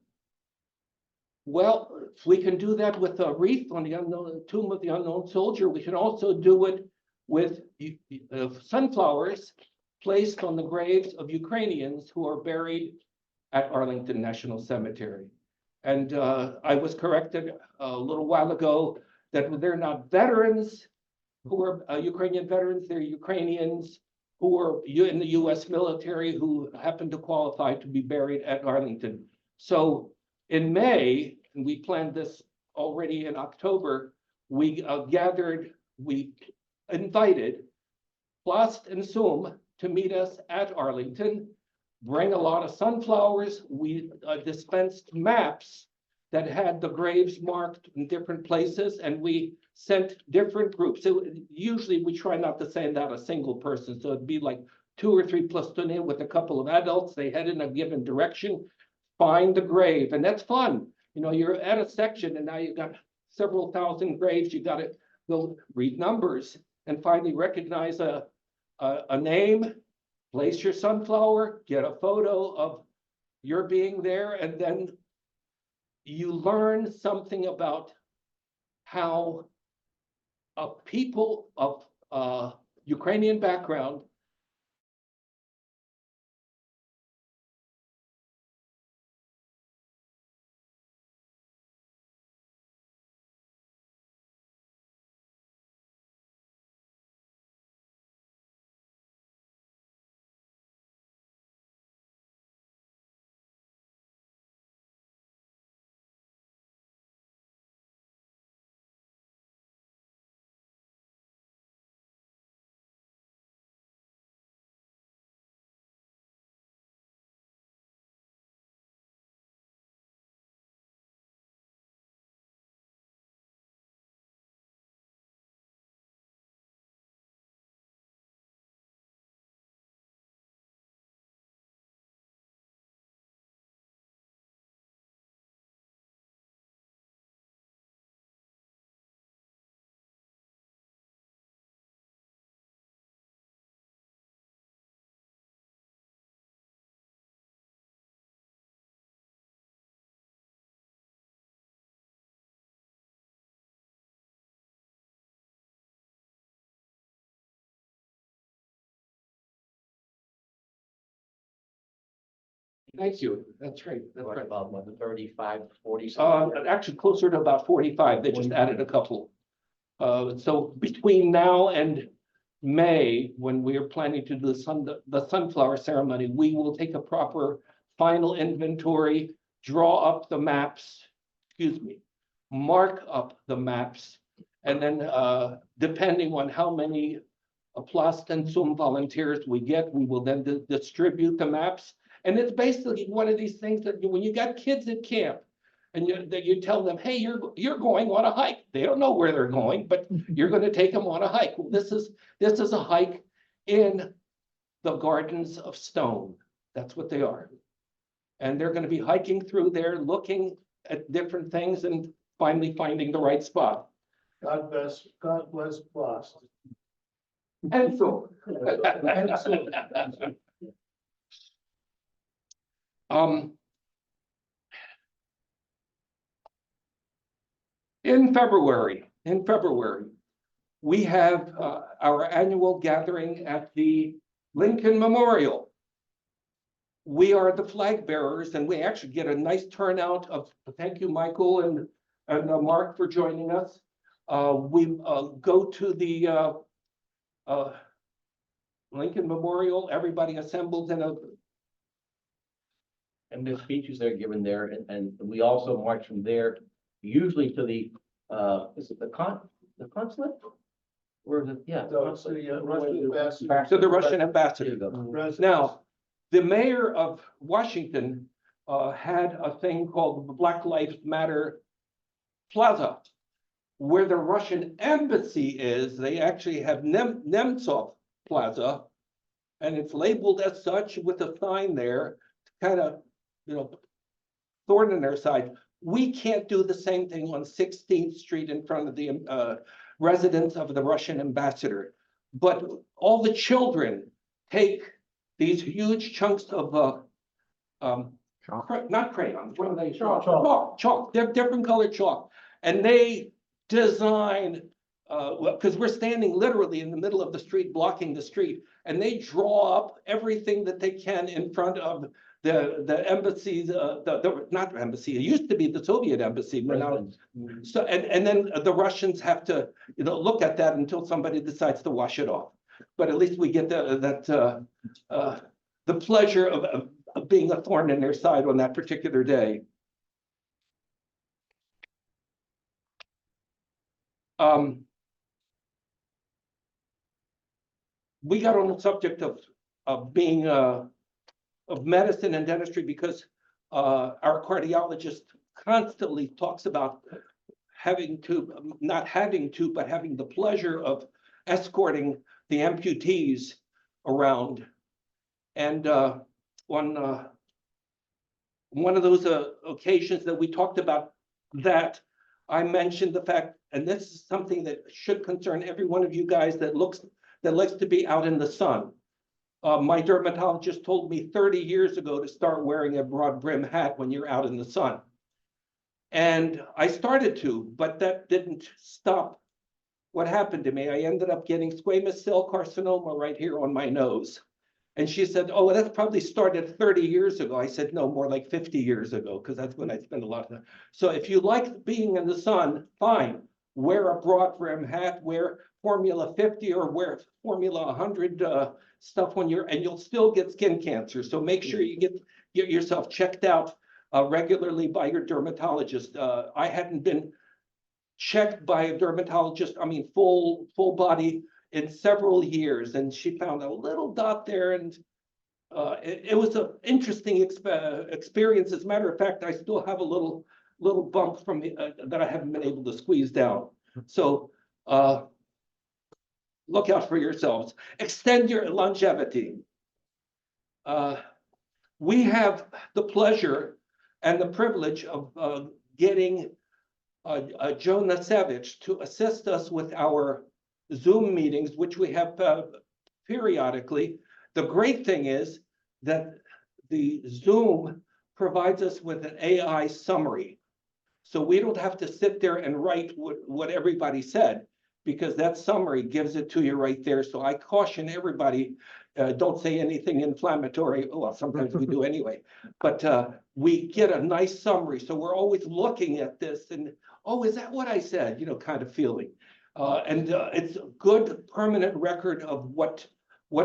Well, we can do that with a wreath on the tomb of the unknown soldier. We can also do it with sunflowers placed on the graves of Ukrainians who are buried at Arlington National Cemetery. And I was corrected a little while ago that they're not veterans who are Ukrainian veterans, they're Ukrainians who are in the US military who happen to qualify to be buried at Arlington. So in May, and we planned this already in October, we invited Plast and Sum to meet us at Arlington. bring a lot of sunflowers. We dispensed maps that had the graves marked in different places, and we sent different groups. So usually we try not to send out a single person, so it'd be like 2 or 3 plastunias with a couple of adults. They head in a given direction, find the grave, and that's fun. You know, you're at a section and now you've got several thousand graves. You got to go read numbers and finally recognize a name, place your sunflower, get a photo of your being there, and then you learn something about how people of Ukrainian background Thank you. That's right. That's What right. about what, 35, 40? Actually closer to about 45. They just added a couple. So between now and May, when we are planning to do the sunflower ceremony, we will take a proper final inventory, draw up the maps, excuse me, mark up the maps, and then depending on how many Plast and Sum volunteers we get, we will then distribute the maps. And it's basically one of these things that when you got kids at camp and you tell them, hey, you're going on a hike. They don't know where they're going, but you're going to take them on a hike. Well, this is a hike in the Gardens of Stone. That's what they are. And they're going to be hiking through there, looking at different things and finally finding the right spot. God bless Boston. And so. In February, we have our annual gathering at the Lincoln Memorial. We are the flag bearers, and we actually get a nice turnout of, thank you, Michael and Mark for joining us. We go to the Lincoln Memorial, everybody assembles in a. And the speeches they're given there, and we also march from there, usually to the, is it the consulate? Or is it, yeah. So the Russian ambassador. Back to the Russian There ambassador. you go. Now, the mayor of Washington had a thing called the Black Lives Matter Plaza, where the Russian embassy is. They actually have Nemtsov Plaza, and it's labeled as such with a sign there, kind of, thorn in their side. We can't do the same thing on 16th Street in front of the residence of the Russian ambassador. But all the children take these huge chunks of not crayons, what are they? Chalk. They're different colored chalk. And they design, because we're standing literally in the middle of the street, blocking the street, and they draw up everything that they can in front of the embassies, not embassy, it used to be the Soviet embassy, but now, so, and then the Russians have to, look at that until somebody decides to wash it off. But at least we get the pleasure of being a thorn in their side on that particular day. We got on the subject of being of medicine and dentistry because our cardiologist constantly talks about not having to, but having the pleasure of escorting the amputees around. And on one of those occasions that we talked about that, I mentioned the fact, and this is something that should concern every one of you guys that likes to be out in the sun. My dermatologist told me 30 years ago to start wearing a broad brim hat when you're out in the sun. And I started to, but that didn't stop what happened to me. I ended up getting squamous cell carcinoma right here on my nose. And she said, oh, that's probably started 30 years ago. I said, no, more like 50 years ago, because that's when I spent a lot of time. So if you like being in the sun, fine. Wear a broad brim hat, wear Formula 50 or wear Formula 100 stuff when and you'll still get skin cancer. So make sure you get yourself checked out regularly by your dermatologist. I hadn't been checked by a dermatologist, I mean, full body in several years, and she found a little dot there, and it was an interesting experience. As a matter of fact, I still have a little bump from that I haven't been able to squeeze down. So look out for yourselves. Extend your longevity. We have the pleasure and the privilege of getting Joe Nasevich to assist us with our Zoom meetings, which we have periodically. The great thing is that the Zoom provides us with an AI summary. So we don't have to sit there and write what everybody said, because that summary gives it to you right there. So I caution everybody, don't say anything inflammatory. Oh, well, sometimes we do anyway, but we get a nice summary. So we're always looking at this and, oh, is that what I said? You know, kind of feeling. And it's a good permanent record of what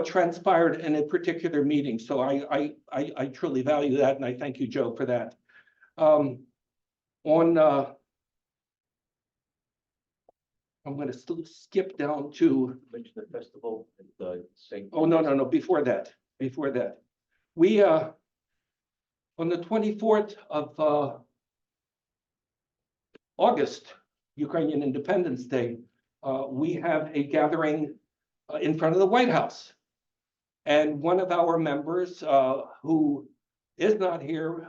transpired in a particular meeting. So I truly value that, and I thank you, Joe, for that. I'm going to skip down to. Mention the festival at the St. Oh, no, before that. We, on the 24th of August, Ukrainian Independence Day, we have a gathering in front of the White House. And one of our members, who is not here,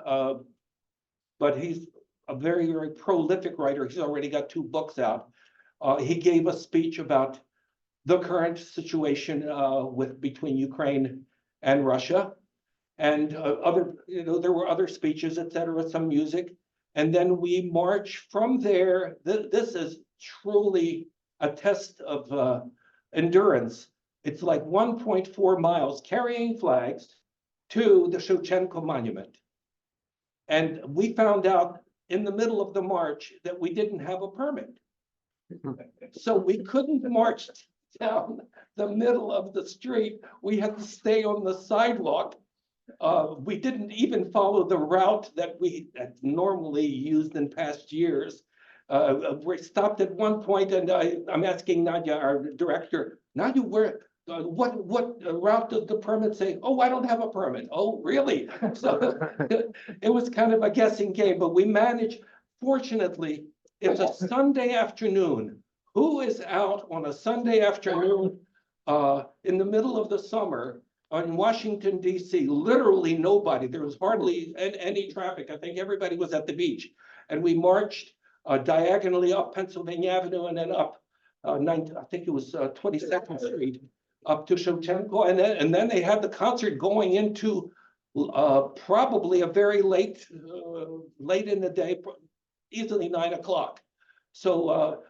but he's a very, very prolific writer. He's already got 2 books out. He gave a speech about the current situation between Ukraine and Russia, and there were other speeches, etc., some music, and then we march from there. This is truly a test of endurance. It's like 1.4 miles carrying flags to the Shevchenko Monument, and we found out in the middle of the march that we didn't have a permit. So we couldn't march down the middle of the street. We had to stay on the sidewalk. We didn't even follow the route that we had normally used in past years. We stopped at one point, and I'm asking Nadia, our director, Nadia, what route does the permit say? Oh, I don't have a permit. Oh, really? So it was kind of a guessing game, but we managed. Fortunately, it's a Sunday afternoon. Who is out on a Sunday afternoon in the middle of the summer in Washington, D.C.? Literally nobody. There was hardly any traffic. I think everybody was at the beach. And we marched diagonally up Pennsylvania Avenue and then up, I think it was 22nd Street, up to Shevchenko. And then they had the concert going into probably a very late in the day, easily 9 o'clock. So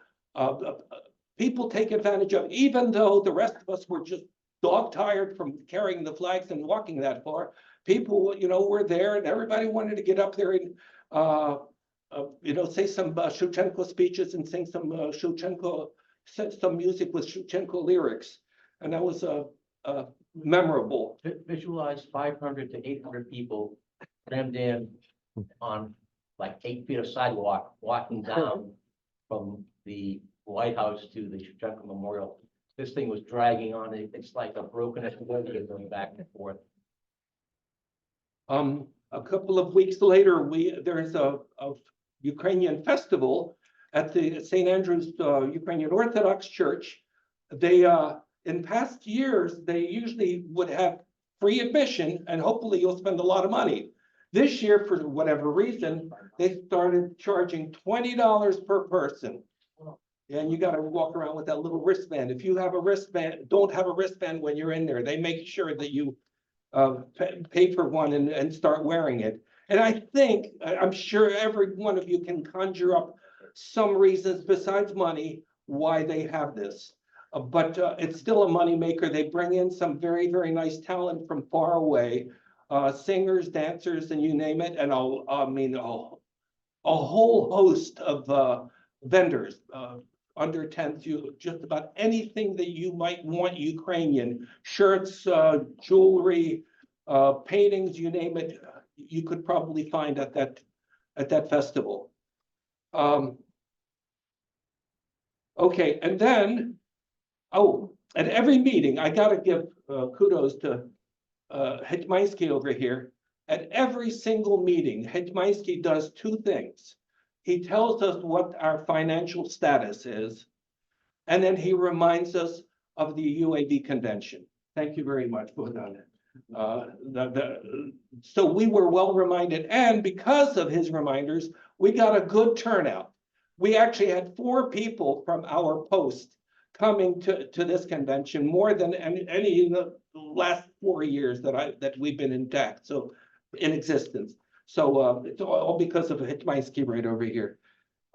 people take advantage of, even though the rest of us were just dog tired from carrying the flags and walking that far, people, were there, and everybody wanted to get up there and, say some Shevchenko speeches and sing some some music with Shevchenko lyrics. And that was memorable. Visualize 500 to 800 people crammed in on like 8 feet of sidewalk, walking down from the White House to the Shevchenko Memorial. This thing was dragging on. It's like a broken equilibrium going back and forth. A couple of weeks later, there's a Ukrainian festival at the St. Andrew's Ukrainian Orthodox Church. They, in past years, they usually would have free admission, and hopefully you'll spend a lot of money. This year, for whatever reason, they started charging $20 per person. And you gotta walk around with that little wristband. If you have a wristband, don't have a wristband when you're in there. They make sure that you pay for one and start wearing it. And I'm sure every one of you can conjure up some reasons besides money why they have this. But it's still a moneymaker. They bring in some very, very nice talent from far away, singers, dancers, and you name it. And a whole host of vendors, under 10th, just about anything that you might want Ukrainian, shirts, jewelry, paintings, you name it, you could probably find at that festival. Okay, and then, at every meeting, I gotta give kudos to Hetmansky over here. At every single meeting, Hetmansky does two things. He tells us what our financial status is, and then he reminds us of the UAV convention. Thank you very much, Bogdan. So we were well reminded, and because of his reminders, we got a good turnout. We actually had 4 people from our post coming to this convention, more than any in the last 4 years that we've been intact, so in existence. So it's all because of Hetmansky right over here.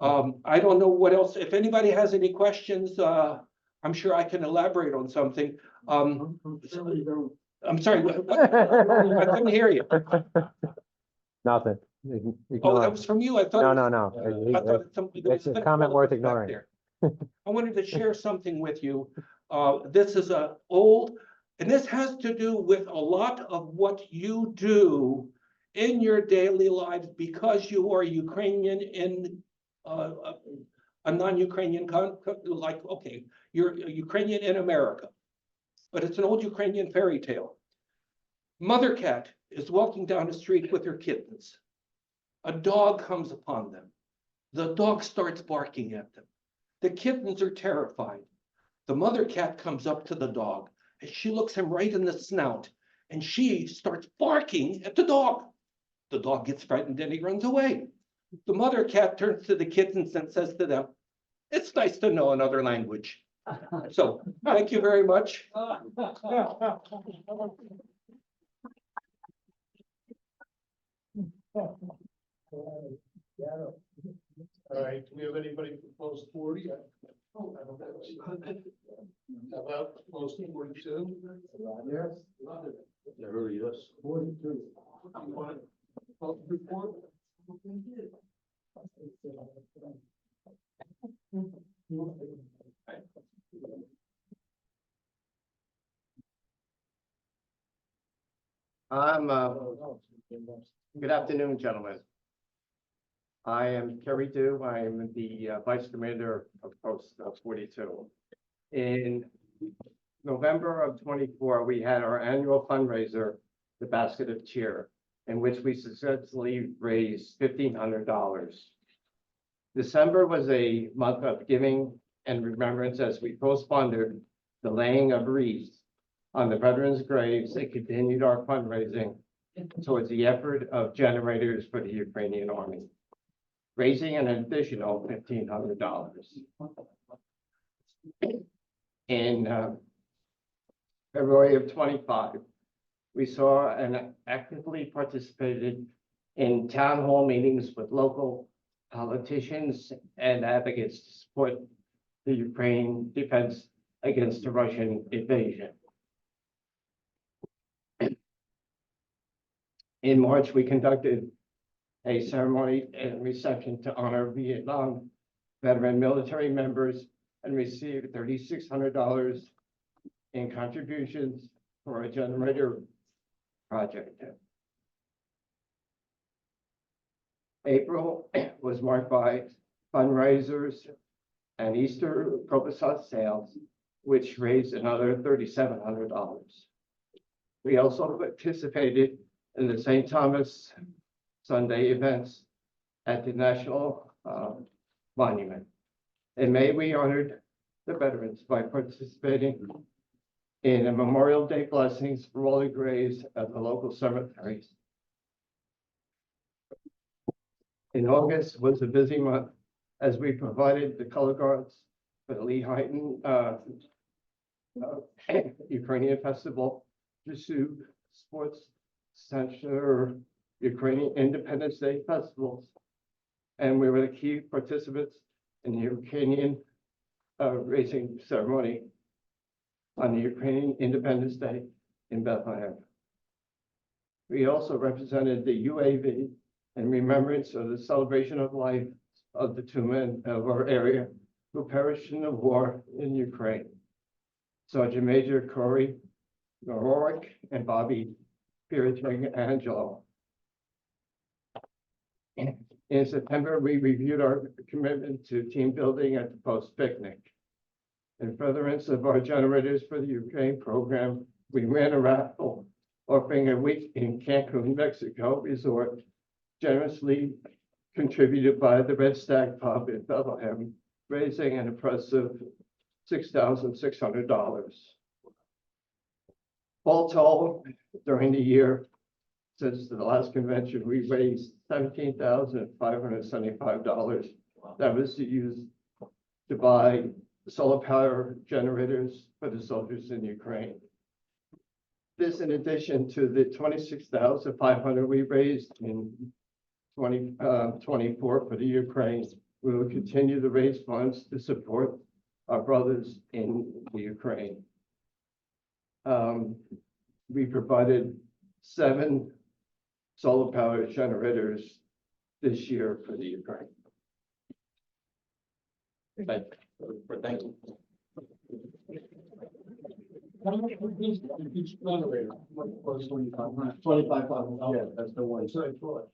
I don't know what else. If anybody has any questions, I'm sure I can elaborate on something. I'm sorry, I couldn't hear you. Nothing. Oh, that was from you. I thought. No. I thought It's a comment worth ignoring. I wanted to share something with you. This is and this has to do with a lot of what you do in your daily lives because you are Ukrainian in a non-Ukrainian okay, you're Ukrainian in America, but it's an old Ukrainian fairy tale. Mother cat is walking down the street with her kittens. A dog comes upon them. The dog starts barking at them. The kittens are terrified. The mother cat comes up to the dog and she looks him right in the snout and she starts barking at the dog. The dog gets frightened and he runs away. The mother cat turns to the kittens and says to them, "It's nice to know another language." So thank you very much. All right, do we have anybody for post 40? I don't know. How about post 42? Yes. Never yes. 42. You want a post report? Good afternoon, gentlemen. I am Kerry Dew. I am the Vice Commander of Post 42. In November of 24, we had our annual fundraiser, the Basket of Cheer, in which we successfully raised $1,500. December was a month of giving and remembrance as we postponed the laying of wreaths on the veterans' graves and continued our fundraising towards the effort of generators for the Ukrainian Army, raising an additional $1,500. In February of 25, we saw and actively participated in town hall meetings with local politicians and advocates to support the Ukraine defense against the Russian invasion. In March, we conducted a ceremony and reception to honor Vietnam veteran military members and received $3,600 in contributions for a generator project. April was marked by fundraisers and Easter Proposal sales, which raised another $3,700. We also participated and the St. Thomas Sunday events at the National Monument. In May, we honored the veterans by participating in a Memorial Day blessings for all the graves at the local cemeteries. In August was a busy month as we provided the color guards for the Lehighton Ukrainian Festival, Pursuit Sports Center, Ukrainian Independence Day festivals. And we were the key participants in the Ukrainian racing ceremony on the Ukrainian Independence Day in Bethlehem. We also represented the UAV in remembrance of the celebration of life of the two men of our area who perished in the war in Ukraine. Sergeant Major Corey Nororic and Bobby Angelo. In September, we reviewed our commitment to team building at the post picnic. In furtherance of our Generators for the Ukraine program, we ran a raffle offering a week in Cancun, Mexico resort, generously contributed by the Red Stag Pub in Bethlehem, raising an impressive $6,600. All told, during the year, since the last convention, we raised $17,575. That was used to buy solar power generators for the soldiers in Ukraine. This in addition to the $26,500 we raised in 2024 for the Ukraine. We will continue to raise funds to support our brothers in the Ukraine. We provided 7 solar power generators this year for the Ukraine. Thank you. Yeah, that's the one. So I thought.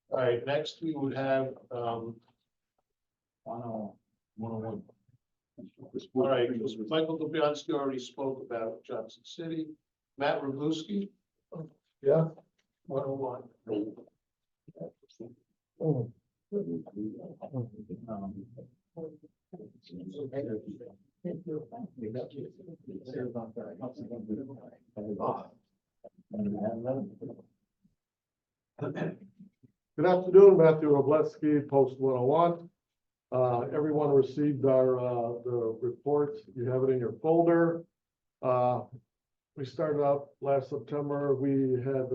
All right, next we would have, 101. All right, Michael Dubianski already spoke about Johnson City. Matt Rogowski. Yeah. 101. Good afternoon, Matthew Robleski, Post 101. Everyone received our the report. You have it in your folder. We started out last September. We had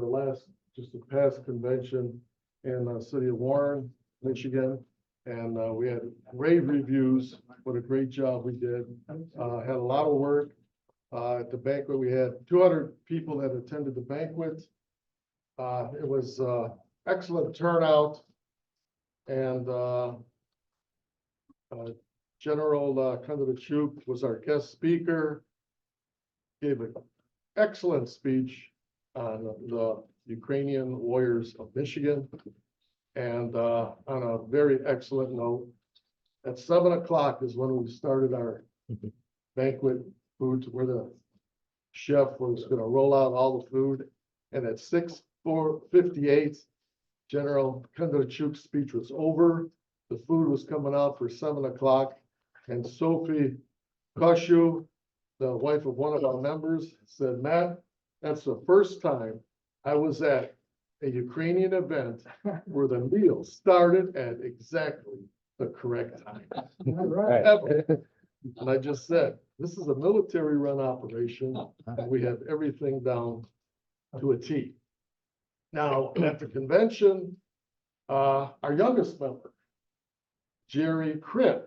just the past convention in the city of Warren, Michigan. And we had rave reviews. What a great job we did. Had a lot of work. At the banquet, we had 200 people that attended the banquet. It was excellent turnout. And General Kondratyuk was our guest speaker. Gave an excellent speech on the Ukrainian warriors of Michigan. And on a very excellent note, at 7 o'clock is when we started our banquet food, where the chef was going to roll out all the food. And at 6:58, General Kondratyuk's speech was over. The food was coming out for 7 o'clock. And Sophie Koshu, the wife of one of our members, said, "Matt, that's the first time I was at a Ukrainian event where the meal started at exactly the correct time." And I just said, this is a military run operation, and we have everything down to a T. Now, at the convention, our youngest member, Jerry Krim,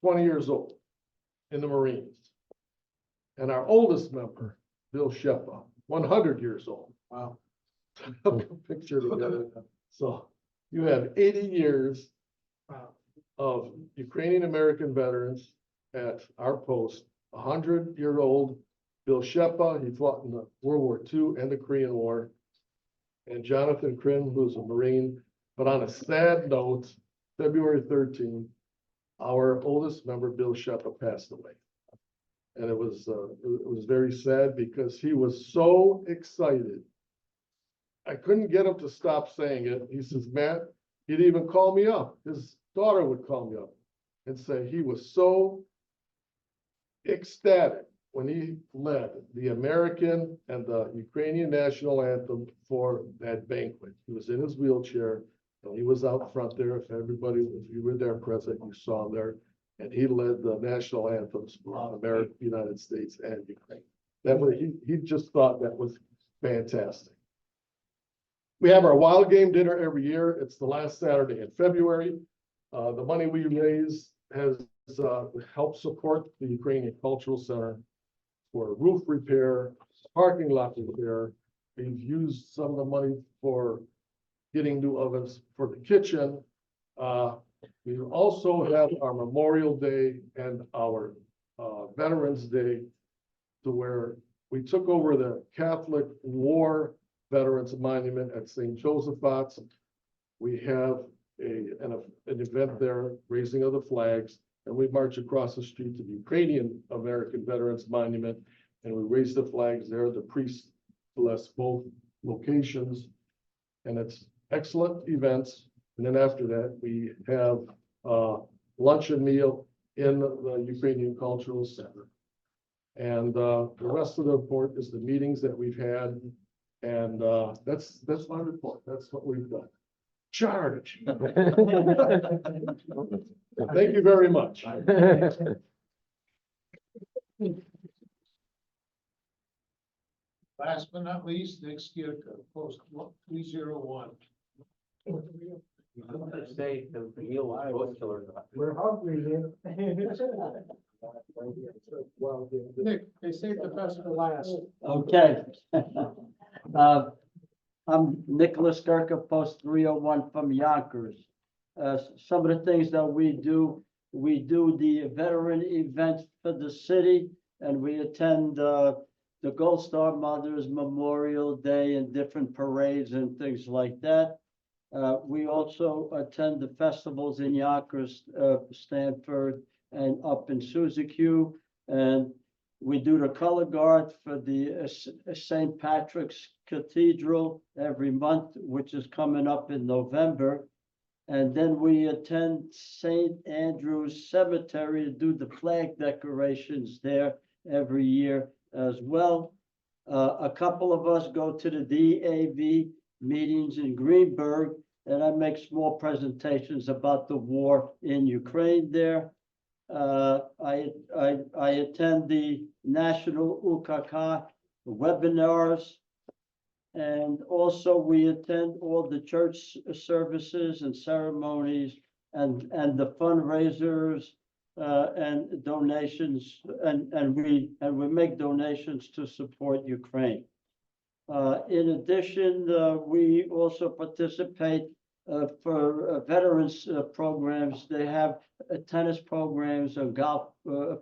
20 years old, in the Marines. And our oldest member, Bill Shepa, 100 years old. Wow. Picture together. So you have 80 years of Ukrainian American veterans at our post. 100-year-old Bill Shepa, he fought in the World War II and the Korean War. And Jonathan Krim, who's a Marine. But on a sad note, February 13th, our oldest member, Bill Shepa, passed away. And it was very sad because he was so excited. I couldn't get him to stop saying it. He says, Matt, he'd even call me up. His daughter would call me up and say he was so ecstatic when he led the American and the Ukrainian national anthem for that banquet. He was in his wheelchair and he was out front there. If you were there present, you saw him there. And he led the national anthems for America, United States, and Ukraine. That was, he just thought that was fantastic. We have our Wild Game dinner every year. It's the last Saturday in February. The money we raise has helped support the Ukrainian Cultural Center for roof repair, parking lot repair. We've used some of the money for getting new ovens for the kitchen. We also have our Memorial Day and our Veterans Day, to where we took over the Catholic War Veterans Monument at St. Joseph's. We have an event there, raising of the flags, and we march across the street to the Ukrainian American Veterans Monument, and we raise the flags there. The priests bless both locations, and it's excellent events. And then after that, we have lunch and meal in the Ukrainian Cultural Center. And the rest of the report is the meetings that we've had. And that's my report. That's what we've done. Charge. Thank you very much. Last but not least, Nick Skirka, post 301. Say the real ghost killer. We're hungry here. Nick, they saved the best for last. Okay. I'm Nicholas Gerka, post 301 from Yonkers. Some of the things that we do the veteran events for the city, and we attend the Gold Star Mothers Memorial Day and different parades and things like that. We also attend the festivals in Yonkers, Stanford, and up in Suziq, and we do the color guard for the St. Patrick's Cathedral every month, which is coming up in November. And then we attend St. Andrew's Cemetery to do the flag decorations there every year as well. A couple of us go to the DAV meetings in Greenberg, and I make small presentations about the war in Ukraine there. I attend the National UKK webinars, and also we attend all the church services and ceremonies and the fundraisers and donations, and we make donations to support Ukraine. In addition, we also participate for veterans programs. They have tennis programs and golf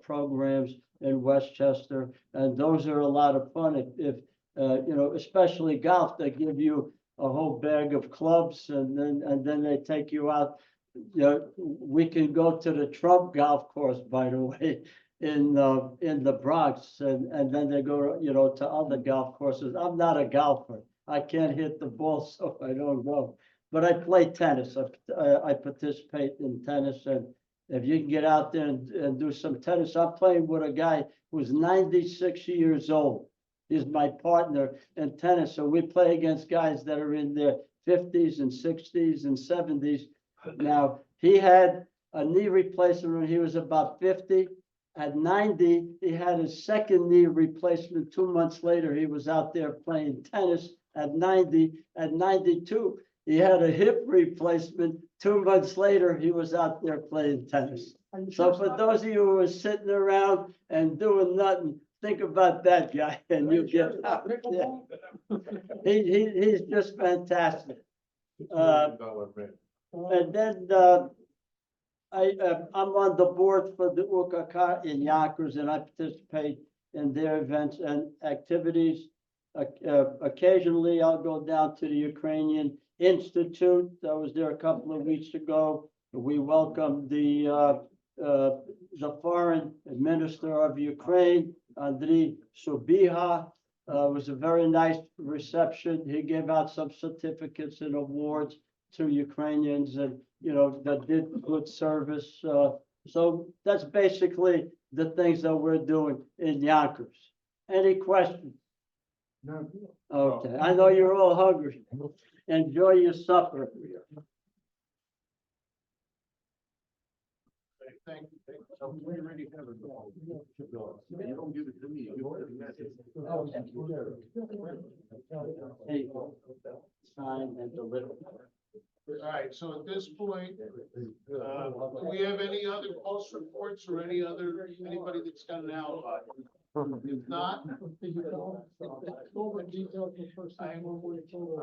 programs in Westchester, and those are a lot of fun. If you know, especially golf, they give you a whole bag of clubs, and then they take you out. You know, we can go to the Trump golf course, by the way, in the Bronx, and then they go, you know, to other golf courses. I'm not a golfer. I can't hit the ball, so I don't go. But I play tennis. I participate in tennis, and if you can get out there and do some tennis, I'm playing with a guy who's 96 years old. He's my partner in tennis, so we play against guys that are in their 50s and 60s and 70s. Now, he had a knee replacement when he was about 50. At 90, he had his second knee replacement. 2 months later, he was out there playing tennis at 90. At 92, he had a hip replacement. 2 months later, he was out there playing tennis. So for those of you who are sitting around and doing nothing, think about that guy and you get out. Yeah. He's just fantastic. And then I'm on the board for the UKK in Yonkers, and I participate in their events and activities. Occasionally, I'll go down to the Ukrainian Institute. I was there a couple of weeks ago. We welcomed the the foreign minister of Ukraine, Andriy Subiha. Was a very nice reception. He gave out some certificates and awards to Ukrainians and, that did good service. So that's basically the things that we're doing in Yonkers. Any questions? No. Okay, I know you're all hungry. Enjoy your supper. Thank you. So we already have it all. You don't give it to me. Hey, sign and deliver. All right, so at this point, do we have any other post reports or anybody that's got an alibi? If not,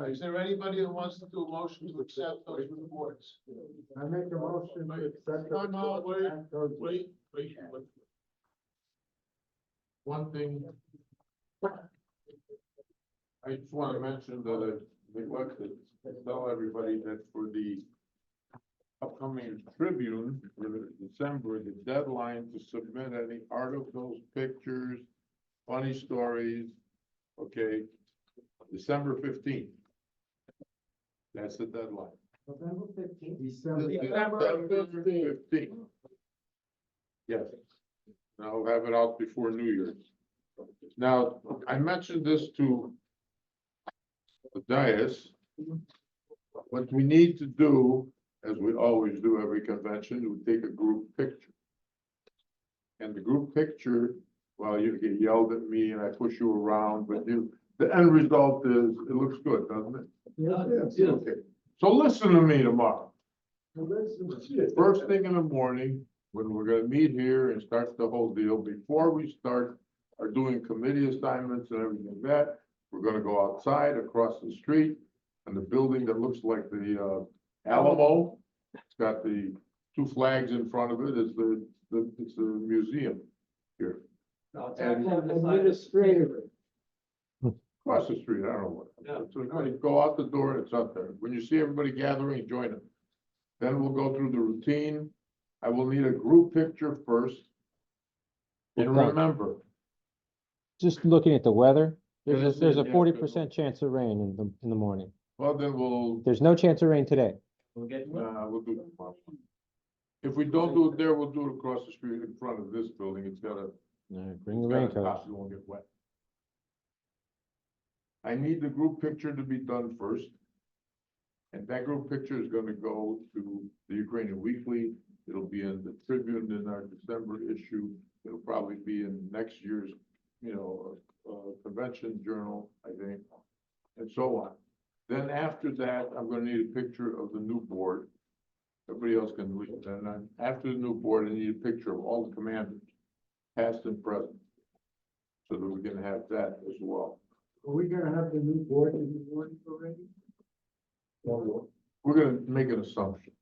is there anybody that wants to do a motion to accept those reports? I make a motion to accept. No, wait. One thing. I just want to mention that I neglected to tell everybody that for the upcoming Tribune, for December, the deadline to submit any articles, pictures, funny stories, okay, December 15th. That's the deadline. November 15th. December. December 15th. Yes. And I'll have it out before New Year's. Now, I mentioned this to the dais. What we need to do, as we always do every convention, we take a group picture. And the group picture, well, you get yelled at me and I push you around, but the end result is, it looks good, doesn't it? Yes. Okay. So listen to me tomorrow. First thing in the morning, when we're gonna meet here and start the whole deal, before we start our doing committee assignments and everything like that, we're gonna go outside across the street and the building that looks like the Alamo. It's got the two flags in front of it, it's the museum here. Administrator. Across the street, I don't know what. So you go out the door, it's up there. When you see everybody gathering, join them. Then we'll go through the routine. I will need a group picture first. And remember, Just looking at the weather, there's a Yeah, 40% chance of rain in the morning. well, then we'll There's no chance of rain today. We'll get. we'll do it tomorrow. If we don't do it there, we'll do it across the street in front of this building. It's gotta, All right, bring the it's gotta raincoat. stop, it won't get wet. I need the group picture to be done first. And that group picture is gonna go to the Ukrainian Weekly. It'll be in the Tribune in our December issue. It'll probably be in next year's, convention journal, I think, and so on. Then after that, I'm gonna need a picture of the new board. Everybody else can leave. And then after the new board, I need a picture of all the commanders, past and present. So that we can have that as well. Are we gonna have the new board in the morning already? We're gonna make an assumption.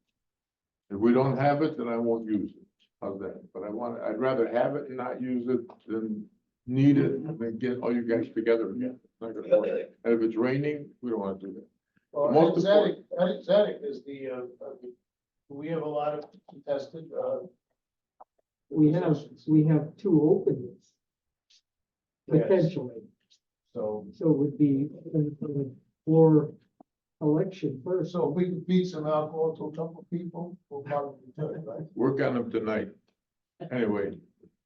If we don't have it, then I won't use it. How's that? But I'd rather have it and not use it than need it and then get all you guys together again. It's not gonna work. And if it's raining, we don't wanna do that. Well, Most Zedek is we have a lot of contested, We have two openings. Yes. Potentially, so, so it would be for election first. so if we can feed some alcohol to a couple of people, we'll probably do it, right? Work on them tonight. Anyway,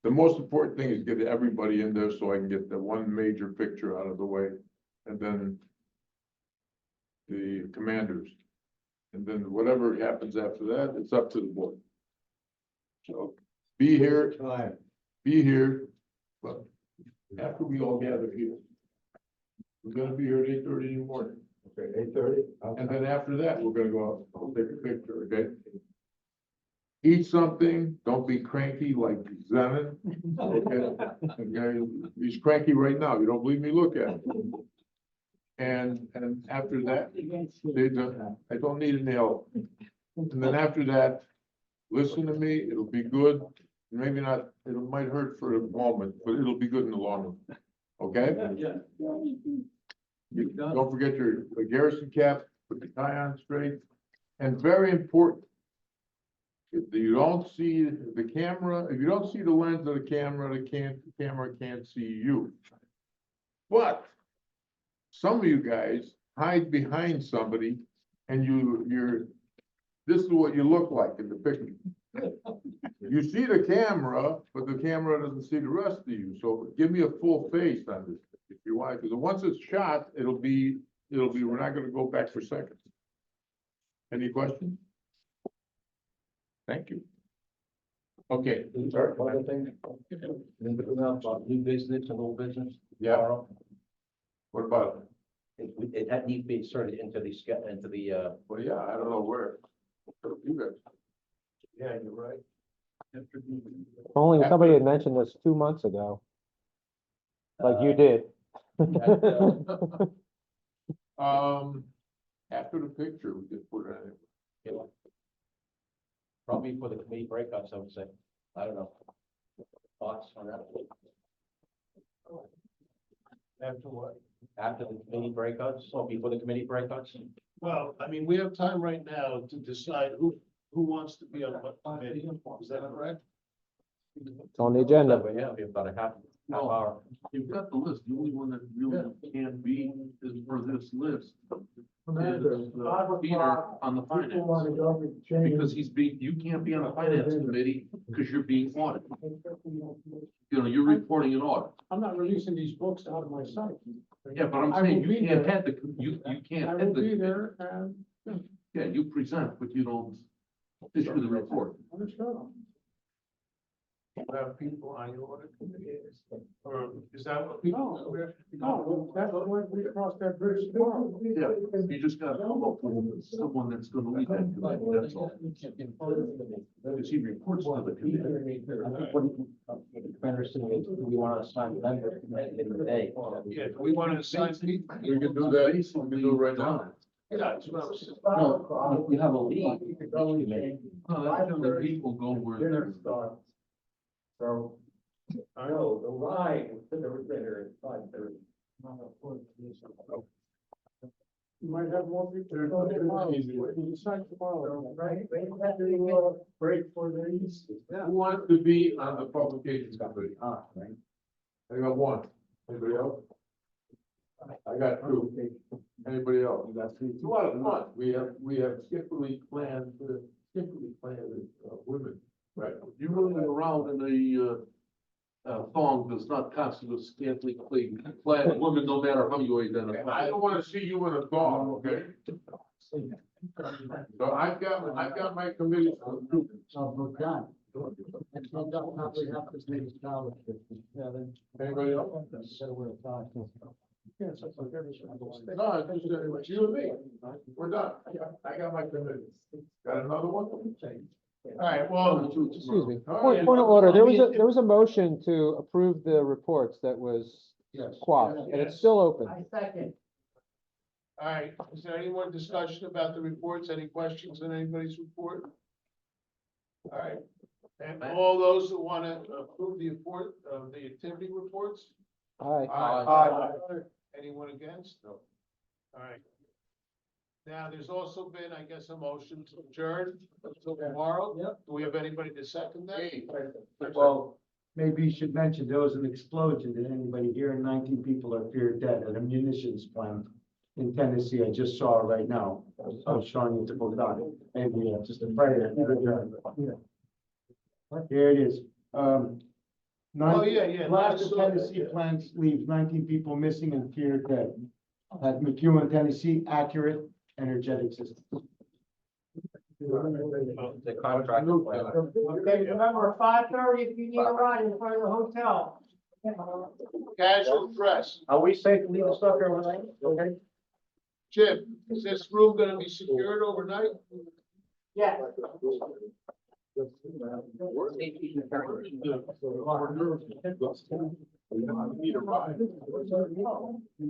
the most important thing is get everybody in there so I can get the one major picture out of the way. And then the commanders. And then whatever happens after that, it's up to the board. So be here, but after we all gather here. We're gonna be here at 8:30 in the morning. Okay, 8:30. And then after that, we're gonna go out, I'll take a picture, okay? Eat something, don't be cranky like Zenon. Okay? Okay, he's cranky right now, you don't believe me, look at him. And after that, I don't need any help. And then after that, listen to me, it'll be good, maybe not, it might hurt for a moment, but it'll be good in the long run, okay? Don't forget your garrison cap, put the tie on straight, and very important, If you don't see the camera, if you don't see the lens of the camera, the camera can't see you. But some of you guys hide behind somebody and this is what you look like in the picture. You see the camera, but the camera doesn't see the rest of you, so give me a full face on this if you want, because once it's shot, we're not gonna go back for seconds. Any questions? Thank you. Okay. Other thing, about new business and old business. Yeah. Tomorrow. What about it? It had needs to be inserted into the, Well, yeah, I don't know where. You guys. Yeah, you're right. Only somebody had mentioned this 2 months ago, like you did. After the picture, we just put it in. probably for the committee breakups, I would say. I don't know. Thoughts on that? After what? After the committee breakups, or before the committee breakups? Well, I mean, we have time right now to decide who wants to be on what committee. Is that correct? It's on the agenda. But yeah, it'll be about a half hour. You've got the list. The only one that really can be is for this list. Peter on the People want to go and change. Because you can't be on the finance committee because you're being audited. You're reporting an audit. I'm not releasing these books out of my site. Yeah, but I'm I saying will you be can't there. head you I can't will head be the, there and, yeah, you present, but you don't issue the report. understood. Have people on your audit committee, or is that what people? No, that's when we cross that bridge tomorrow. Yeah, you just gotta come up with someone that's gonna lead that committee, that's all. Because he reports to the committee. I think what better is, do we want to assign members in the day? Yeah, do we want to assign people? We can do that, we can do it right now. Yeah, that's what I'm saying. No, you have a lead. Committee. The people go where they're. So, I know, the ride to the dinner at 5:30. You might have more people. Tomorrow. We decide tomorrow. Break for the East. Who wants to be on the publications committee? I got one. Anybody else? I got two. Anybody else? You got three. It's a lot of fun. We have skillfully planned women. Right. You running around in the thong does not constitute scantily clad woman, no matter how you identify. I don't wanna see you in a thong, okay? So I've got my committee. Anybody else? Yes, that's like every. No, it's just, it's you and me. We're done. I got my committee. Got another one? All right, well. Excuse me. Oh, Point yeah. point of order. There was a motion to approve the reports that was Yes. quashed, and it's Yes. still open. second. All right, is there any more discussion about the reports? Any questions on anybody's report? All right, and all those that want to approve the report, the activity reports? Aye. Anyone against? No. All right. Now, there's also been, I guess, a motion to adjourn until tomorrow. Yep. Do we have anybody to second that? Well, maybe you should mention there was an explosion. Did anybody hear? 19 people are feared dead at a munitions plant in Tennessee. I just saw it right now. I was showing it to both on it. Maybe just a prayer. Here it is. Oh, yeah. Blast of Tennessee plants leaves 19 people missing and feared dead. At McEwen, Tennessee, accurate energetic system. The contract. Okay, remember, 5:30 if you need a ride in front of the hotel. Casual dress. Are we safe to leave the stuff here overnight? Okay. Jim, is this room gonna be secured overnight? Yeah. Need a ride.